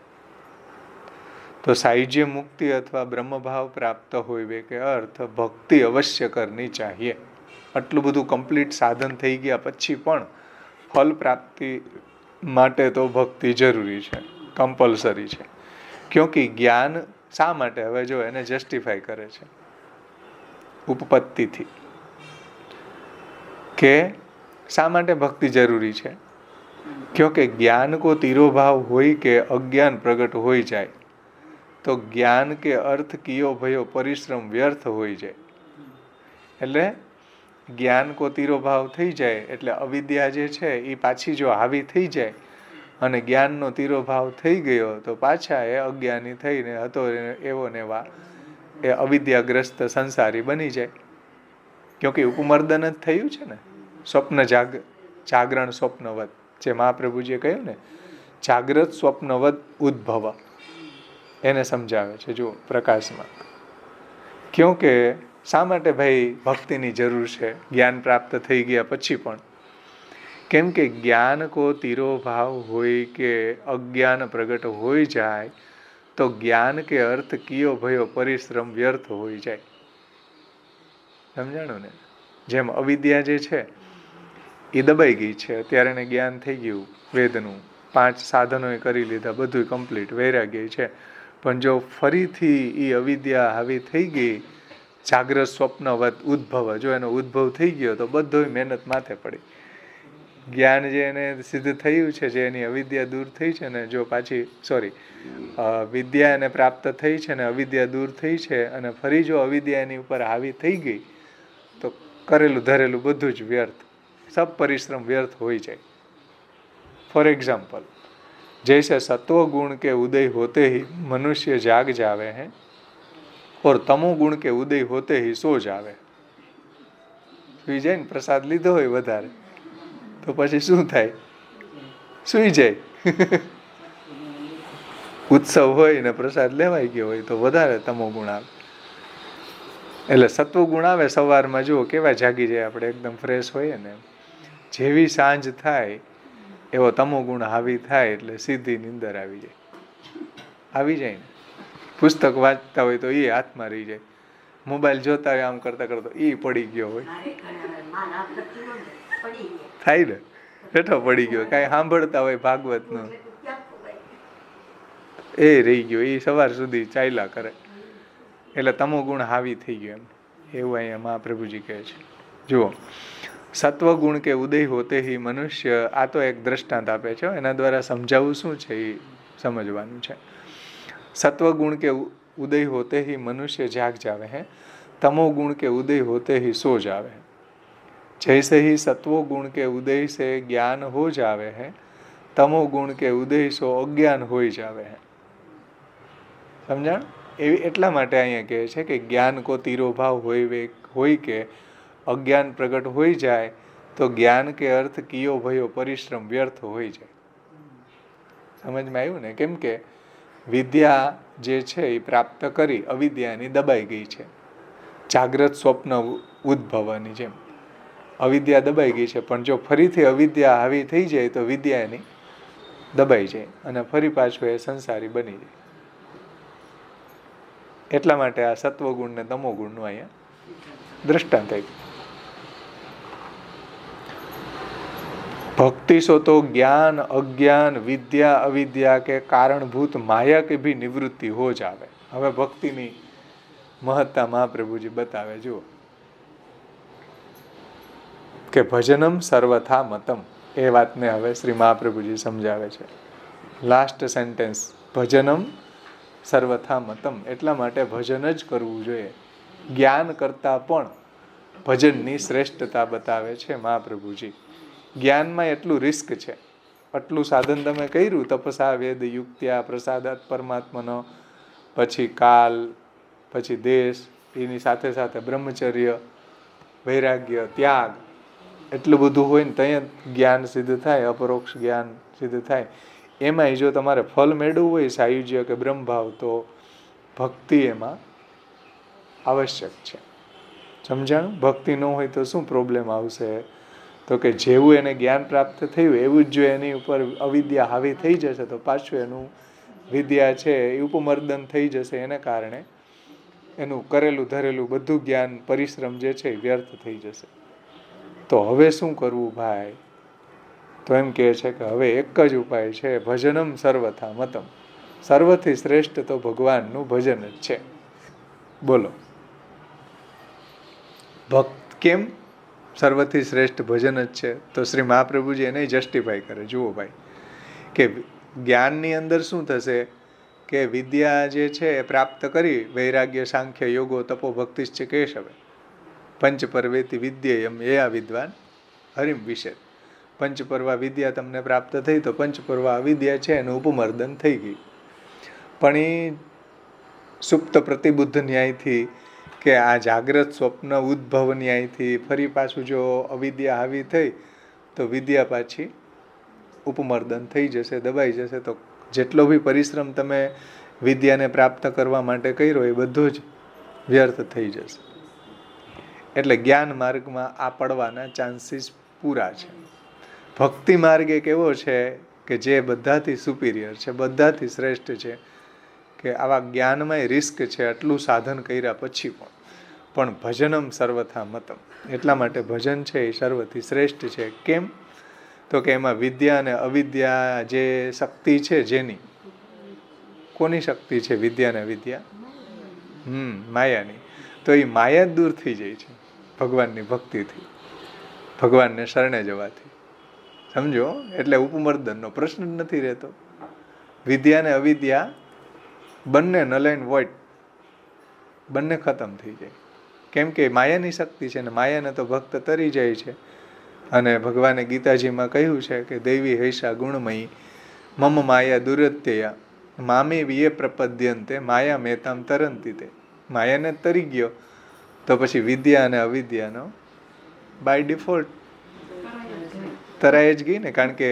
તો સાયુજ્ય મુક્તિ અથવા બ્રહ્મભાવ પ્રાપ્ત હોય કે અર્થ ભક્તિ અવશ્ય કરની ચાહીએ. આટલું બધું કમ્પ્લીટ સાધન થઈ ગયા પછી પણ ફલ પ્રાપ્તિ માટે તો ભક્તિ જરૂરી છે, કમ્પલસરી છે. ક્યોંકિ જ્ઞાન શા માટે, હવે જો એને જસ્ટિફાય કરે છે ઉપપત્તિથી કે શા માટે ભક્તિ જરૂરી છે. ક્યોંકि જ્ઞાન કો તિરોભાવ હોય કે અજ્ઞાન પ્રગટ હોઈ જાય તો જ્ઞાન કે અર્થ કિયો ભયો પરિશ્રમ વ્યર્થ હોઈ જાય. એટલે જ્ઞાન કો તિરોભાવ થઈ જાય એટલે અવિદ્યા જે છે એ પાછી જો હાવી થઈ જાય અને જ્ઞાનનો તિરોભાવ થઈ ગયો તો પાછા એ અજ્ઞાની થઈને હતો એવો ને એવા એ અવિદ્યાગ્રસ્ત સંસારી બની જાય. ક્યોંકि ઉપમર્દન જ થયું છે ને, સ્વપ્ન જાગરણ સ્વપ્નવત, જે મહાપ્રભુજીએ કહ્યું ને, જાગ્રત સ્વપ્નવત ઉદ્ભવ, એને સમજાવે છે જો પ્રકાશમાં. ક્યોંકि શા માટે ભાઈ ભક્તિની જરૂર છે જ્ઞાન પ્રાપ્ત થઈ ગયા પછી પણ? કેમ કે જ્ઞાન કો તિરોભાવ હોય કે અજ્ઞાન પ્રગટ હોઈ જાય તો જ્ઞાન કે અર્થ કિયો ભયો પરિશ્રમ વ્યર્થ હોઈ જાય. સમજાણું ને? જેમ અવિદ્યા જે છે એ દબાઈ ગઈ છે, અત્યારે એને જ્ઞાન થઈ ગયું વેદનું, 5 સાધનોએ કરી લીધા, બધું કમ્પ્લીટ, વૈરાગ્ય છે, પણ જો ફરીથી એ અવિદ્યા હાવી થઈ ગઈ, જાગ્રત સ્વપ્નવત ઉદ્ભવ, જો એનો ઉદ્ભવ થઈ ગયો તો બધોય મહેનત માથે પડી. જ્ઞાન જે એને સિદ્ધ થયું છે, જે એની અવિદ્યા દૂર થઈ છે ને, જો પાછી વિદ્યા એને પ્રાપ્ત થઈ છે ને અવિદ્યા દૂર થઈ છે, અને ફરી જો અવિદ્યા એની ઉપર હાવી થઈ ગઈ તો કરેલું ધરેલું બધું જ વ્યર્થ, सब परिश्रम व्यर्थ हो जाए. फॉर एग्जाम्पल, जैसे सत्व गुण के उदय होते ही मनुष्य जाग जावे हैं और तमो गुण के उदय होते ही सो जावे. सुई जाए ने प्रसाद लीधो होय वधारे तो पछी शुं थाय? सुई जाए. उत्सव होय ने प्रसाद लेवाई गयो होय तो वधारे तमो गुण आवे. એટલે સત્વગુણ આવે સવારમાં, જુઓ કેવા જાગી જાય આપણે, એકદમ ફ્રેશ હોઈએ ને. જેવી સાંજ થાય એવો તમોગુણ હાવી થાય એટલે સીધી નીંદર આવી જાય ને. પુસ્તક વાંચતા હોય તો એ હાથમાં રહી જાય, મોબાઈલ જોતા હોય આમ કરતા કરતા એ પડી ગયો હોય, થાય ને, બેઠો પડી ગયો. કાંઈ સાંભળતા હોય ભાગવતનું, એ રહી ગયો, એ સવાર સુધી ચાલ્યા કરે. એટલે તમોગુણ હાવી થઈ ગયો એમ, એવું અહીંયા મહાપ્રભુજી કહે છે. જુઓ, સત્વગુણ કે ઉદય હોતે ही મનુષ્ય, આ તો એક દ્રષ્ટાંત આપે છે, એના દ્વારા સમજાવવું શું છે એ સમજવાનું છે. सत्वगुण के उदय होते ही मनुष्य जाग जावे हैं, तमोगुण के उदय होते ही सो जावे हैं. जैसे ही सत्वगुण के उदय से ज्ञान हो जावे हैं, तमोगुण के उदय સો અજ્ઞાન હોઈ જાવે हैं. સમજાણ? એવી એટલા માટે અહીંયા કહે છે કે જ્ઞાન કો તિરોભાવ હોય કે અજ્ઞાન પ્રગટ હોઈ જાય તો જ્ઞાન કે અર્થ કિયો ભયો પરિશ્રમ વ્યર્થ હોઈ જાય. સમજમાં આવ્યું ને? કેમ કે વિદ્યા જે છે એ પ્રાપ્ત કરી અવિદ્યાની દબાઈ ગઈ છે, જાગ્રત સ્વપ્ન ઉદ્ભવવાની જેમ અવિદ્યા દબાઈ ગઈ છે. પણ જો ફરીથી અવિદ્યા હાવી થઈ જાય તો વિદ્યા એની દબાઈ જાય અને ફરી પાછું એ સંસારી બની જાય. એટલા માટે આ સત્વગુણ ને તમોગુણનું અહીંયા દ્રષ્ટાંત આપ્યું. भक्ति सो तो ज्ञान अज्ञान विद्या अविद्या के कारणभूत माया की भी निवृत्ति हो जावे. હવે ભક્તિની મહત્તા મહાપ્રભુજી બતાવે. જુઓ કે ભજનમ સર્વથા મતમ, એ વાતને હવે શ્રી મહાપ્રભુજી સમજાવે છે. લાસ્ટ સેન્ટેન્સ, ભજનમ સર્વથા મતમ, એટલા માટે ભજન જ કરવું જોઈએ. જ્ઞાન કરતા પણ ભજનની શ્રેષ્ઠતા બતાવે છે મહાપ્રભુજી. જ્ઞાનમાં એટલું રિસ્ક છે, આટલું સાધન તમે કર્યું, તપસા વેદ યુક્ત્યા પ્રસાદાત પરમાત્માનો, પછી કાલ, પછી દેશ, એની સાથે સાથે બ્રહ્મચર્ય, વૈરાગ્ય, ત્યાગ, એટલું બધું હોય ને ત્યાં જ્ઞાન સિદ્ધ થાય, અપરોક્ષ જ્ઞાન સિદ્ધ થાય. એમાંય જો તમારે ફલ મેળવવું હોય સાયુજ્ય કે બ્રહ્મભાવ, તો ભક્તિ એમાં આવશ્યક છે. સમજાણું? ભક્તિ ન હોય તો શું પ્રોબ્લેમ આવશે? તો કે જેવું એને જ્ઞાન પ્રાપ્ત થયું એવું જ જો એની ઉપર અવિદ્યા હાવી થઈ જશે તો પાછું એનું વિદ્યા છે એ ઉપમર્દન થઈ જશે. એને કારણે એનું કરેલું ધરેલું બધું જ્ઞાન પરિશ્રમ જે છે એ વ્યર્થ થઈ જશે. તો હવે શું કરવું ભાઈ? તો એમ કહે છે કે હવે એક જ ઉપાય છે, ભજનમ સર્વથા મતમ. સર્વથી શ્રેષ્ઠ તો ભગવાનનું ભજન જ છે. બોલો, ભક્ત કેમ સર્વથી શ્રેષ્ઠ ભજન જ છે? તો શ્રી મહાપ્રભુજી એને જસ્ટિફાઈ કરે. જુઓ ભાઈ કે જ્ઞાનની અંદર શું થશે કે વિદ્યા જે છે એ પ્રાપ્ત કરી, વૈરાગ્ય સાંખ્ય યોગો તપો ભક્તિશ્ચ કેશવે પંચપર્વેતિ વિદ્યેયમ એ આ વિદ્વાન હરિમ વિશે. પંચપર્વા વિદ્યા તમને પ્રાપ્ત થઈ તો પંચપર્વા વિદ્યા છે એનું ઉપમર્દન થઈ ગઈ. પણ એ સુપ્ત પ્રતિબુદ્ધ ન્યાયથી કે આ જાગ્રત સ્વપ્ન ઉદ્ભવ ન્યાયથી ફરી પાછું જો અવિદ્યા હાવી થઈ તો વિદ્યા પાછી ઉપમર્દન થઈ જશે, દબાઈ જશે. તો જેટલો બી પરિશ્રમ તમે વિદ્યાને પ્રાપ્ત કરવા માટે કર્યો એ બધો જ વ્યર્થ થઈ જશે. એટલે જ્ઞાન માર્ગમાં આ પડવાના ચાન્સીસ પૂરા છે. ભક્તિ માર્ગ એક એવો છે કે જે બધાથી સુપિરિયર છે, બધાથી શ્રેષ્ઠ છે. કે આવા જ્ઞાનમાં રિસ્ક છે, આટલું સાધન કર્યા પછી પણ ભજનમ સર્વથા મતમ. એટલા માટે ભજન છે એ સર્વથી શ્રેષ્ઠ છે. કેમ? તો કે એમાં વિદ્યા અને અવિદ્યા જે શક્તિ છે, જેની કોની શક્તિ છે? વિદ્યા અને વિદ્યા માયાની. તો એ માયા દૂર થઈ જાય છે ભગવાનની ભક્તિથી, ભગવાનને શરણે જવાથી. સમજો? એટલે ઉપમર્દનનો પ્રશ્ન જ નથી રહેતો. વિદ્યા અને અવિદ્યા બંને નલ એન્ડ વોઇડ, બંને ખતમ થઈ જાય. કેમ કે માયાની શક્તિ છે ને માયાને તો ભક્ત તરી જાય છે. અને ભગવાને ગીતાજીમાં કહ્યું છે કે દૈવી હૈષા ગુણમયી મમ માયા દુરત્યયા મામે વિયે પ્રપદ્યંતે માયા મેતામ તરંતી. તે માયાને તરી ગયો તો પછી વિદ્યા અને અવિદ્યાનો બાય ડિફોલ્ટ તરાય જ ગઈ ને. કારણ કે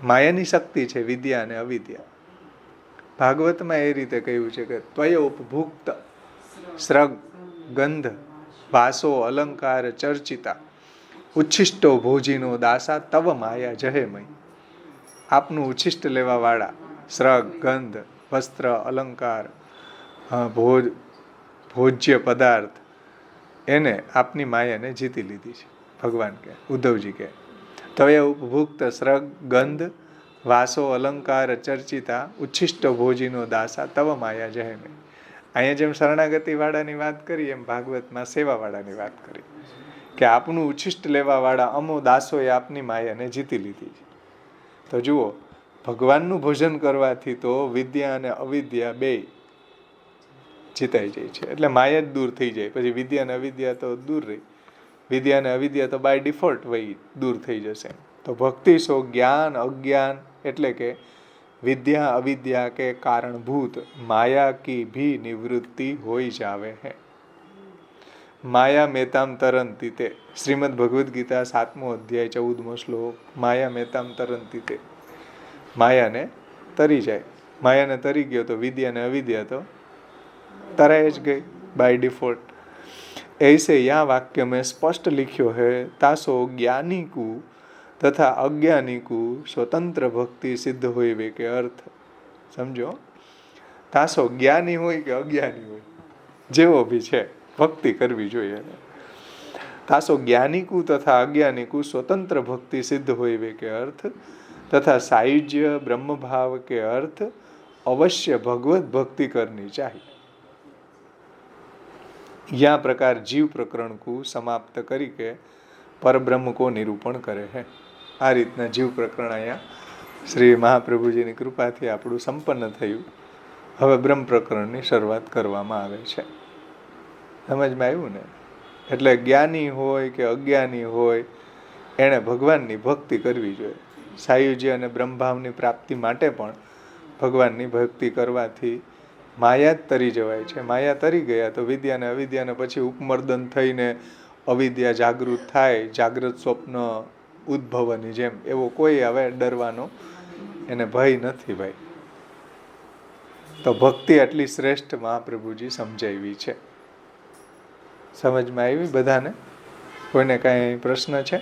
માયાની શક્તિ છે વિદ્યા અને અવિદ્યા. ભાગવતમાં એ રીતે કહ્યું છે કે ત્વય ઉપભુક્ત સ્રગ ગંધ વાસો અલંકાર ચર્ચિતા ઉચ્છિષ્ટો ભોજીનો દાસા તવ માયા જહેમય. આપનું ઉચ્છિષ્ટ લેવા વાળા શ્રગ ગંધ વસ્ત્ર અલંકાર ભોજ્ય પદાર્થ એને આપની માયાને જીતી લીધી છે. ભગવાન કહે, ઉદ્ધવજી કહે તવે ઉપભુક્ત શ્રગ ગંધ વાસો અલંકાર ચર્ચિતા ઉચ્છિષ્ટ ભોજીનો દાસા તવ માયા જહેમે. અહીંયા જેમ શરણાગતિ વાળાની વાત કરી એમ ભાગવતમાં સેવા વાળાની વાત કરી કે આપનું ઉચ્છિષ્ટ લેવા વાળા અમો દાસોએ આપની માયાને જીતી લીધી છે. તો જુઓ, ભગવાનનું ભોજન કરવાથી તો વિદ્યા અને અવિદ્યા બે જીતાઈ જાય છે. એટલે માયા જ દૂર થઈ જાય. પછી વિદ્યા અને અવિદ્યા તો દૂર રહી. વિદ્યા અને અવિદ્યા તો બાય ડિફોલ્ટ વહી દૂર થઈ જશે. તો ભક્તિ સો જ્ઞાન અજ્ઞાન એટલે કે વિદ્યા અવિદ્યા કે કારણભૂત માયા કી ભી નિવૃત્તિ હોઈ જાવે હે. માયા મેતામ તરંતી તે. શ્રીમદ ભગવદ્ ગીતા 7મો અધ્યાય 14મો શ્લોક. માયા મેતામ તરંતી તે. માયાને તરી જાય. માયાને તરી ગયો તો વિદ્યા અને અવિદ્યા તો तराए ज गई बाय डिफॉल्ट. ऐसे यहाँ वाक्य में स्पष्ट लिखियो है तासो ज्ञानी को तथा अज्ञानी को स्वतंत्र भक्ति सिद्ध होइवे के अर्थ समझो. तासो ज्ञानी होय के अज्ञानी होय जेवो भी छे भक्ति करवी जोईए. तासो ज्ञानी को तथा अज्ञानी को स्वतंत्र भक्ति सिद्ध होइवे के अर्थ तथा सायुज्य ब्रह्म भाव के अर्थ अवश्य भगवत भक्ति करनी चाहिए. यह प्रकार जीव प्रकरण को समाप्त करी के परब्रह्म को निरूपण करे है. आ रीतना जीव प्रकरण अहींया श्री महाप्रभुजीनी कृपाथी આપણું સંપન્ન થયું. હવે બ્રહ્મ પ્રકરણની શરૂઆત કરવામાં આવે છે. સમજમાં આવ્યું ને? એટલે જ્ઞાની હોય કે અજ્ઞાની હોય એણે ભગવાનની ભક્તિ કરવી જોઈએ. સાયુજ્ય અને બ્રહ્મભાવની પ્રાપ્તિ માટે પણ ભગવાનની ભક્તિ કરવાથી માયા જ તરી જવાય છે. માયા તરી ગયા તો વિદ્યા અને અવિદ્યાને પછી ઉપમર્દન થઈને અવિદ્યા જાગૃત થાય, જાગ્રત સ્વપ્ન ઉદ્ભવની જેમ. એવો કોઈ હવે ડરવાનો એને ભય નથી ભાઈ. તો ભક્તિ આટલી શ્રેષ્ઠ મહાપ્રભુજી સમજાવી છે. સમજમાં આવી બધાને? કોઈને કાંઈ પ્રશ્ન છે?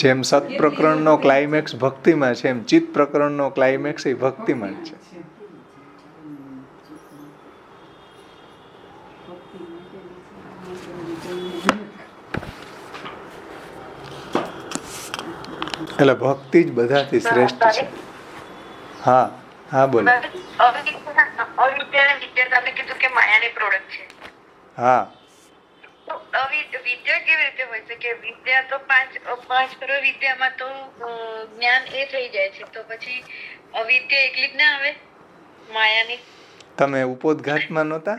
જેમ સત પ્રકરણનો ક્લાઇમેક્સ ભક્તિમાં છે એમ ચિત્ત પ્રકરણનો ક્લાઇમેક્સ એ ભક્તિમાં જ છે. એટલે ભક્તિ જ બધાથી શ્રેષ્ઠ છે. હા હા બોલો. હા વિદ્યા કેવી રીતે હોય છે કે વિદ્યા તો પાંચ કરોડ વિદ્યામાં તો જ્ઞાન એ થઈ જાય છે, તો પછી અવિદ્યા એકલી જ ના આવે માયાની? તમે ઉપોદઘાતમાં નહોતા?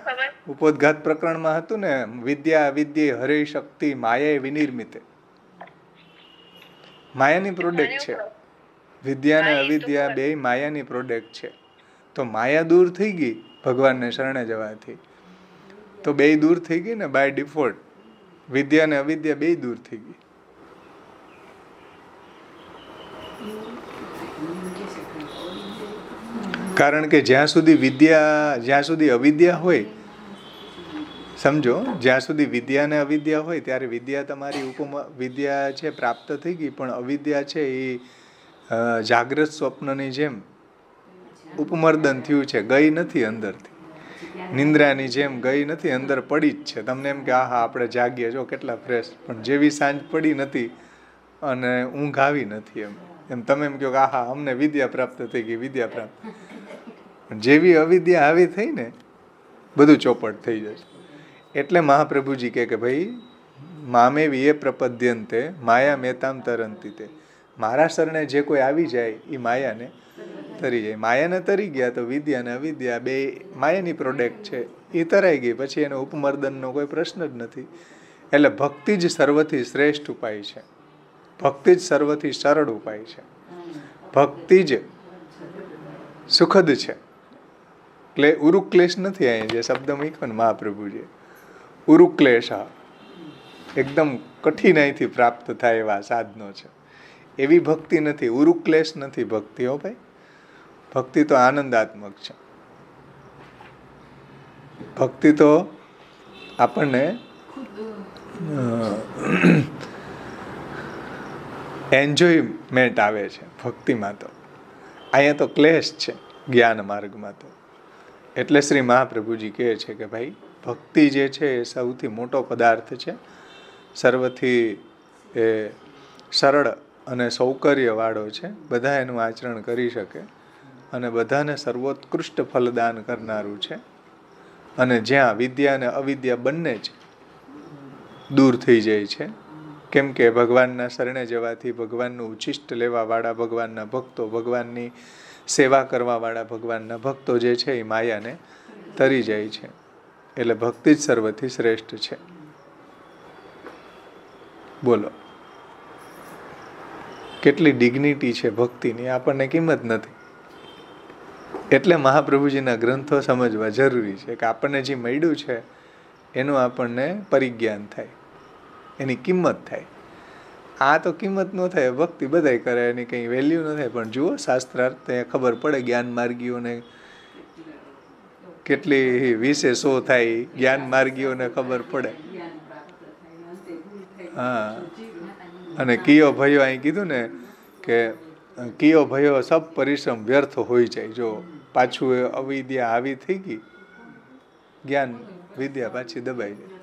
ઉપોદઘાત પ્રકરણમાં હતું ને, વિદ્યા અવિદ્યા હરે શક્તિ માયા વિનિર્મિતે. માયાની પ્રોડક્ટ છે. વિદ્યા અને અવિદ્યા બે માયાની પ્રોડક્ટ છે. તો માયા દૂર થઈ ગઈ ભગવાનને શરણે જવાથી, તો બે દૂર થઈ ગઈ ને બાય ડિફોલ્ટ. વિદ્યા અને અવિદ્યા બે દૂર થઈ ગઈ. કારણ કે જ્યાં સુધી અવિદ્યા હોય, સમજો, જ્યાં સુધી વિદ્યા અને અવિદ્યા હોય ત્યારે વિદ્યા તમારી વિદ્યા છે પ્રાપ્ત થઈ ગઈ, પણ અવિદ્યા છે એ જાગ્રત સ્વપ્નની જેમ ઉપમર્દન થયું છે, ગઈ નથી અંદરથી. નિંદ્રાની જેમ ગઈ નથી, અંદર પડી જ છે. તમને એમ કે આહા આપણે જાગીએ જો કેટલા ફ્રેશ, પણ જેવી સાંજ પડી નથી અને ઊંઘ આવી નથી એમ તમે એમ કહો કે આહા અમને વિદ્યા પ્રાપ્ત થઈ ગઈ, વિદ્યા પ્રાપ્ત. જેવી અવિદ્યા આવી થઈ ને બધું ચોપટ થઈ જશે. એટલે મહાપ્રભુજી કે ભાઈ મામે વિયે પ્રપદ્યંતે માયા મેતામ તરંતી તે. મારા શરણે જે કોઈ આવી જાય એ માયાને તરી જાય. માયાને તરી ગયા તો વિદ્યા અને અવિદ્યા બે માયાની પ્રોડક્ટ છે, એ તરાઈ ગઈ. પછી એનો ઉપમર્દનનો કોઈ પ્રશ્ન જ નથી. એટલે ભક્તિ જ સર્વથી શ્રેષ્ઠ ઉપાય છે. ભક્તિ જ સર્વથી સરળ ઉપાય છે. ભક્તિ જ સુખદ છે. એટલે ઉરુક્લેશ નથી. અહીં જે શબ્દ મૂક્યો ને મહાપ્રભુજીએ, ઉરુક્લેશ એકદમ કઠિનાઈથી પ્રાપ્ત થાય એવા સાધનો છે. એવી ભક્તિ નથી, ઉરુક્લેશ નથી ભક્તિ. હો ભાઈ, ભક્તિ તો આનંદાત્મક છે. ભક્તિ તો આપણને એન્જોયમેન્ટ આવે છે ભક્તિમાં. તો અહીંયા તો ક્લેશ છે જ્ઞાન માર્ગમાં. તો એટલે શ્રી મહાપ્રભુજી કહે છે કે ભાઈ ભક્તિ જે છે એ સૌથી મોટો પદાર્થ છે, સર્વથી એ સરળ અને સૌકર્યવાળો છે, બધા એનું આચરણ કરી શકે અને બધાને સર્વોત્કૃષ્ટ ફલદાન કરનારું છે. અને જ્યાં વિદ્યા અને અવિદ્યા બંને જ દૂર થઈ જાય છે, કેમ કે ભગવાનના શરણે જવાથી ભગવાનનું ઉચ્છિષ્ટ લેવાવાળા ભગવાનના ભક્તો, ભગવાનની સેવા કરવાવાળા ભગવાનના ભક્તો જે છે એ માયાને તરી જાય છે. એટલે ભક્તિ જ સર્વથી શ્રેષ્ઠ છે. બોલો, કેટલી ડિગ્નિટી છે ભક્તિની, આપણને કિંમત નથી. એટલે મહાપ્રભુજીના ગ્રંથો સમજવા જરૂરી છે કે આપણને જે મળ્યું છે એનું આપણને પરિજ્ઞાન થાય, એની કિંમત થાય. આ તો કિંમત ન થાય, ભક્તિ બધાય કરે, એની કંઈ વેલ્યુ ન થાય. પણ જુઓ શાસ્ત્રાર્થ ખબર પડે, જ્ઞાન માર્ગીઓને કેટલી 20-100 થાય, જ્ઞાન માર્ગીઓને ખબર પડે. હા, અને કિયો ભયો અહીં કીધું ને કે કિયો ભયો સબ પરિશ્રમ વ્યર્થ હોઈ જાય. જો પાછું અવિદ્યા આવી થઈ ગઈ, જ્ઞાન વિદ્યા પાછી દબાઈ જાય.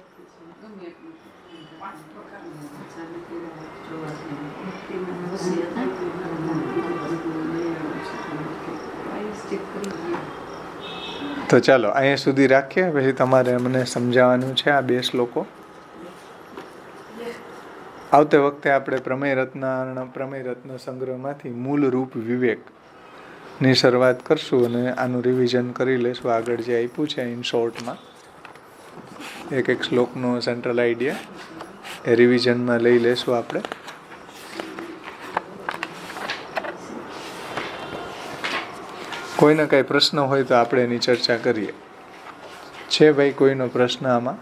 તો ચાલો અહીંયા સુધી રાખીએ, પછી તમારે મને સમજાવવાનું છે આ 2 શ્લોકો. આવતે વખતે આપણે પ્રમેય રત્ન સંગ્રહમાંથી મૂળ રૂપ વિવેકની શરૂઆત કરશું અને આનું રિવિઝન કરી લેશું. આગળ જે આપ્યું છે ઇન શોર્ટમાં એક શ્લોકનો સેન્ટ્રલ આઈડિયા એ રિવિઝનમાં લઈ લેશું આપણે. કોઈને કાંઈ પ્રશ્ન હોય તો આપણે એની ચર્ચા કરીએ. છે ભાઈ કોઈનો પ્રશ્ન આમાં?